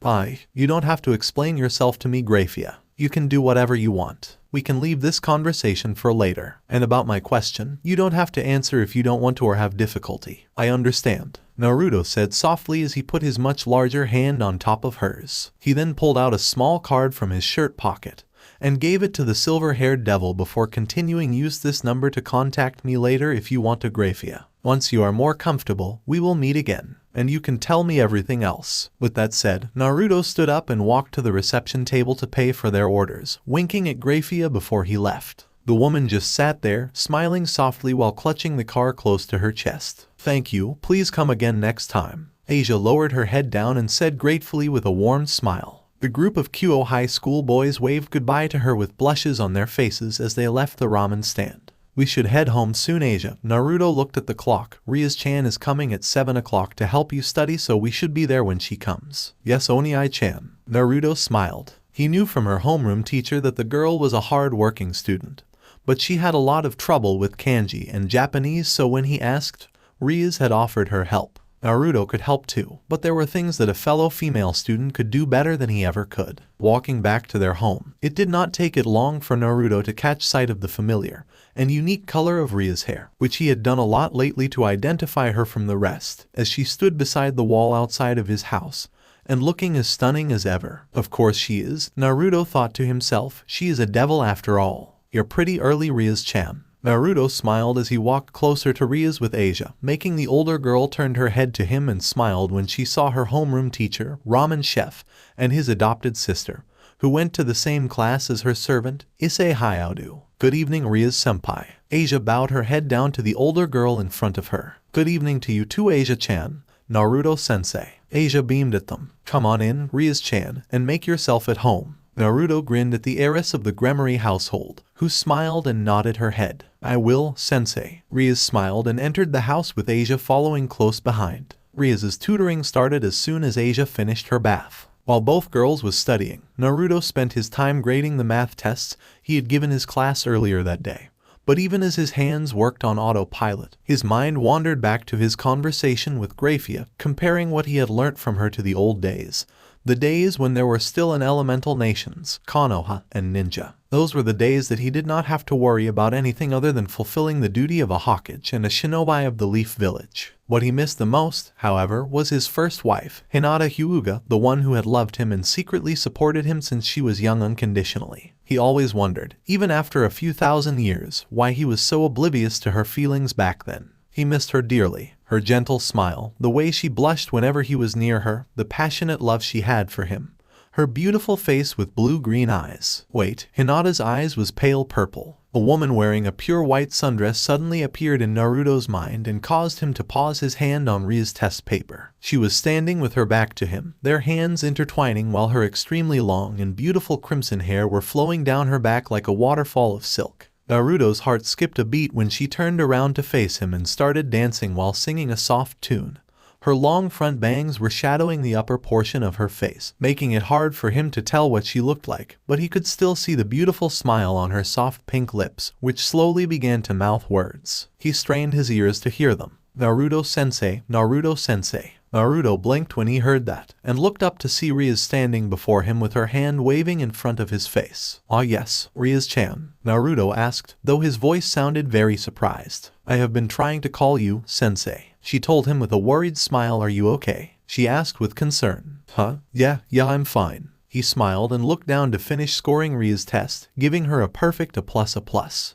You don't have to explain yourself to me, Gremory. You can do whatever you want. We can leave this conversation for later. And about my question, you don't have to answer if you don't want to or have difficulty. I understand, Naruto said softly as he put his much larger hand on top of hers. He then pulled out a small card from his shirt pocket and gave it to the silver-haired devil before continuing. Use this number to contact me later if you want to, Gremory. Once you are more comfortable, we will meet again, and you can tell me everything else. With that said, Naruto stood up and walked to the reception table to pay for their orders, winking at Gremory before he left. The woman just sat there, smiling softly while clutching the car close to her chest. Thank you, please come again next time. Asia lowered her head down and said gratefully with a warm smile. The group of Kyo High School boys waved goodbye to her with blushes on their faces as they left the ramen stand. We should head home soon, Asia. Naruto looked at the clock. Rias-chan is coming at 7 o'clock to help you study, so we should be there when she comes. Yes, Oniai-chan. Naruto smiled. He knew from her homeroom teacher that the girl was a hard-working student, but she had a lot of trouble with kanji and Japanese, so when he asked, Rias had offered her help. Naruto could help too, but there were things that a fellow female student could do better than he ever could. Walking back to their home, it did not take it long for Naruto to catch sight of the familiar and unique color of Ria's hair, which he had done a lot lately to identify her from the rest, as she stood beside the wall outside of his house, and looking as stunning as ever. Of course she is, Naruto thought to himself, she is a devil after all. You're pretty early, Rias-chan. Naruto smiled as he walked closer to Rias with Asia, making the older girl turn her head to him and smiled when she saw her homeroom teacher, ramen chef, and his adopted sister, who went to the same class as her servant, Issei Hayaudu. Good evening, Rias-senpai. Asia bowed her head down to the older girl in front of her. Good evening to you too, Asia-chan. Naruto-sensei. Asia beamed at them. Come on in, Rias-chan, and make yourself at home. Naruto grinned at the heiress of the Gremory household, who smiled and nodded her head. I will, sensei. Rias smiled and entered the house with Asia following close behind. Rias's tutoring started as soon as Asia finished her bath. While both girls was studying, Naruto spent his time grading the math tests he had given his class earlier that day. But even as his hands worked on autopilot, his mind wandered back to his conversation with Gremory, comparing what he had learnt from her to the old days. The days when there were still an elemental nations, Konoha and Ninja. Those were the days that he did not have to worry about anything other than fulfilling the duty of a Hokage and a Shinobi of the Leaf Village. What he missed the most, however, was his first wife, Hinata Hyuga, the one who had loved him and secretly supported him since she was young unconditionally. He always wondered, even after a few thousand years, why he was so oblivious to her feelings back then. He missed her dearly. Her gentle smile, the way she blushed whenever he was near her, the passionate love she had for him. Her beautiful face with blue-green eyes. Wait, Hinata's eyes was pale purple. A woman wearing a pure white sundress suddenly appeared in Naruto's mind and caused him to pause his hand on Ria's test paper. She was standing with her back to him, their hands intertwining while her extremely long and beautiful crimson hair were flowing down her back like a waterfall of silk. Naruto's heart skipped a beat when she turned around to face him and started dancing while singing a soft tune. Her long front bangs were shadowing the upper portion of her face, making it hard for him to tell what she looked like, but he could still see the beautiful smile on her soft pink lips, which slowly began to mouth words. He strained his ears to hear them. Naruto-sensei, Naruto-sensei. Naruto blinked when he heard that, and looked up to see Rias standing before him with her hand waving in front of his face. Ah yes, Rias-chan, Naruto asked, though his voice sounded very surprised. I have been trying to call you, sensei. She told him with a worried smile. Are you okay? She asked with concern. Huh? Yeah, I'm fine. He smiled and looked down to finish scoring Ria's test, giving her a perfect A+.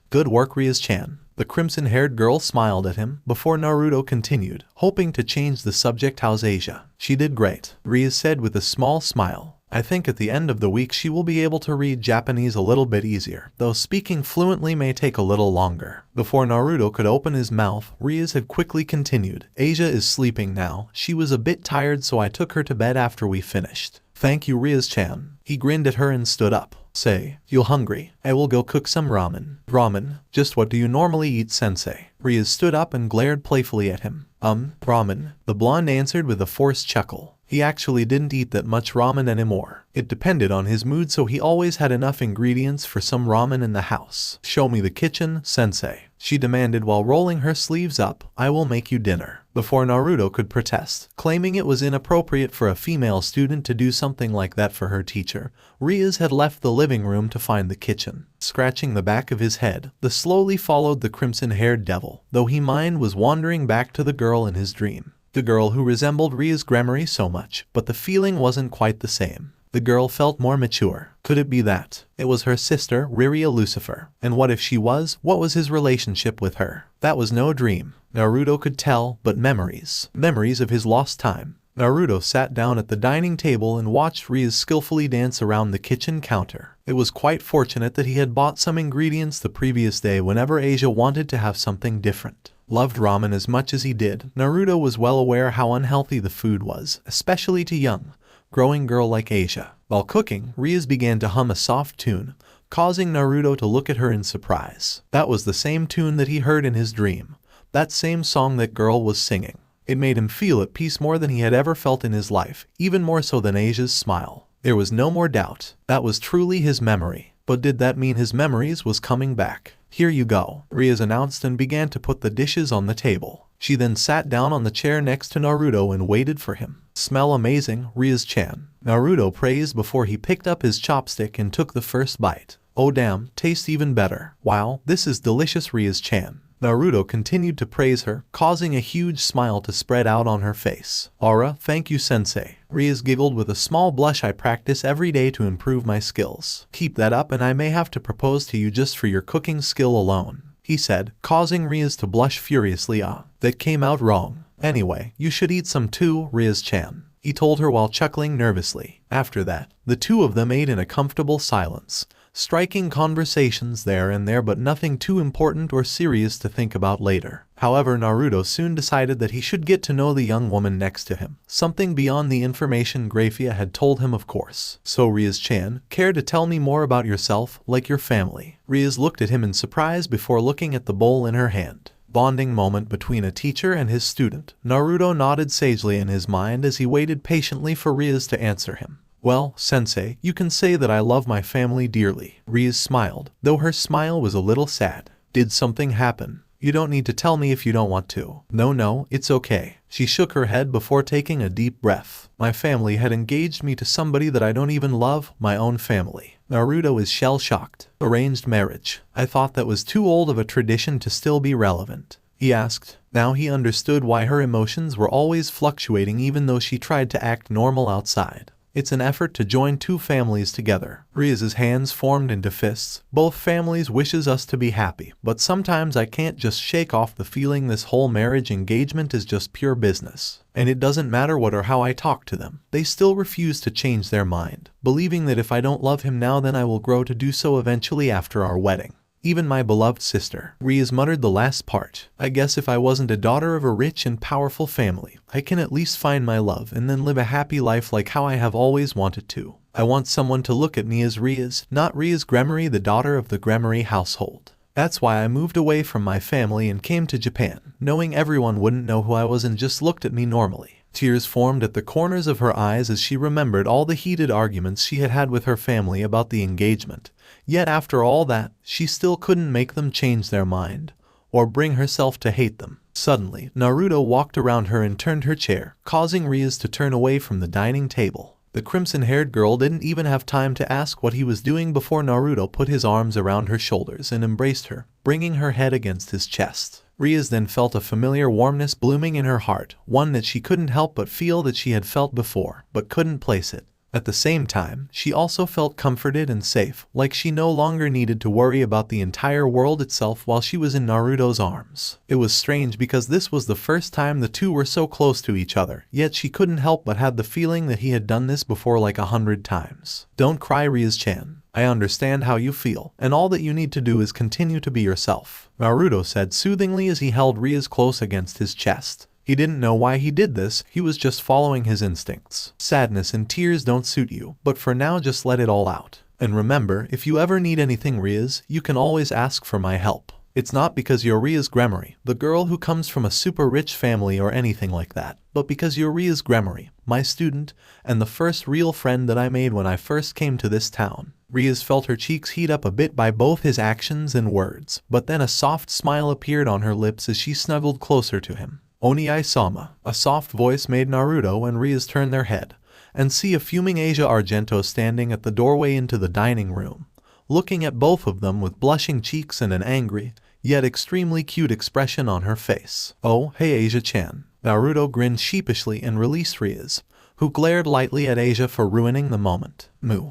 Good work, Rias-chan. The crimson-haired girl smiled at him before Naruto continued, hoping to change the subject. How's Asia? She did great, Rias said with a small smile. I think at the end of the week she will be able to read Japanese a little bit easier, though speaking fluently may take a little longer. Before Naruto could open his mouth, Rias had quickly continued. Asia is sleeping now. She was a bit tired, so I took her to bed after we finished. Thank you, Rias-chan. He grinned at her and stood up. Say, "You hungry? I will go cook some ramen." "Ramen? Just what do you normally eat, sensei?" Rias stood up and glared playfully at him. Ramen," the blonde answered with a forced chuckle. He actually didn't eat that much ramen anymore. It depended on his mood, so he always had enough ingredients for some ramen in the house. "Show me the kitchen, sensei," she demanded while rolling her sleeves up. "I will make you dinner." Before Naruto could protest, claiming it was inappropriate for a female student to do something like that for her teacher, Rias had left the living room to find the kitchen. Scratching the back of his head, the slowly followed the crimson-haired devil, though his mind was wandering back to the girl in his dream. The girl who resembled Rias Gremory so much, but the feeling wasn't quite the same. The girl felt more mature. Could it be that it was her sister, Riria Lucifer? And what if she was? What was his relationship with her? That was no dream, Naruto could tell, but memories. Memories of his lost time. Naruto sat down at the dining table and watched Rias skillfully dance around the kitchen counter. It was quite fortunate that he had bought some ingredients the previous day whenever Asia wanted to have something different. Loved ramen as much as he did, Naruto was well aware how unhealthy the food was, especially to young, growing girl like Asia. While cooking, Rias began to hum a soft tune, causing Naruto to look at her in surprise. That was the same tune that he heard in his dream, that same song that girl was singing. It made him feel at peace more than he had ever felt in his life, even more so than Asia's smile. There was no more doubt. That was truly his memory. But did that mean his memories was coming back? "Here you go," Rias announced and began to put the dishes on the table. She then sat down on the chair next to Naruto and waited for him. "Smell amazing, Rias-chan," Naruto praised before he picked up his chopstick and took the first bite. "Oh damn, tastes even better. Wow, this is delicious, Rias-chan." Naruto continued to praise her, causing a huge smile to spread out on her face. "Aura, thank you, sensei." Rias giggled with a small blush. "I practice every day to improve my skills. Keep that up and I may have to propose to you just for your cooking skill alone," he said, causing Rias to blush furiously. That came out wrong. "Anyway, you should eat some too, Rias-chan," he told her while chuckling nervously. After that, the two of them ate in a comfortable silence, striking conversations there and there, but nothing too important or serious to think about later. However, Naruto soon decided that he should get to know the young woman next to him, something beyond the information Grafia had told him, of course. "So Rias-chan, care to tell me more about yourself, like your family?" Rias looked at him in surprise before looking at the bowl in her hand. Bonding moment between a teacher and his student. Naruto nodded sagely in his mind as he waited patiently for Rias to answer him. "Well, sensei, you can say that I love my family dearly." Rias smiled, though her smile was a little sad. "Did something happen? You don't need to tell me if you don't want to." No, it's okay." She shook her head before taking a deep breath. "My family had engaged me to somebody that I don't even love, my own family." Naruto is shell-shocked. "Arranged marriage. I thought that was too old of a tradition to still be relevant," he asked. Now he understood why her emotions were always fluctuating even though she tried to act normal outside. It's an effort to join two families together. Rias's hands formed into fists. "Both families wishes us to be happy, but sometimes I can't just shake off the feeling this whole marriage engagement is just pure business. And it doesn't matter what or how I talk to them. They still refuse to change their mind, believing that if I don't love him now then I will grow to do so eventually after our wedding. Even my beloved sister." Rias muttered the last part. "I guess if I wasn't a daughter of a rich and powerful family, I can at least find my love and then live a happy life like how I have always wanted to. I want someone to look at me as Rias, not Rias Gremory, the daughter of the Gremory household. That's why I moved away from my family and came to Japan, knowing everyone wouldn't know who I was and just looked at me normally." Tears formed at the corners of her eyes as she remembered all the heated arguments she had had with her family about the engagement. Yet after all that, she still couldn't make them change their mind, or bring herself to hate them. Suddenly, Naruto walked around her and turned her chair, causing Rias to turn away from the dining table. The crimson-haired girl didn't even have time to ask what he was doing before Naruto put his arms around her shoulders and embraced her, bringing her head against his chest. Rias then felt a familiar warmness blooming in her heart, one that she couldn't help but feel that she had felt before, but couldn't place it. At the same time, she also felt comforted and safe, like she no longer needed to worry about the entire world itself while she was in Naruto's arms. It was strange because this was the first time the two were so close to each other, yet she couldn't help but have the feeling that he had done this before like 100 times. "Don't cry, Rias-chan. I understand how you feel, and all that you need to do is continue to be yourself," Naruto said soothingly as he held Rias close against his chest. He didn't know why he did this, he was just following his instincts. "Sadness and tears don't suit you, but for now just let it all out. And remember, if you ever need anything Rias, you can always ask for my help. It's not because you're Rias Gremory, the girl who comes from a super rich family or anything like that, but because you're Rias Gremory, my student, and the first real friend that I made when I first came to this town. Rias felt her cheeks heat up a bit by both his actions and words, but then a soft smile appeared on her lips as she snuggled closer to him. Oni-sama, a soft voice made Naruto and Rias turn their head, and see a fuming Asia Argento standing at the doorway into the dining room, looking at both of them with blushing cheeks and an angry, yet extremely cute expression on her face. "Oh, hey Asia-chan." Naruto grinned sheepishly and released Rias, who glared lightly at Asia for ruining the moment.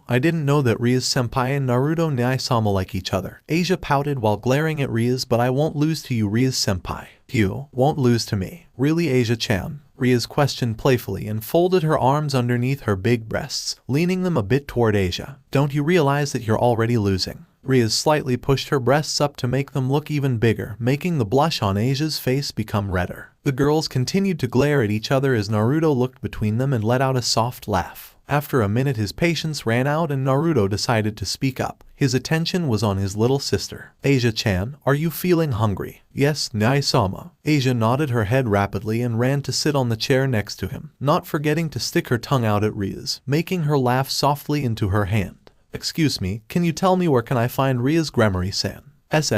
I didn't know that Rias-senpai and Naruto Ni-sama like each other. Asia pouted while glaring at Rias, but I won't lose to you Rias-senpai. You won't lose to me. Really Asia-chan? Rias questioned playfully and folded her arms underneath her big breasts, leaning them a bit toward Asia. Don't you realize that you're already losing? Rias slightly pushed her breasts up to make them look even bigger, making the blush on Asia's face become redder. The girls continued to glare at each other as Naruto looked between them and let out a soft laugh. After a minute his patience ran out and Naruto decided to speak up. His attention was on his little sister. "Asia-chan, are you feeling hungry?" "Yes, Ni-sama." Asia nodded her head rapidly and ran to sit on the chair next to him, not forgetting to stick her tongue out at Rias, making her laugh softly into her hand. "Excuse me, can you tell me where can I find Rias Gremory-san?"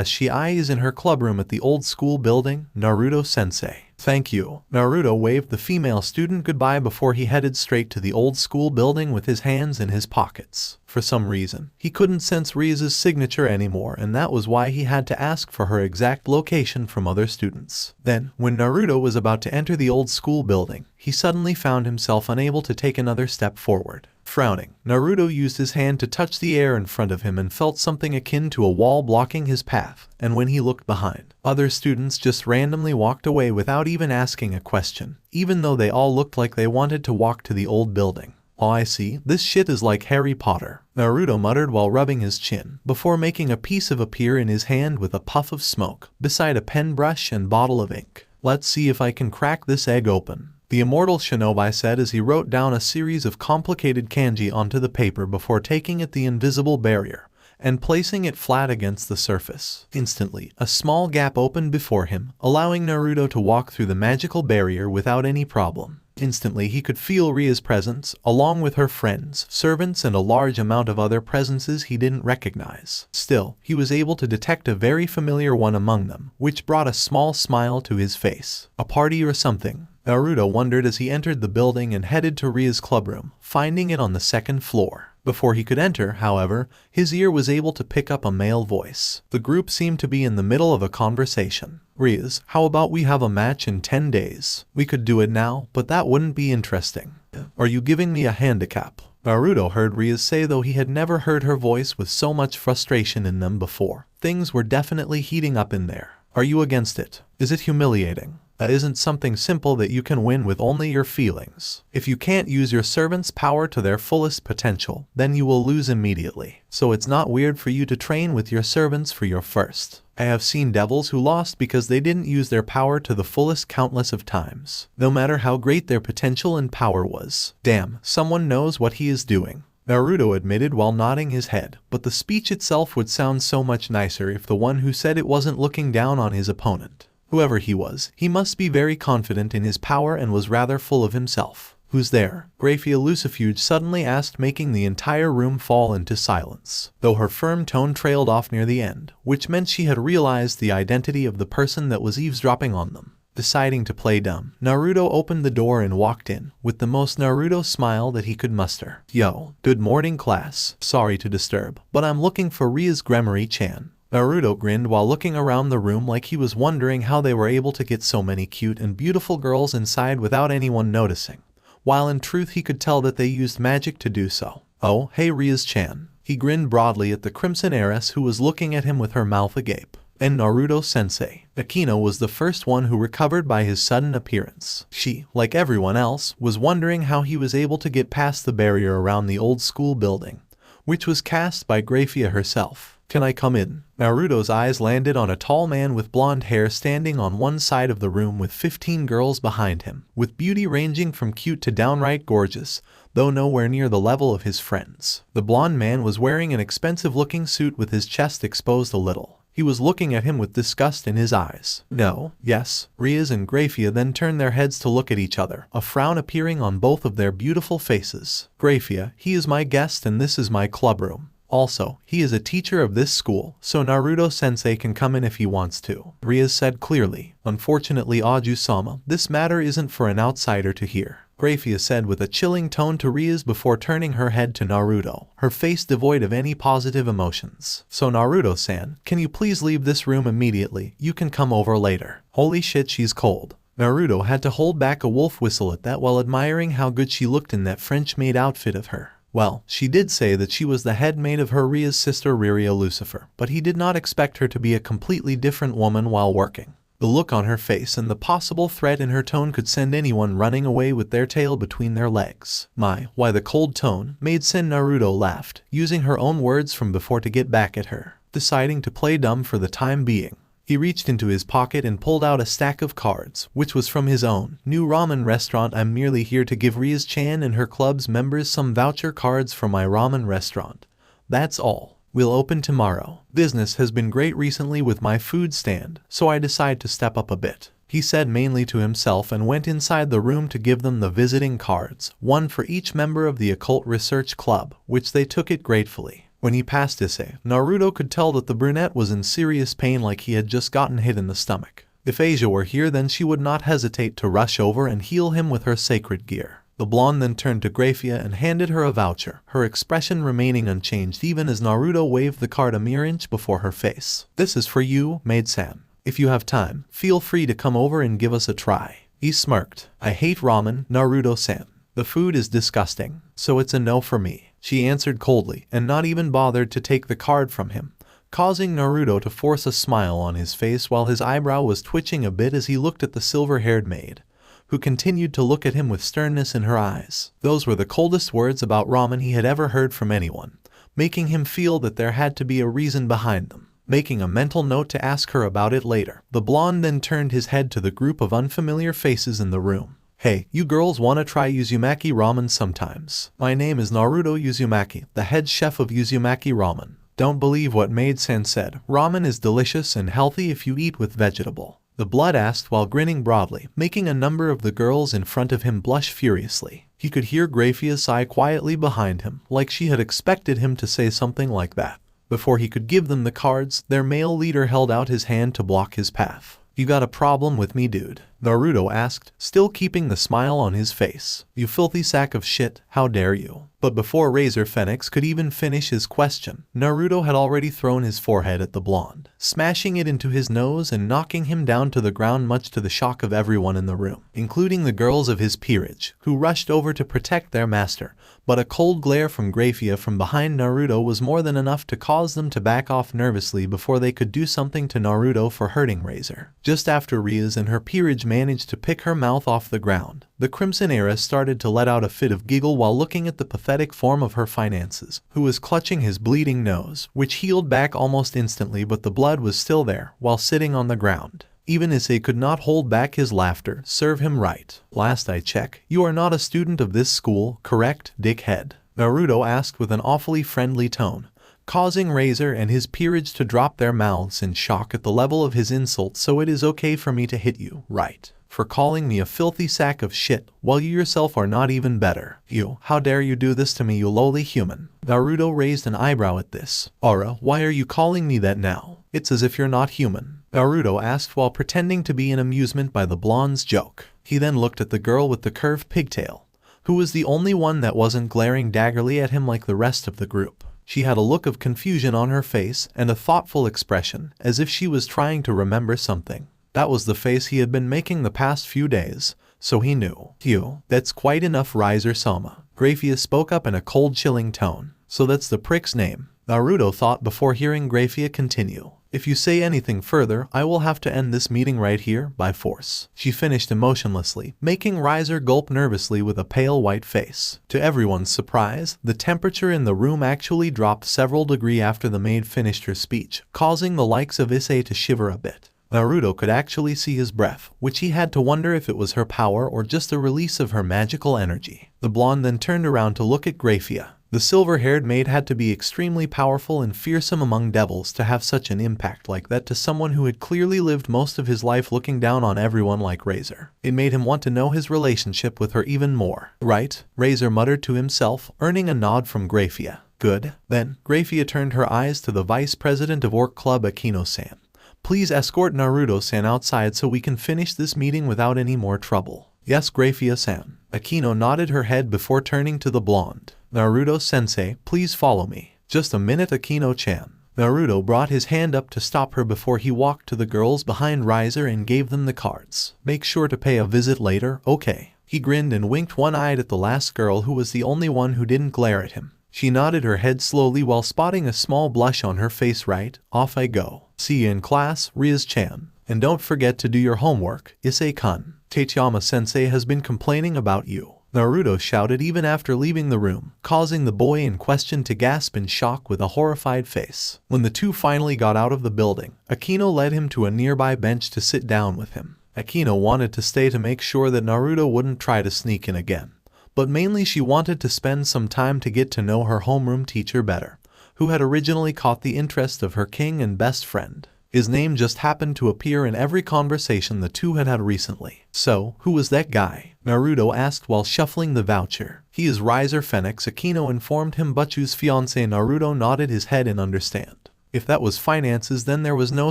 She is in her clubroom at the old school building, Naruto-sensei. "Thank you." Naruto waved the female student goodbye before he headed straight to the old school building with his hands in his pockets. For some reason, he couldn't sense Rias' signature anymore, and that was why he had to ask for her exact location from other students. Then, when Naruto was about to enter the old school building, he suddenly found himself unable to take another step forward. Frowning, Naruto used his hand to touch the air in front of him and felt something akin to a wall blocking his path, and when he looked behind, other students just randomly walked away without even asking a question, even though they all looked like they wanted to walk to the old building. "Oh, I see, this shit is like Harry Potter," Naruto muttered while rubbing his chin, before making a piece appear in his hand with a puff of smoke, beside a pen brush and bottle of ink. "Let's see if I can crack this egg open," the immortal Shinobi said as he wrote down a series of complicated kanji onto the paper before taking it the invisible barrier and placing it flat against the surface. Instantly, a small gap opened before him, allowing Naruto to walk through the magical barrier without any problem. Instantly, he could feel Ria's presence, along with her friends, servants, and a large amount of other presences he didn't recognize. Still, he was able to detect a very familiar one among them, which brought a small smile to his face. A party or something? Naruto wondered as he entered the building and headed to Ria's clubroom, finding it on the second floor. Before he could enter, however, his ear was able to pick up a male voice. The group seemed to be in the middle of a conversation. "Rias, how about we have a match in 10 days? We could do it now, but that wouldn't be interesting. Are you giving me a handicap?" Naruto heard Rias say, though he had never heard her voice with so much frustration in them before. Things were definitely heating up in there. "Are you against it? Is it humiliating? That isn't something simple that you can win with only your feelings. If you can't use your servant's power to their fullest potential, then you will lose immediately. So it's not weird for you to train with your servants for your first. I have seen devils who lost because they didn't use their power to the fullest countless of times, no matter how great their potential and power was." "Damn, someone knows what he is doing," Naruto admitted while nodding his head, but the speech itself would sound so much nicer if the one who said it wasn't looking down on his opponent. Whoever he was, he must be very confident in his power and was rather full of himself. "Who's there?" Graphia Lucifuge suddenly asked, making the entire room fall into silence, though her firm tone trailed off near the end, which meant she had realized the identity of the person that was eavesdropping on them. Deciding to play dumb, Naruto opened the door and walked in, with the most Naruto smile that he could muster. "Yo, good morning class. Sorry to disturb, but I'm looking for Rias Gremory-chan." Naruto grinned while looking around the room like he was wondering how they were able to get so many cute and beautiful girls inside without anyone noticing, while in truth he could tell that they used magic to do so. "Oh, hey Rias-chan." He grinned broadly at the crimson heiress who was looking at him with her mouth agape. And Naruto-sensei. Akino was the first one who recovered by his sudden appearance. She, like everyone else, was wondering how he was able to get past the barrier around the old school building, which was cast by Graphia herself. Can I come in? Naruto's eyes landed on a tall man with blonde hair standing on one side of the room with 15 girls behind him, with beauty ranging from cute to downright gorgeous, though nowhere near the level of his friends. The blonde man was wearing an expensive-looking suit with his chest exposed a little. He was looking at him with disgust in his eyes. No, yes, Rias and Grafia then turned their heads to look at each other, a frown appearing on both of their beautiful faces. Grafia, he is my guest and this is my clubroom. Also, he is a teacher of this school, so Naruto-sensei can come in if he wants to, Rias said clearly. Unfortunately, Aju-sama, this matter isn't for an outsider to hear, Grafia said with a chilling tone to Rias before turning her head to Naruto, her face devoid of any positive emotions. So Naruto-san, can you please leave this room immediately? You can come over later. Holy shit, she's cold. Naruto had to hold back a wolf whistle at that while admiring how good she looked in that French-made outfit of her. Well, she did say that she was the head maid of her Ria's sister Riria Lucifer, but he did not expect her to be a completely different woman while working. The look on her face and the possible threat in her tone could send anyone running away with their tail between their legs. Why the cold tone made Sen Naruto laughed, using her own words from before to get back at her, deciding to play dumb for the time being. He reached into his pocket and pulled out a stack of cards, which was from his own new ramen restaurant. I'm merely here to give Rias-chan and her club's members some voucher cards for my ramen restaurant. That's all. We'll open tomorrow. Business has been great recently with my food stand, so I decide to step up a bit, he said mainly to himself and went inside the room to give them the visiting cards, one for each member of the Occult Research Club, which they took it gratefully. When he passed Issei, Naruto could tell that the brunette was in serious pain, like he had just gotten hit in the stomach. If Asia were here, then she would not hesitate to rush over and heal him with her sacred gear. The blonde then turned to Grafia and handed her a voucher, her expression remaining unchanged even as Naruto waved the card a mere inch before her face. This is for you, maid-san. If you have time, feel free to come over and give us a try. He smirked. I hate ramen, Naruto-san. The food is disgusting, so it's a no for me, she answered coldly and not even bothered to take the card from him, causing Naruto to force a smile on his face while his eyebrow was twitching a bit as he looked at the silver-haired maid, who continued to look at him with sternness in her eyes. Those were the coldest words about ramen he had ever heard from anyone, making him feel that there had to be a reason behind them. Making a mental note to ask her about it later, the blonde then turned his head to the group of unfamiliar faces in the room. Hey, you girls wanna try Uzumaki ramen sometimes? My name is Naruto Uzumaki, the head chef of Uzumaki ramen. Don't believe what maid-san said. Ramen is delicious and healthy if you eat with vegetable, the blood asked while grinning broadly, making a number of the girls in front of him blush furiously. He could hear Grafia sigh quietly behind him, like she had expected him to say something like that. Before he could give them the cards, their male leader held out his hand to block his path. You got a problem with me, dude? Naruto asked, still keeping the smile on his face. You filthy sack of shit, how dare you? But before Razor Phoenix could even finish his question, Naruto had already thrown his forehead at the blonde, smashing it into his nose and knocking him down to the ground, much to the shock of everyone in the room, including the girls of his peerage, who rushed over to protect their master. But a cold glare from Grafia from behind Naruto was more than enough to cause them to back off nervously before they could do something to Naruto for hurting Razor. Just after Rias and her peerage managed to pick her mouth off the ground, the Crimson Heiress started to let out a fit of giggle while looking at the pathetic form of her finances, who was clutching his bleeding nose, which healed back almost instantly, but the blood was still there while sitting on the ground. Even Issei could not hold back his laughter. Serve him right. Last I check, you are not a student of this school, correct, dickhead? Naruto asked with an awfully friendly tone, causing Razor and his peerage to drop their mouths in shock at the level of his insult. So it is okay for me to hit you, right? For calling me a filthy sack of shit, while you yourself are not even better. You, how dare you do this to me, you lowly human? Naruto raised an eyebrow at this. Aura, why are you calling me that now? It's as if you're not human, Naruto asked while pretending to be in amusement by the blonde's joke. He then looked at the girl with the curved pigtail, who was the only one that wasn't glaring daggerly at him like the rest of the group. She had a look of confusion on her face and a thoughtful expression, as if she was trying to remember something. That was the face he had been making the past few days, so he knew. You, that's quite enough, Riser-sama. Grafia spoke up in a cold, chilling tone. So that's the prick's name, Naruto thought before hearing Grafia continue. If you say anything further, I will have to end this meeting right here, by force. She finished emotionlessly, making Riser gulp nervously with a pale white face. To everyone's surprise, the temperature in the room actually dropped several degrees after the maid finished her speech, causing the likes of Issei to shiver a bit. Naruto could actually see his breath, which he had to wonder if it was her power or just a release of her magical energy. The blonde then turned around to look at Gremory. The silver-haired maid had to be extremely powerful and fearsome among devils to have such an impact like that to someone who had clearly lived most of his life looking down on everyone like Razor. It made him want to know his relationship with her even more. Right? Razor muttered to himself, earning a nod from Gremory. Good. Then, Gremory turned her eyes to the vice president of Orc Club Akino-san. Please escort Naruto-san outside so we can finish this meeting without any more trouble. Yes, Gremory-san. Akino nodded her head before turning to the blonde. Naruto-sensei, please follow me. Just a minute, Akino-chan. Naruto brought his hand up to stop her before he walked to the girls behind Riser and gave them the cards. Make sure to pay a visit later, okay? He grinned and winked one-eyed at the last girl who was the only one who didn't glare at him. She nodded her head slowly while spotting a small blush on her face. Right, off I go. See you in class, Rias-chan. And don't forget to do your homework, Issei-kun. Tachiyama-sensei has been complaining about you. Naruto shouted even after leaving the room, causing the boy in question to gasp in shock with a horrified face. When the two finally got out of the building, Akino led him to a nearby bench to sit down with him. Akino wanted to stay to make sure that Naruto wouldn't try to sneak in again. But mainly she wanted to spend some time to get to know her homeroom teacher better, who had originally caught the interest of her king and best friend. His name just happened to appear in every conversation the two had had recently. So, who was that guy? Naruto asked while shuffling the voucher. He is Riser Phoenix, Akino informed him. Butchu's fiancé. Naruto nodded his head in understand. If that was finances, then there was no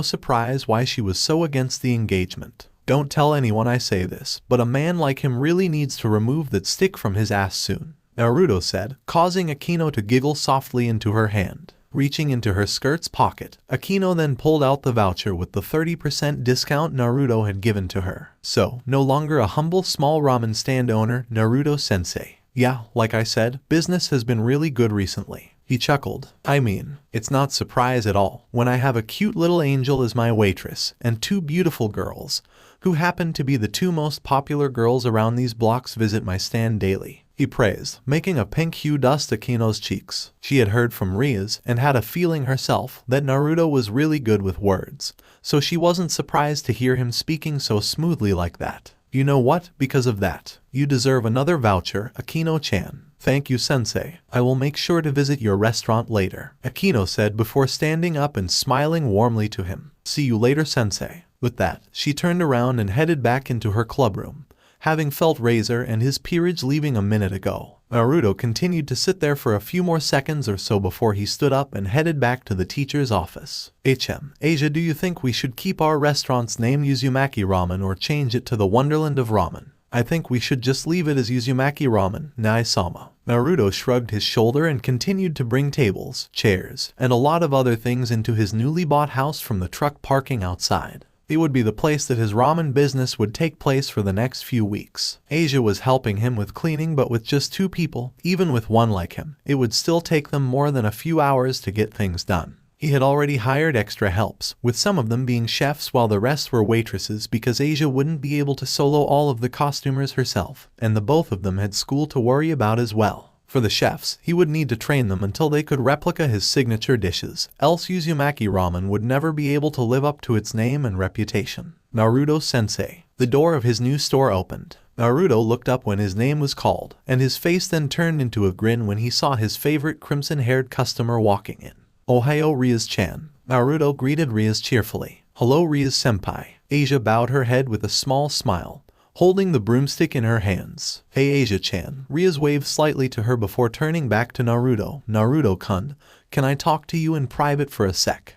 surprise why she was so against the engagement. Don't tell anyone I say this, but a man like him really needs to remove that stick from his ass soon, Naruto said, causing Akino to giggle softly into her hand. Reaching into her skirt's pocket, Akino then pulled out the voucher with the 30% discount Naruto had given to her. So, no longer a humble small ramen stand owner, Naruto-sensei. Yeah, like I said, business has been really good recently. He chuckled. I mean, it's not surprise at all when I have a cute little angel as my waitress and two beautiful girls, who happen to be the two most popular girls around these blocks, visit my stand daily. He praised, making a pink hue dust Akino's cheeks. She had heard from Rias and had a feeling herself that Naruto was really good with words, so she wasn't surprised to hear him speaking so smoothly like that. You know what? Because of that, you deserve another voucher, Akino-chan. Thank you, sensei. I will make sure to visit your restaurant later, Akino said before standing up and smiling warmly to him. See you later, sensei. With that, she turned around and headed back into her clubroom, having felt Razor and his peerage leaving a minute ago. Naruto continued to sit there for a few more seconds or so before he stood up and headed back to the teacher's office. Asia, do you think we should keep our restaurant's name Uzumaki Ramen or change it to the Wonderland of Ramen? I think we should just leave it as Uzumaki Ramen, Nai-sama. Naruto shrugged his shoulder and continued to bring tables, chairs, and a lot of other things into his newly bought house from the truck parking outside. It would be the place that his ramen business would take place for the next few weeks. Asia was helping him with cleaning, but with just two people, even with one like him, it would still take them more than a few hours to get things done. He had already hired extra helps, with some of them being chefs while the rest were waitresses because Asia wouldn't be able to solo all of the costumers herself, and the both of them had school to worry about as well. For the chefs, he would need to train them until they could replicate his signature dishes, else Uzumaki Ramen would never be able to live up to its name and reputation. Naruto-sensei. The door of his new store opened. Naruto looked up when his name was called, and his face then turned into a grin when he saw his favorite crimson-haired customer walking in. Ohayo, Rias-chan. Naruto greeted Rias cheerfully. Hello, Rias-senpai. Asia bowed her head with a small smile, holding the broomstick in her hands. Hey Asia-chan. Rias waved slightly to her before turning back to Naruto. Naruto-kun, can I talk to you in private for a sec?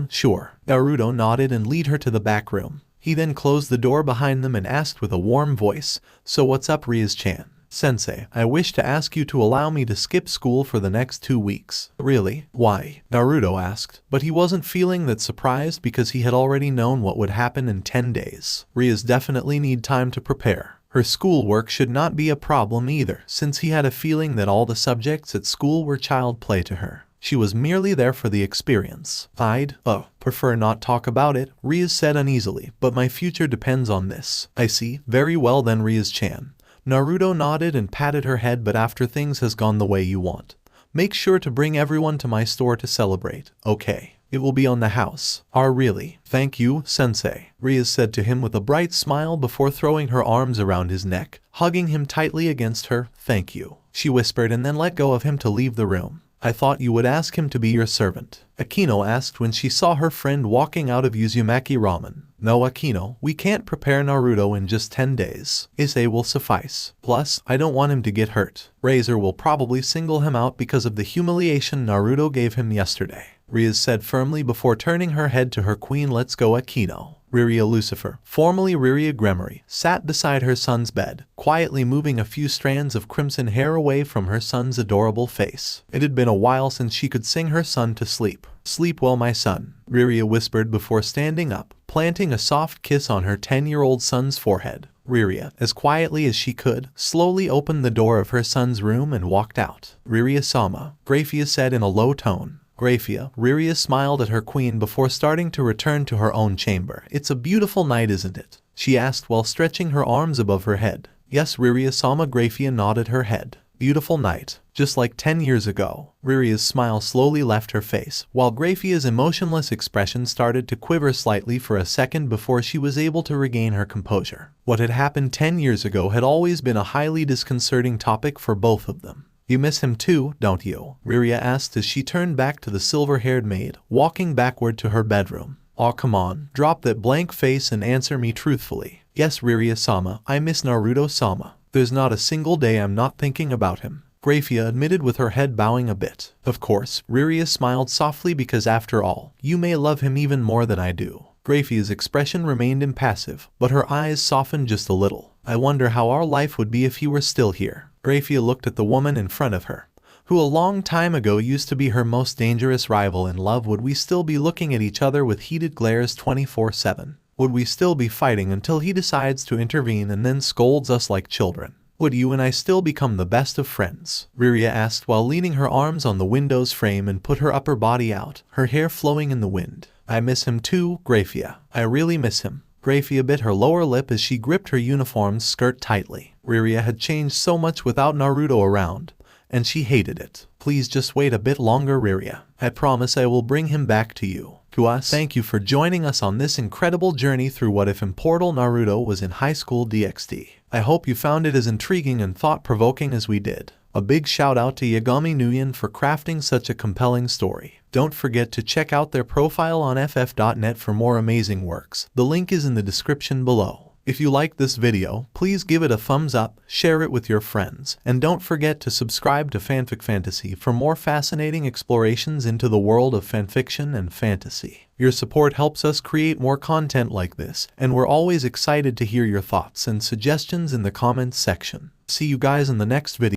Sure. Naruto nodded and led her to the back room. He then closed the door behind them and asked with a warm voice, so what's up, Rias-chan? Sensei, I wish to ask you to allow me to skip school for the next 2 weeks. Really? Why? Naruto asked, but he wasn't feeling that surprised because he had already known what would happen in 10 days. Rias definitely need time to prepare. Her schoolwork should not be a problem either, since he had a feeling that all the subjects at school were child play to her. She was merely there for the experience. I'd prefer not talk about it, Rias said uneasily, but my future depends on this. I see. Very well then, Rias-chan. Naruto nodded and patted her head. But after things has gone the way you want, make sure to bring everyone to my store to celebrate. Okay. It will be on the house. Really? Thank you, sensei, Rias said to him with a bright smile before throwing her arms around his neck, hugging him tightly against her. Thank you, she whispered and then let go of him to leave the room. I thought you would ask him to be your servant, Akino asked when she saw her friend walking out of Uzumaki Ramen. No, Akino, we can't prepare Naruto in just 10 days. Issei will suffice. Plus, I don't want him to get hurt. Razor will probably single him out because of the humiliation Naruto gave him yesterday, Rias said firmly before turning her head to her queen. Let's go, Akino. Riria Lucifer, formerly Riria Gremory, sat beside her son's bed, quietly moving a few strands of crimson hair away from her son's adorable face. It had been a while since she could sing her son to sleep. Sleep well, my son, Riria whispered before standing up, planting a soft kiss on her 10-year-old son's forehead. Riria, as quietly as she could, slowly opened the door of her son's room and walked out. Riria-sama, Graphia said in a low tone. Graphia, Riria smiled at her queen before starting to return to her own chamber. It's a beautiful night, isn't it? She asked while stretching her arms above her head. Yes, Riria-sama. Graphia nodded her head. Beautiful night, just like 10 years ago. Riria's smile slowly left her face, while Graphia's emotionless expression started to quiver slightly for a second before she was able to regain her composure. What had happened 10 years ago had always been a highly disconcerting topic for both of them. You miss him too, don't you? Riria asked as she turned back to the silver-haired maid, walking backward to her bedroom. Aw, come on, drop that blank face and answer me truthfully. Yes, Riria-sama, I miss Naruto-sama. There's not a single day I'm not thinking about him, Graphia admitted with her head bowing a bit. Of course, Riria smiled softly because after all, you may love him even more than I do. Graphia's expression remained impassive, but her eyes softened just a little. I wonder how our life would be if he were still here. Graphia looked at the woman in front of her, who a long time ago used to be her most dangerous rival in love. Would we still be looking at each other with heated glares 24/7? Would we still be fighting until he decides to intervene and then scolds us like children? Would you and I still become the best of friends? Riria asked while leaning her arms on the window's frame and put her upper body out, her hair flowing in the wind. I miss him too, Graphia. I really miss him. Graphia bit her lower lip as she gripped her uniform's skirt tightly. Riria had changed so much without Naruto around, and she hated it. Please just wait a bit longer, Riria. I promise I will bring him back to you. To us, thank you for joining us on this incredible journey through What If Immortal Naruto was in high school DxD. I hope you found it as intriguing and thought-provoking as we did. A big shout out to YagamiNguyen for crafting such a compelling story. Don't forget to check out their profile on ff.net for more amazing works. The link is in the description below. If you liked this video, please give it a thumbs up, share it with your friends, and don't forget to subscribe to Fanfic Fantasy for more fascinating explorations into the world of fanfiction and fantasy. Your support helps us create more content like this, and we're always excited to hear your thoughts and suggestions in the comments section. See you guys in the next video.